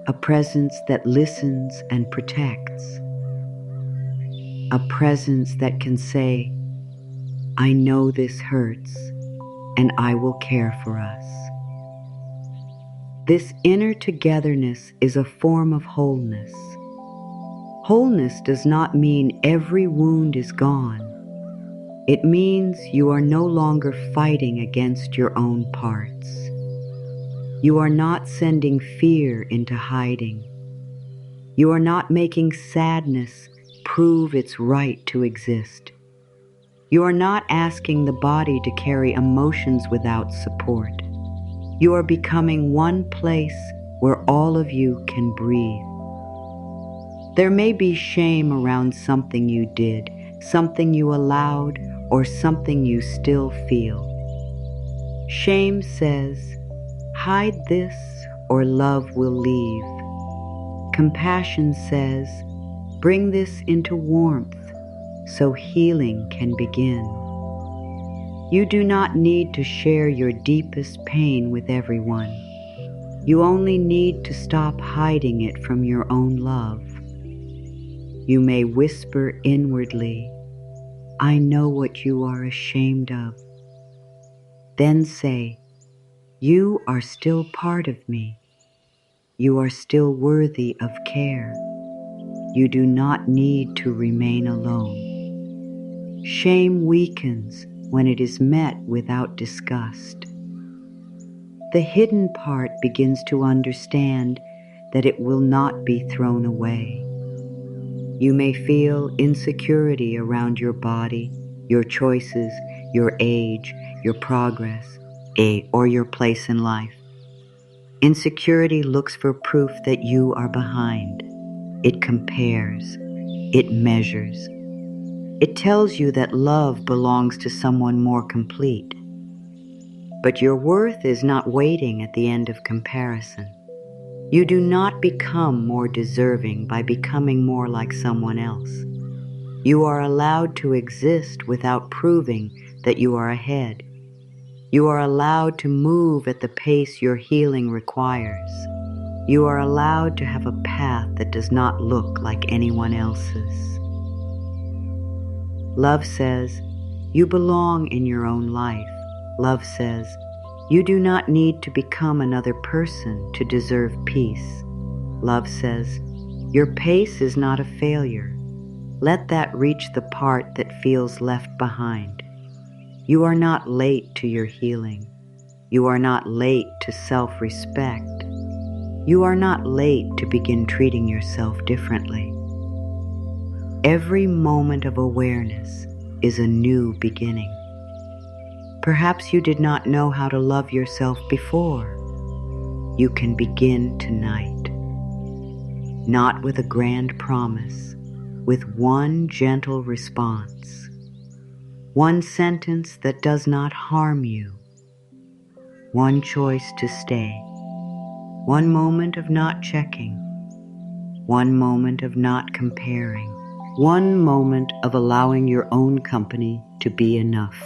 Speaker 1: a presence that listens and protects, a presence that can say, "I know this hurts, and I will care for us." This inner togetherness is a form of wholeness. Wholeness does not mean every wound is gone. It means you are no longer fighting against your own parts. You are not sending fear into hiding. You are not making sadness prove its right to exist. You are not asking the body to carry emotions without support. You are becoming one place where all of you can breathe. There may be shame around something you did, something you allowed, or something you still feel. Shame says, hide this or love will leave. Compassion says, bring this into warmth so healing can begin. You do not need to share your deepest pain with everyone. You only need to stop hiding it from your own love. You may whisper inwardly, I know what you are ashamed of. Then say, you are still part of me. You are still worthy of care. You do not need to remain alone. Shame weakens when it is met without disgust. The hidden part begins to understand that it will not be thrown away. You may feel insecurity around your body, your choices, your age, your progress, or your place in life. Insecurity looks for proof that you are behind. It compares. It measures. It tells you that love belongs to someone more complete. But your worth is not waiting at the end of comparison. You do not become more deserving by becoming more like someone else. You are allowed to exist without proving that you are ahead. You are allowed to move at the pace your healing requires. You are allowed to have a path that does not look like anyone else's. Love says, you belong in your own life. Love says, you do not need to become another person to deserve peace. Love says, your pace is not a failure. Let that reach the part that feels left behind. You are not late to your healing. You are not late to self-respect. You are not late to begin treating yourself differently. Every moment of awareness is a new beginning. Perhaps you did not know how to love yourself before. You can begin tonight. Not with a grand promise, with one gentle response. One sentence that does not harm you. One choice to stay. One moment of not checking. One moment of not comparing. One moment of allowing your own company to be enough.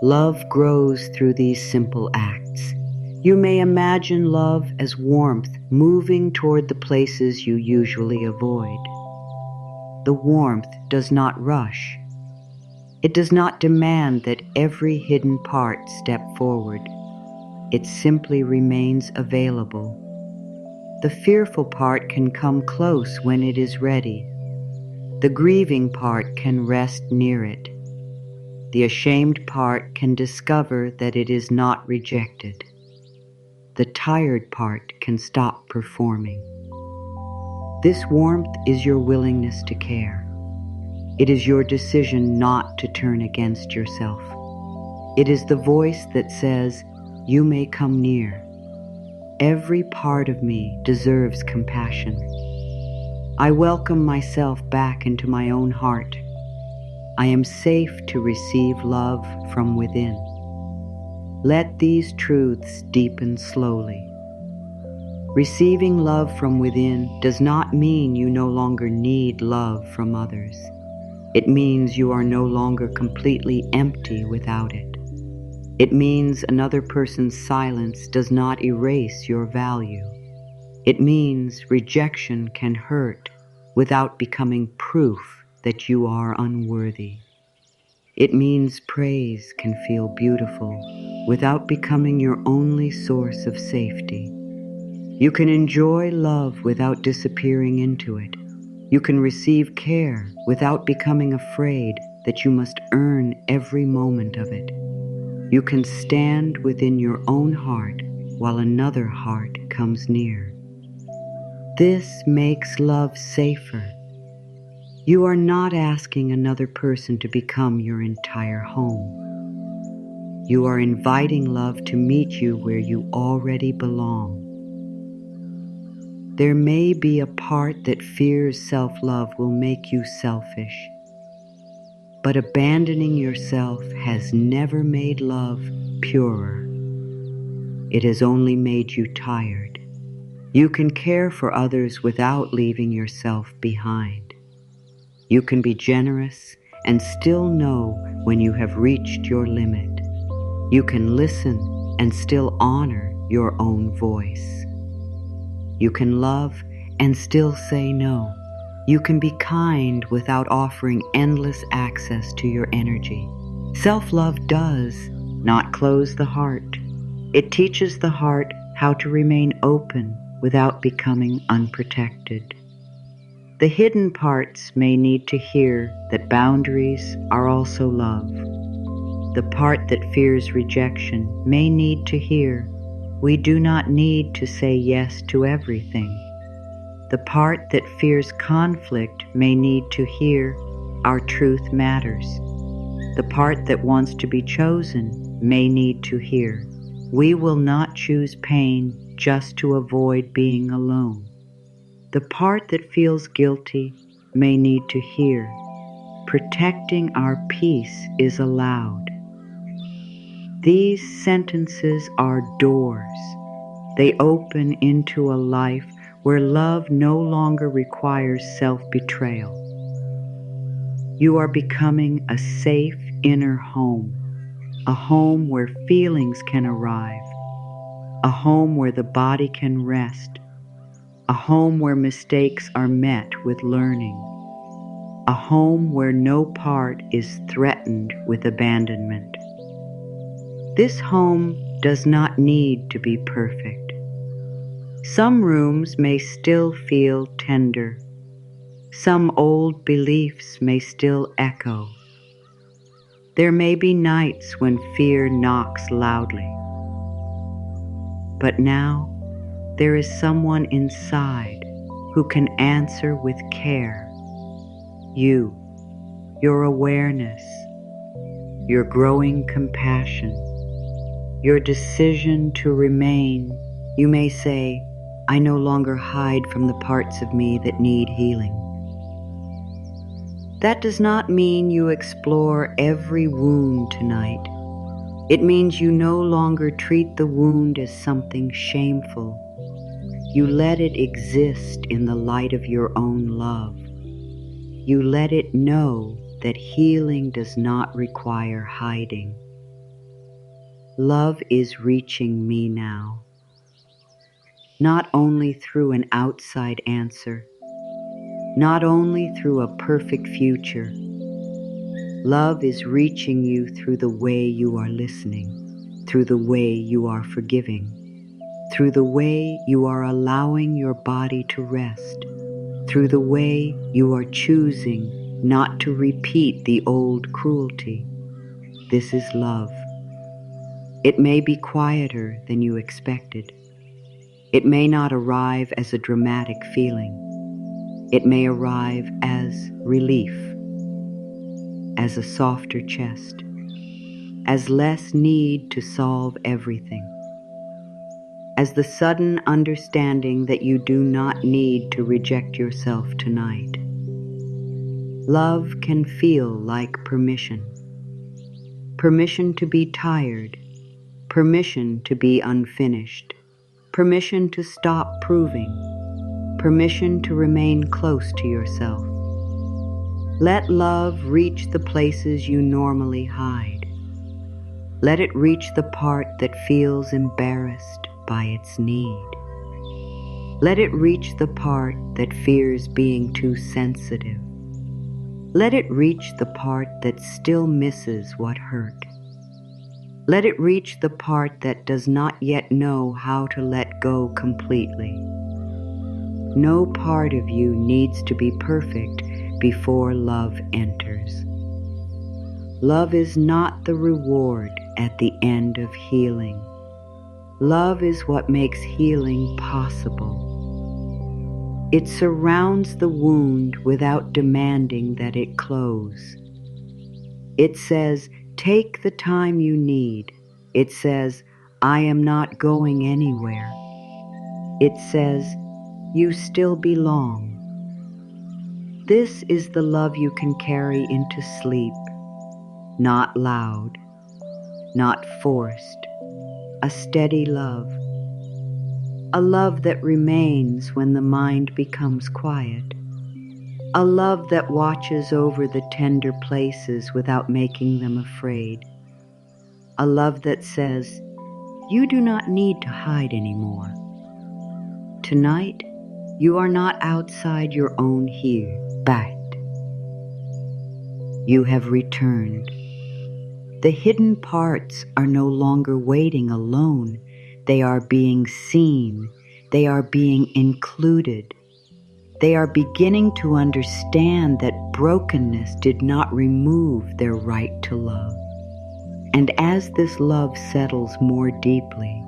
Speaker 1: Love grows through these simple acts. You may imagine love as warmth moving toward the places you usually avoid. The warmth does not rush. It does not demand that every hidden part step forward. It simply remains available. The fearful part can come close when it is ready. The grieving part can rest near it. The ashamed part can discover that it is not rejected. The tired part can stop performing. This warmth is your willingness to care. It is your decision not to turn against yourself. It is the voice that says, you may come near. Every part of me deserves compassion. I welcome myself back into my own heart. I am safe to receive love from within. Let these truths deepen slowly. Receiving love from within does not mean you no longer need love from others. It means you are no longer completely empty without it. It means another person's silence does not erase your value. It means rejection can hurt without becoming proof that you are unworthy. It means praise can feel beautiful without becoming your only source of safety. You can enjoy love without disappearing into it. You can receive care without becoming afraid that you must earn every moment of it. You can stand within your own heart while another heart comes near. This makes love safer. You are not asking another person to become your entire home. You are inviting love to meet you where you already belong. There may be a part that fears self-love will make you selfish. But abandoning yourself has never made love purer. It has only made you tired. You can care for others without leaving yourself behind. You can be generous and still know when you have reached your limit. You can listen and still honor your own voice. You can love and still say no. You can be kind without offering endless access to your energy. Self-love does not close the heart. It teaches the heart how to remain open without becoming unprotected. The hidden parts may need to hear that boundaries are also love. The part that fears rejection may need to hear we do not need to say yes to everything. The part that fears conflict may need to hear our truth matters. The part that wants to be chosen may need to hear we will not choose pain just to avoid being alone. The part that feels guilty may need to hear protecting our peace is allowed. These sentences are doors. They open into a life where love no longer requires self-betrayal. You are becoming a safe inner home, a home where feelings can arrive, a home where the body can rest, a home where mistakes are met with learning, a home where no part is threatened with abandonment. This home does not need to be perfect. Some rooms may still feel tender. Some old beliefs may still echo. There may be nights when fear knocks loudly. But now there is someone inside who can answer with care. You, your awareness, your growing compassion, your decision to remain. You may say, I no longer hide from the parts of me that need healing. That does not mean you explore every wound tonight. It means you no longer treat the wound as something shameful. You let it exist in the light of your own love. You let it know that healing does not require hiding. Love is reaching me now, not only through an outside answer, not only through a perfect future. Love is reaching you through the way you are listening, through the way you are forgiving, through the way you are allowing your body to rest, through the way you are choosing not to repeat the old cruelty. This is love. It may be quieter than you expected. It may not arrive as a dramatic feeling. It may arrive as relief, as a softer chest, as less need to solve everything, as the sudden understanding that you do not need to reject yourself tonight. Love can feel like permission. Permission to be tired, permission to be unfinished, permission to stop proving, permission to remain close to yourself. Let love reach the places you normally hide. Let it reach the part that feels embarrassed by its need. Let it reach the part that fears being too sensitive. Let it reach the part that still misses what hurt. Let it reach the part that does not yet know how to let go completely. No part of you needs to be perfect before love enters. Love is not the reward at the end of healing. Love is what makes healing possible. It surrounds the wound without demanding that it close. It says, take the time you need. It says, I am not going anywhere. It says, you still belong. This is the love you can carry into sleep, not loud, not forced, a steady love, a love that remains when the mind becomes quiet, a love that watches over the tender places without making them afraid, a love that says, "You do not need to hide anymore. Tonight, you are not outside your own here, but you have returned. The hidden parts are no longer waiting alone. They are being seen. They are being included. They are beginning to understand that brokenness did not remove their right to love. And as this love settles more deeply,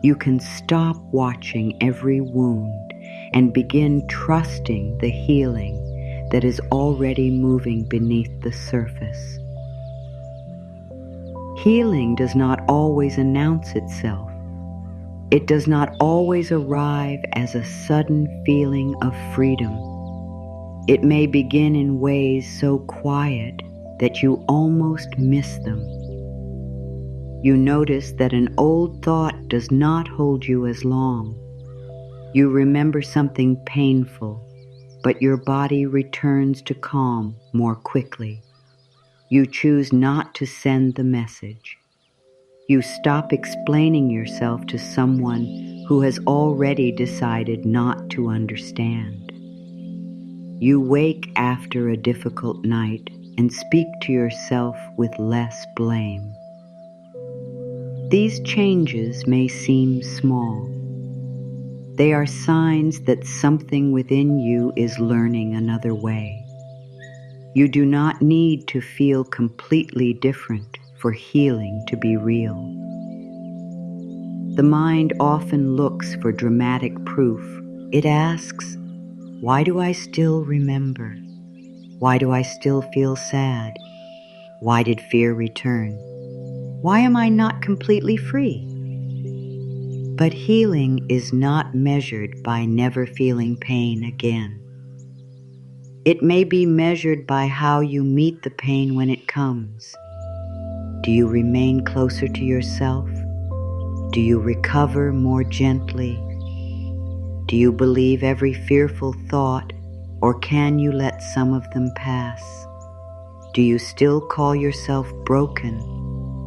Speaker 1: you can stop watching every wound and begin trusting the healing that is already moving beneath the surface. Healing does not always announce itself. It does not always arrive as a sudden feeling of freedom. It may begin in ways so quiet that you almost miss them. You notice that an old thought does not hold you as long. You remember something painful, but your body returns to calm more quickly. You choose not to send the message. You stop explaining yourself to someone who has already decided not to understand. You wake after a difficult night and speak to yourself with less blame. These changes may seem small. They are signs that something within you is learning another way. You do not need to feel completely different for healing to be real. The mind often looks for dramatic proof. It asks, why do I still remember? Why do I still feel sad? Why did fear return? Why am I not completely free? But healing is not measured by never feeling pain again. It may be measured by how you meet the pain when it comes. Do you remain closer to yourself? Do you recover more gently? Do you believe every fearful thought, or can you let some of them pass? Do you still call yourself broken,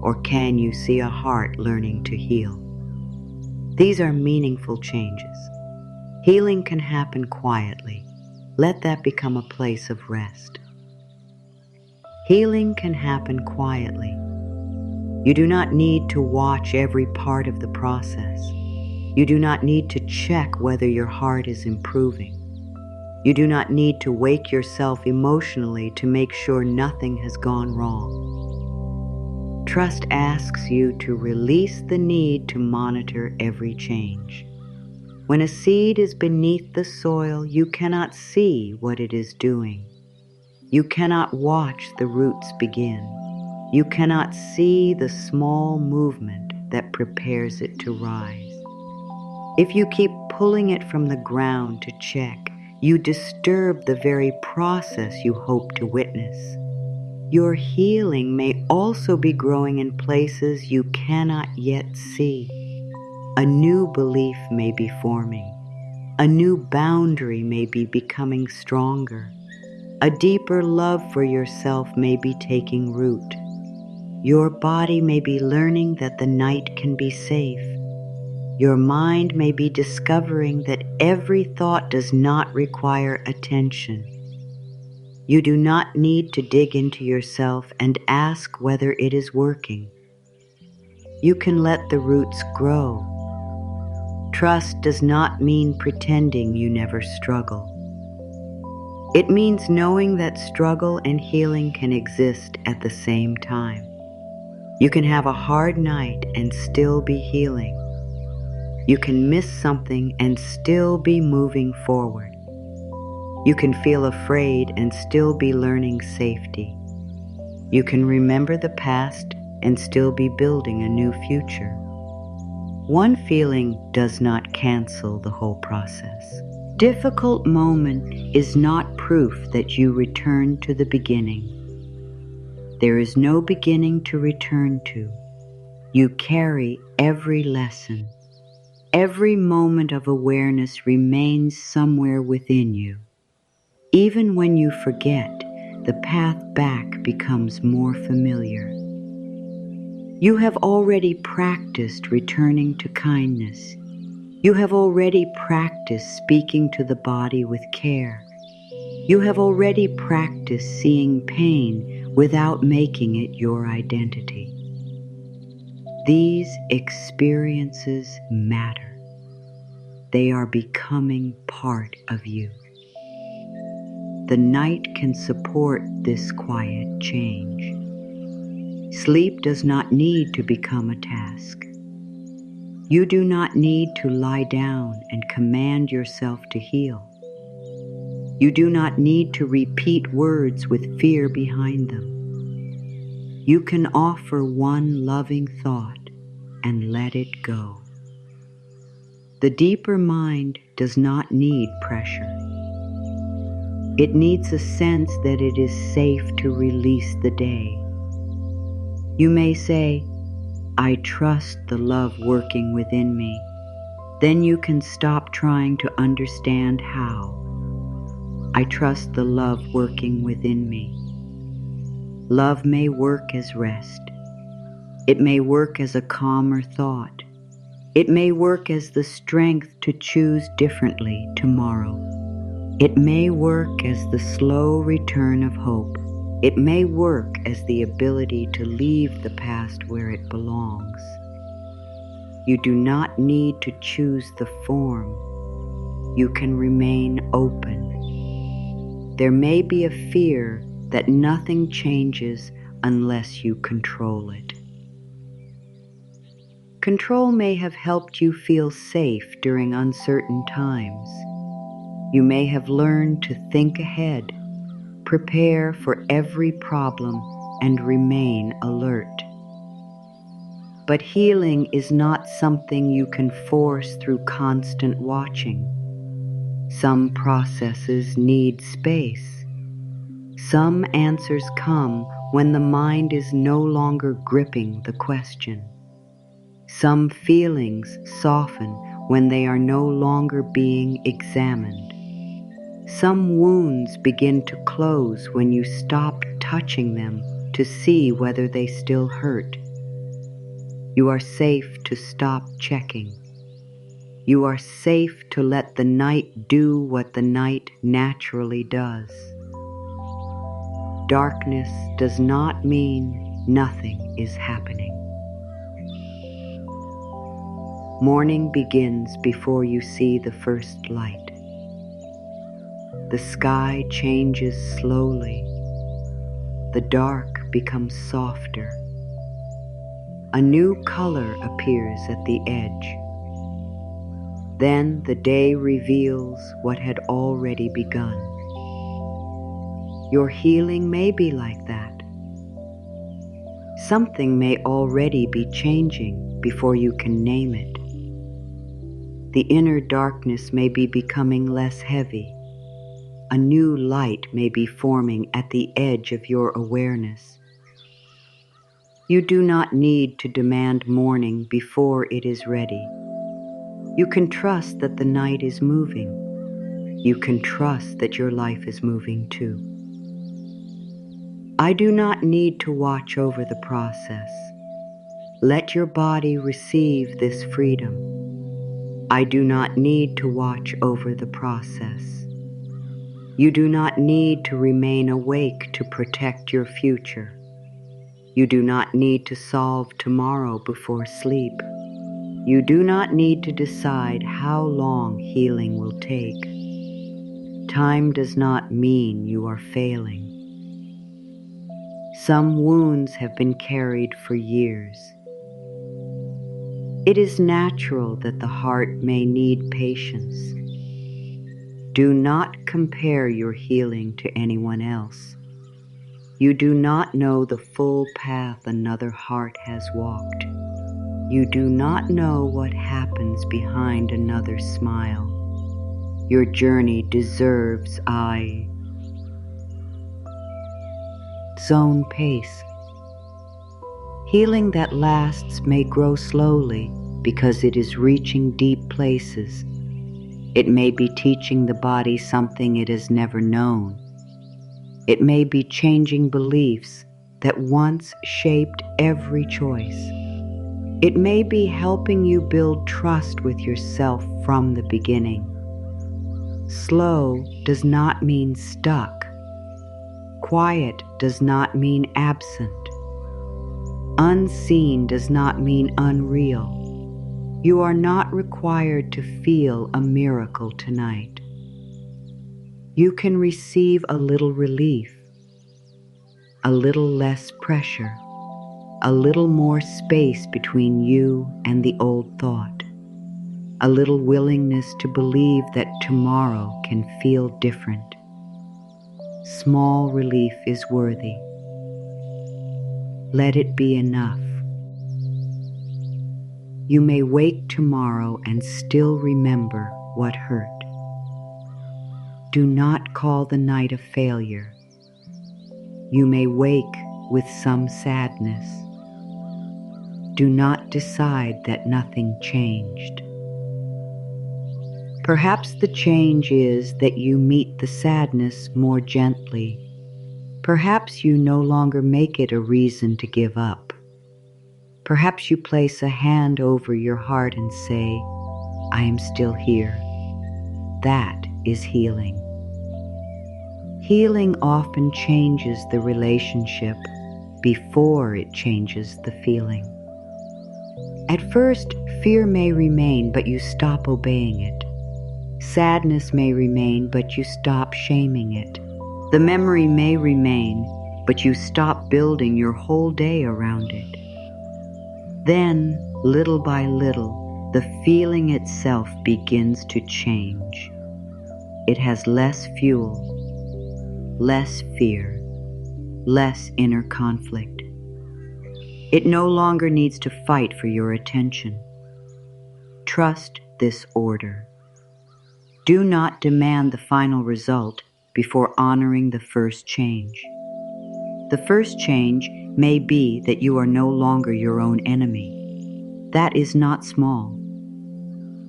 Speaker 1: or can you see a heart learning to heal? These are meaningful changes. Healing can happen quietly. Let that become a place of rest. Healing can happen quietly. You do not need to watch every part of the process. You do not need to check whether your heart is improving. You do not need to wake yourself emotionally to make sure nothing has gone wrong. Trust asks you to release the need to monitor every change. When a seed is beneath the soil, you cannot see what it is doing. You cannot watch the roots begin. You cannot see the small movement that prepares it to rise. If you keep pulling it from the ground to check, you disturb the very process you hope to witness. Your healing may also be growing in places you cannot yet see. A new belief may be forming. A new boundary may be becoming stronger. A deeper love for yourself may be taking root. Your body may be learning that the night can be safe. Your mind may be discovering that every thought does not require attention. You do not need to dig into yourself and ask whether it is working. You can let the roots grow. Trust does not mean pretending you never struggle. It means knowing that struggle and healing can exist at the same time. You can have a hard night and still be healing. You can miss something and still be moving forward. You can feel afraid and still be learning safety. You can remember the past and still be building a new future. One feeling does not cancel the whole process. Difficult moment is not proof that you return to the beginning. There is no beginning to return to. You carry every lesson. Every moment of awareness remains somewhere within you. Even when you forget, the path back becomes more familiar. You have already practiced returning to kindness. You have already practiced speaking to the body with care. You have already practiced seeing pain without making it your identity. These experiences matter. They are becoming part of you. The night can support this quiet change. Sleep does not need to become a task. You do not need to lie down and command yourself to heal. You do not need to repeat words with fear behind them. You can offer one loving thought and let it go. The deeper mind does not need pressure. It needs a sense that it is safe to release the day. You may say, "I trust the love working within me." Then you can stop trying to understand how. I trust the love working within me. Love may work as rest. It may work as a calmer thought. It may work as the strength to choose differently tomorrow. It may work as the slow return of hope. It may work as the ability to leave the past where it belongs. You do not need to choose the form. You can remain open. There may be a fear that nothing changes unless you control it. Control may have helped you feel safe during uncertain times. You may have learned to think ahead, prepare for every problem, and remain alert. But healing is not something you can force through constant watching. Some processes need space. Some answers come when the mind is no longer gripping the question. Some feelings soften when they are no longer being examined. Some wounds begin to close when you stop touching them to see whether they still hurt. You are safe to stop checking. You are safe to let the night do what the night naturally does. Darkness does not mean nothing is happening. Morning begins before you see the first light. The sky changes slowly. The dark becomes softer. A new color appears at the edge. Then the day reveals what had already begun. Your healing may be like that. Something may already be changing before you can name it. The inner darkness may be becoming less heavy. A new light may be forming at the edge of your awareness. You do not need to demand morning before it is ready. You can trust that the night is moving. You can trust that your life is moving too. I do not need to watch over the process. Let your body receive this freedom. I do not need to watch over the process. You do not need to remain awake to protect your future. You do not need to solve tomorrow before sleep. You do not need to decide how long healing will take. Time does not mean you are failing. Some wounds have been carried for years. It is natural that the heart may need patience. Do not compare your healing to anyone else. You do not know the full path another heart has walked. You do not know what happens behind another's smile. Your journey deserves its own pace. Healing that lasts may grow slowly because it is reaching deep places. It may be teaching the body something it has never known. It may be changing beliefs that once shaped every choice. It may be helping you build trust with yourself from the beginning. Slow does not mean stuck. Quiet does not mean absent. Unseen does not mean unreal. You are not required to feel a miracle tonight. You can receive a little relief, a little less pressure, a little more space between you and the old thought, a little willingness to believe that tomorrow can feel different. Small relief is worthy. Let it be enough. You may wake tomorrow and still remember what hurt. Do not call the night a failure. You may wake with some sadness. Do not decide that nothing changed. Perhaps the change is that you meet the sadness more gently. Perhaps you no longer make it a reason to give up. Perhaps you place a hand over your heart and say, I am still here. That is healing. Healing often changes the relationship before it changes the feeling. At first, fear may remain, but you stop obeying it. Sadness may remain, but you stop shaming it. The memory may remain, but you stop building your whole day around it. Then, little by little, the feeling itself begins to change. It has less fuel, less fear, less inner conflict. It no longer needs to fight for your attention. Trust this order. Do not demand the final result before honoring the first change. The first change may be that you are no longer your own enemy. That is not small.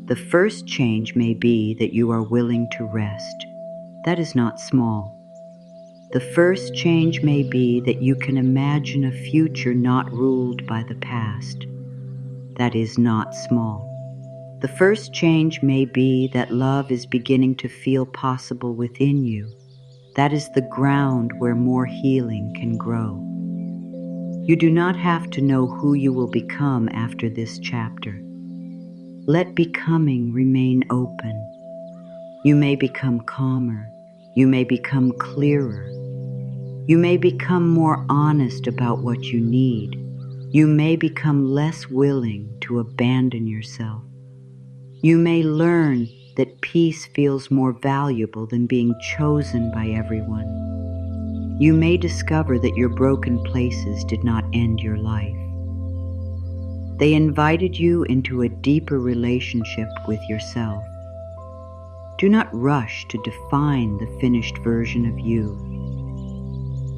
Speaker 1: The first change may be that you are willing to rest. That is not small. The first change may be that you can imagine a future not ruled by the past. That is not small. The first change may be that love is beginning to feel possible within you. That is the ground where more healing can grow. You do not have to know who you will become after this chapter. Let becoming remain open. You may become calmer. You may become clearer. You may become more honest about what you need. You may become less willing to abandon yourself. You may learn that peace feels more valuable than being chosen by everyone. You may discover that your broken places did not end your life. They invited you into a deeper relationship with yourself. Do not rush to define the finished version of you.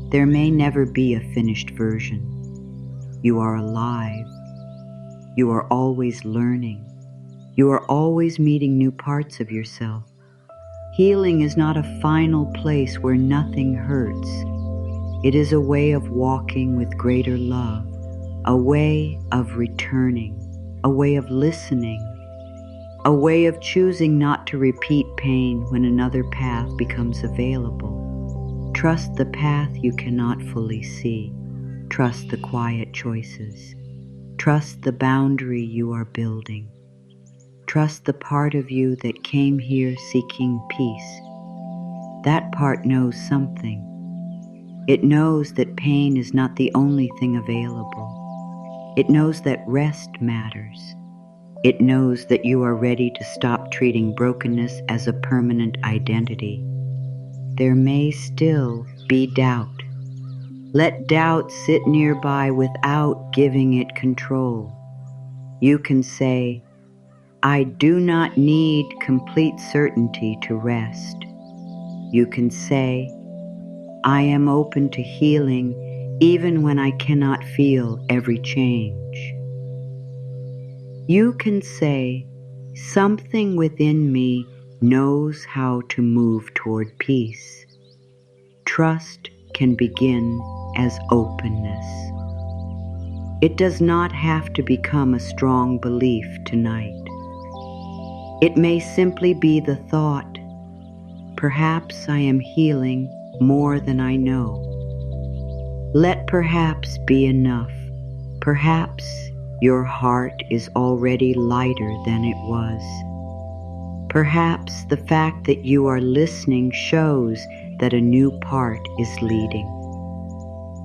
Speaker 1: There may never be a finished version. You are alive. You are always learning. You are always meeting new parts of yourself. Healing is not a final place where nothing hurts. It is a way of walking with greater love, a way of returning, a way of listening, a way of choosing not to repeat pain when another path becomes available. Trust the path you cannot fully see. Trust the quiet choices. Trust the boundary you are building. Trust the part of you that came here seeking peace. That part knows something. It knows that pain is not the only thing available. It knows that rest matters. It knows that you are ready to stop treating brokenness as a permanent identity. There may still be doubt. Let doubt sit nearby without giving it control. You can say, I do not need complete certainty to rest. You can say, I am open to healing even when I cannot feel every change. You can say, something within me knows how to move toward peace. Trust can begin as openness. It does not have to become a strong belief tonight. It may simply be the thought, perhaps I am healing more than I know. Let perhaps be enough. Perhaps your heart is already lighter than it was. Perhaps the fact that you are listening shows that a new part is leading.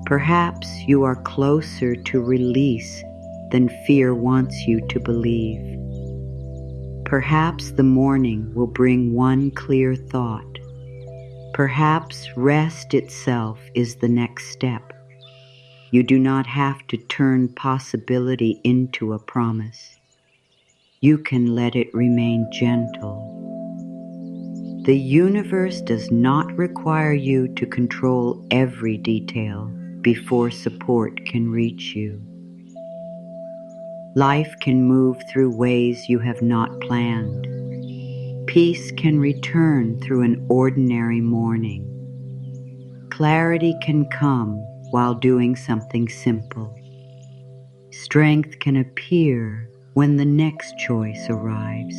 Speaker 1: Perhaps you are closer to release than fear wants you to believe. Perhaps the morning will bring one clear thought. Perhaps rest itself is the next step. You do not have to turn possibility into a promise. You can let it remain gentle. The universe does not require you to control every detail before support can reach you. Life can move through ways you have not planned. Peace can return through an ordinary morning. Clarity can come while doing something simple. Strength can appear when the next choice arrives.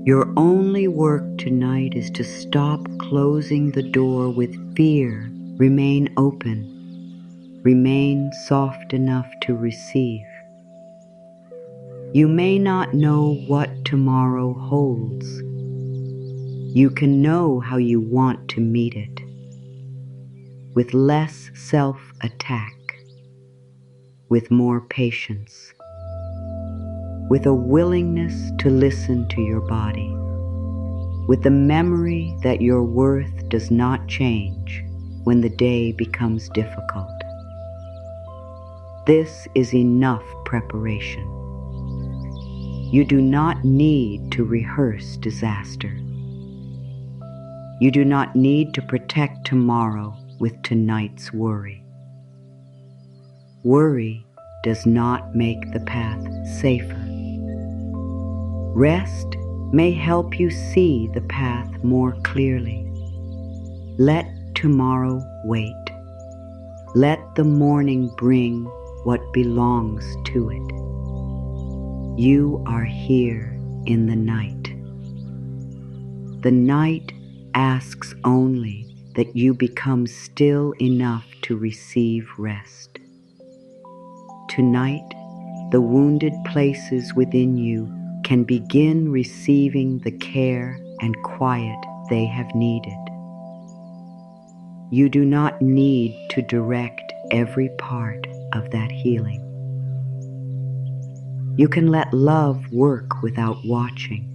Speaker 1: Your only work tonight is to stop closing the door with fear. Remain open. Remain soft enough to receive. You may not know what tomorrow holds. You can know how you want to meet it, with less self-attack, with more patience, with a willingness to listen to your body, with the memory that your worth does not change when the day becomes difficult. This is enough preparation. You do not need to rehearse disaster. You do not need to protect tomorrow with tonight's worry. Worry does not make the path safer. Rest may help you see the path more clearly. Let tomorrow wait. Let the morning bring what belongs to it. You are here in the night. The night asks only that you become still enough to receive rest. Tonight, the wounded places within you can begin receiving the care and quiet they have needed. You do not need to direct every part of that healing. You can let love work without watching.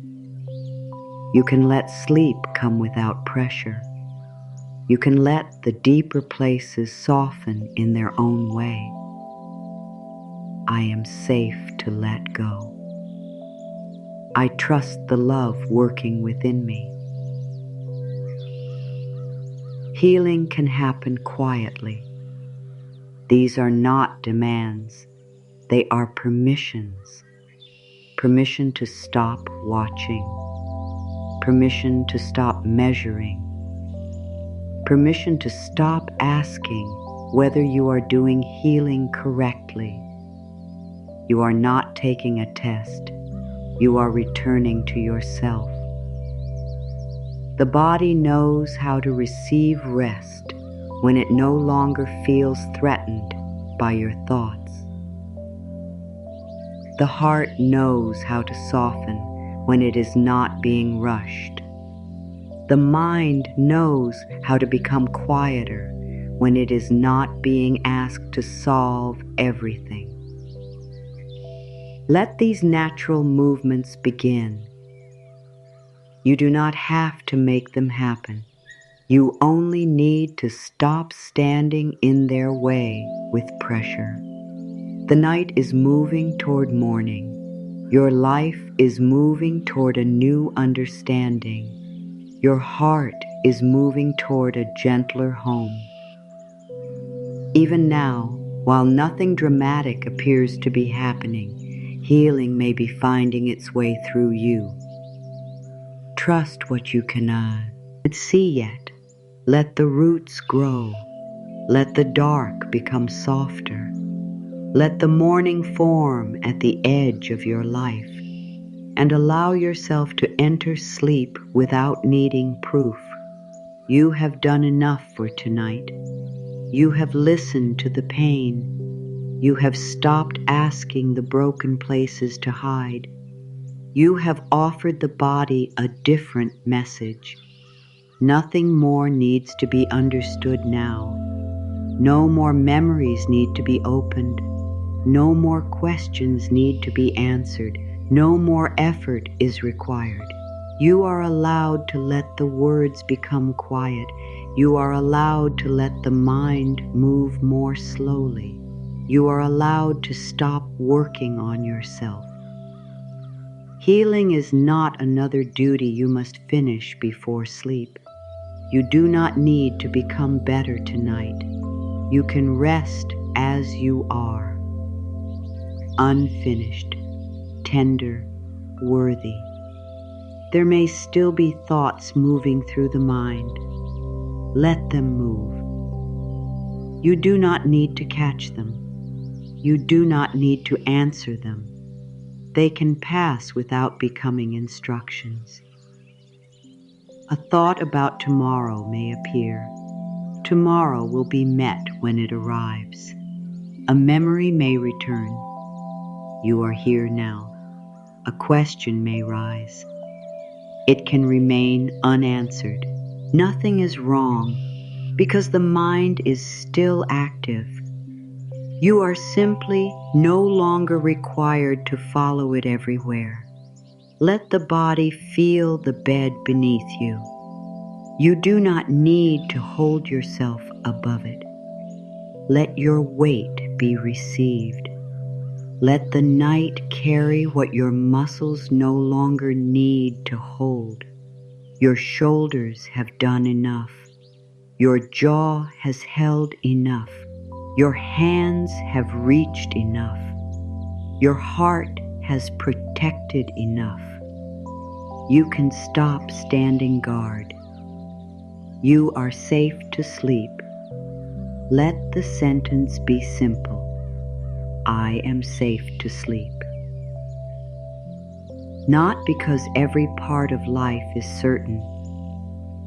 Speaker 1: You can let sleep come without pressure. You can let the deeper places soften in their own way. I am safe to let go. I trust the love working within me. Healing can happen quietly. These are not demands. They are permissions. Permission to stop watching. Permission to stop measuring. Permission to stop asking whether you are doing healing correctly. You are not taking a test. You are returning to yourself. The body knows how to receive rest when it no longer feels threatened by your thoughts. The heart knows how to soften when it is not being rushed. The mind knows how to become quieter when it is not being asked to solve everything. Let these natural movements begin. You do not have to make them happen. You only need to stop standing in their way with pressure. The night is moving toward morning. Your life is moving toward a new understanding. Your heart is moving toward a gentler home. Even now, while nothing dramatic appears to be happening, healing may be finding its way through you. Trust what you cannot see yet. Let the roots grow. Let the dark become softer. Let the morning form at the edge of your life, and allow yourself to enter sleep without needing proof. You have done enough for tonight. You have listened to the pain. You have stopped asking the broken places to hide. You have offered the body a different message. Nothing more needs to be understood now. No more memories need to be opened. No more questions need to be answered. No more effort is required. You are allowed to let the words become quiet. You are allowed to let the mind move more slowly. You are allowed to stop working on yourself. Healing is not another duty you must finish before sleep. You do not need to become better tonight. You can rest as you are. Unfinished, tender, worthy. There may still be thoughts moving through the mind. Let them move. You do not need to catch them. You do not need to answer them. They can pass without becoming instructions. A thought about tomorrow may appear. Tomorrow will be met when it arrives. A memory may return. You are here now. A question may rise. It can remain unanswered. Nothing is wrong because the mind is still active. You are simply no longer required to follow it everywhere. Let the body feel the bed beneath you. You do not need to hold yourself above it. Let your weight be received. Let the night carry what your muscles no longer need to hold. Your shoulders have done enough. Your jaw has held enough. Your hands have reached enough. Your heart has protected enough. You can stop standing guard. You are safe to sleep. Let the sentence be simple. I am safe to sleep. Not because every part of life is certain,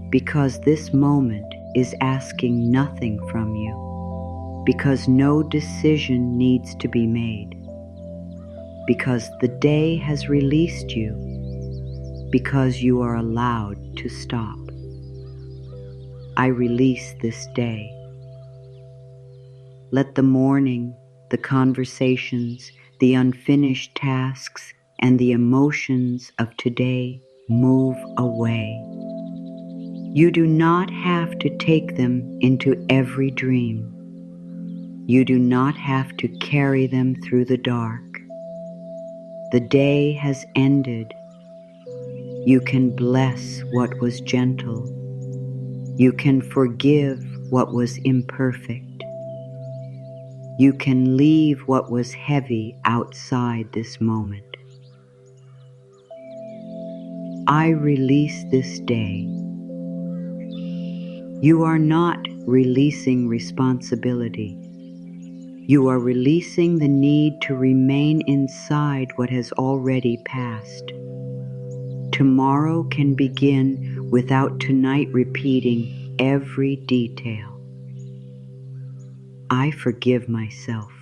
Speaker 1: because this moment is asking nothing from you, because no decision needs to be made, because the day has released you, because you are allowed to stop. I release this day. Let the morning, the conversations, the unfinished tasks, and the emotions of today move away. You do not have to take them into every dream. You do not have to carry them through the dark. The day has ended. You can bless what was gentle. You can forgive what was imperfect. You can leave what was heavy outside this moment. I release this day. You are not releasing responsibility. You are releasing the need to remain inside what has already passed. Tomorrow can begin without tonight repeating every detail. I forgive myself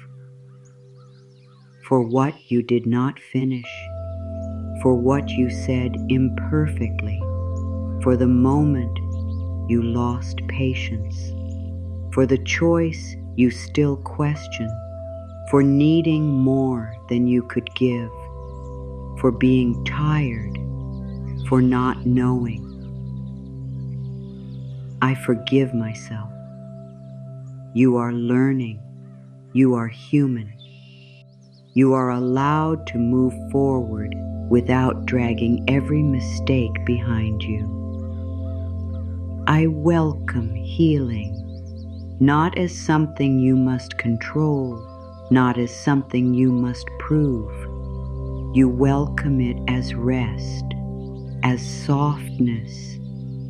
Speaker 1: for what you did not finish, for what you said imperfectly, for the moment you lost patience, for the choice you still question, for needing more than you could give, for being tired, for not knowing. I forgive myself. You are learning. You are human. You are allowed to move forward without dragging every mistake behind you. I welcome healing. not as something you must control, not as something you must prove. You welcome it as rest, as softness,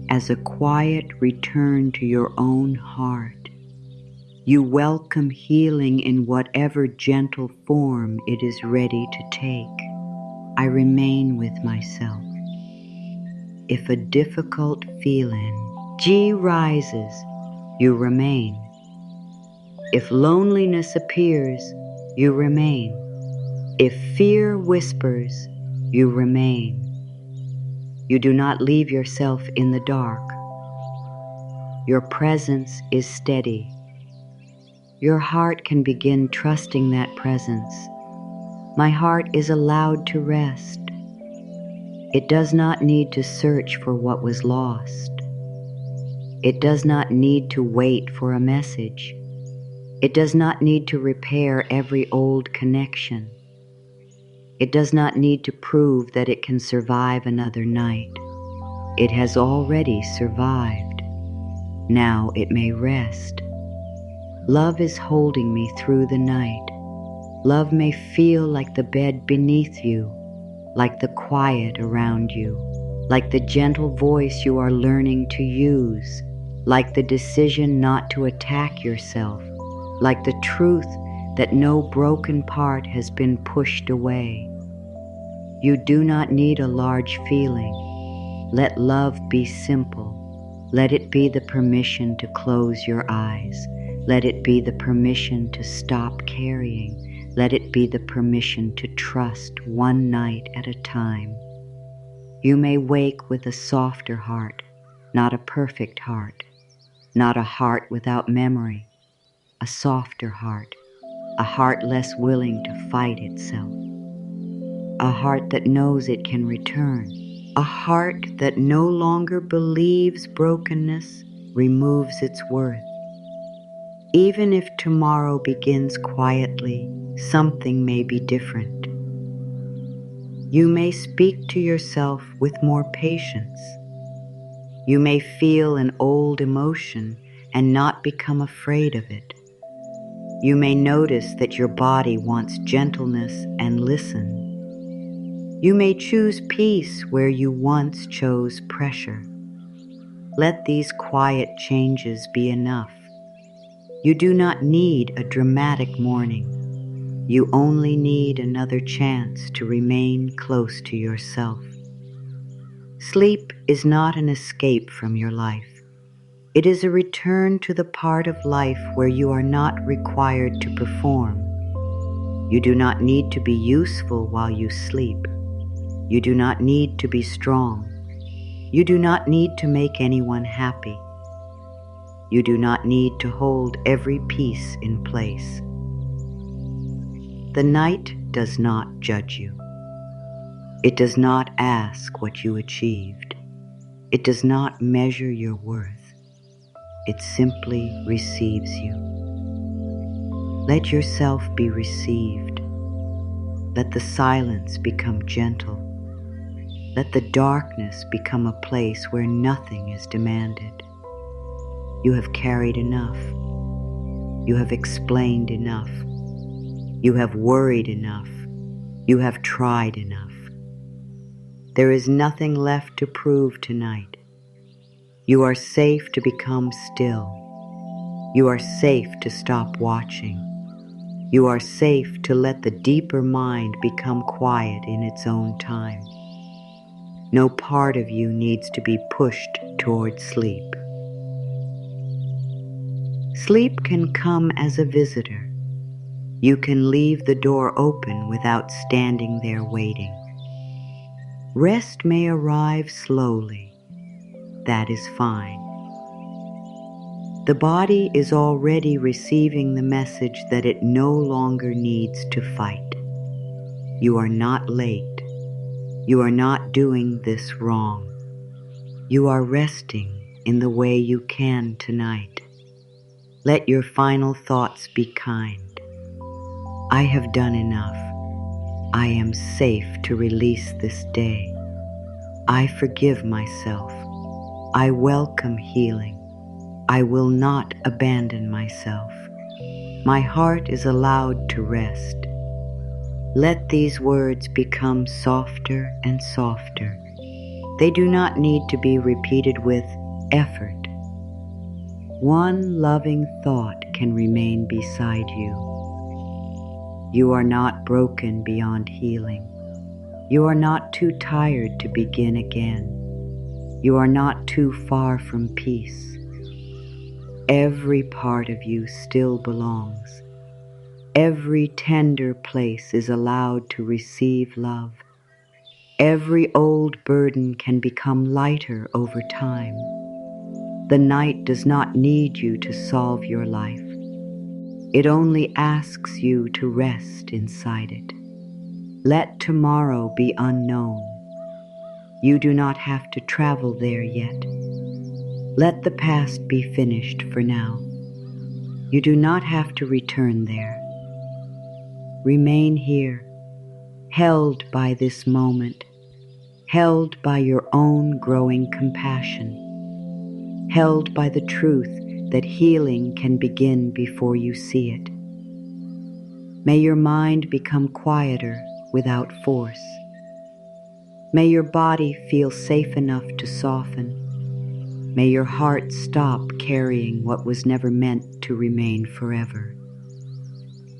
Speaker 1: as a quiet return to your own heart. You welcome healing in whatever gentle form it is ready to take. I remain with myself. If a difficult feeling, G, rises, you remain. If loneliness appears, you remain. If fear whispers, you remain. You do not leave yourself in the dark. Your presence is steady. Your heart can begin trusting that presence. My heart is allowed to rest. It does not need to search for what was lost. It does not need to wait for a message. It does not need to repair every old connection. It does not need to prove that it can survive another night. It has already survived. Now it may rest. Love is holding me through the night. Love may feel like the bed beneath you, like the quiet around you, like the gentle voice you are learning to use, like the decision not to attack yourself, like the truth that no broken part has been pushed away. You do not need a large feeling. Let love be simple. Let it be the permission to close your eyes. Let it be the permission to stop carrying. Let it be the permission to trust one night at a time. You may wake with a softer heart, not a perfect heart, not a heart without memory, a softer heart, a heart less willing to fight itself, a heart that knows it can return, a heart that no longer believes brokenness removes its worth. Even if tomorrow begins quietly, something may be different. You may speak to yourself with more patience. You may feel an old emotion and not become afraid of it. You may notice that your body wants gentleness and listen. You may choose peace where you once chose pressure. Let these quiet changes be enough. You do not need a dramatic morning. You only need another chance to remain close to yourself. Sleep is not an escape from your life. It is a return to the part of life where you are not required to perform. You do not need to be useful while you sleep. You do not need to be strong. You do not need to make anyone happy. You do not need to hold every piece in place. The night does not judge you. It does not ask what you achieved. It does not measure your worth. It simply receives you. Let yourself be received. Let the silence become gentle. Let the darkness become a place where nothing is demanded. You have carried enough. You have explained enough. You have worried enough. You have tried enough. There is nothing left to prove tonight. You are safe to become still. You are safe to stop watching. You are safe to let the deeper mind become quiet in its own time. No part of you needs to be pushed toward sleep. Sleep can come as a visitor. You can leave the door open without standing there waiting. Rest may arrive slowly. That is fine. The body is already receiving the message that it no longer needs to fight. You are not late. You are not doing this wrong. You are resting in the way you can tonight. Let your final thoughts be kind. I have done enough. I am safe to release this day. I forgive myself. I welcome healing. I will not abandon myself. My heart is allowed to rest. Let these words become softer and softer. They do not need to be repeated with effort. One loving thought can remain beside you. You are not broken beyond healing. You are not too tired to begin again. You are not too far from peace. Every part of you still belongs. Every tender place is allowed to receive love. Every old burden can become lighter over time. The night does not need you to solve your life. It only asks you to rest inside it. Let tomorrow be unknown. You do not have to travel there yet. Let the past be finished for now. You do not have to return there. Remain here, held by this moment, held by your own growing compassion, held by the truth that healing can begin before you see it. May your mind become quieter without force. May your body feel safe enough to soften. May your heart stop carrying what was never meant to remain forever.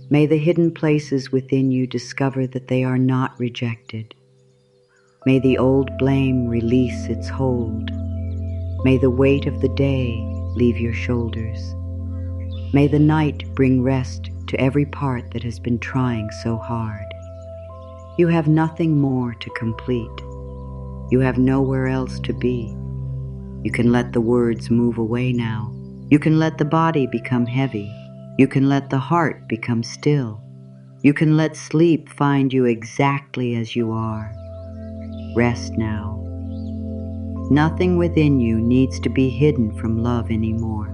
Speaker 1: May the hidden places within you discover that they are not rejected. May the old blame release its hold. May the weight of the day leave your shoulders. May the night bring rest to every part that has been trying so hard. You have nothing more to complete. You have nowhere else to be. You can let the words move away now. You can let the body become heavy. You can let the heart become still. You can let sleep find you exactly as you are. Rest now. Nothing within you needs to be hidden from love anymore.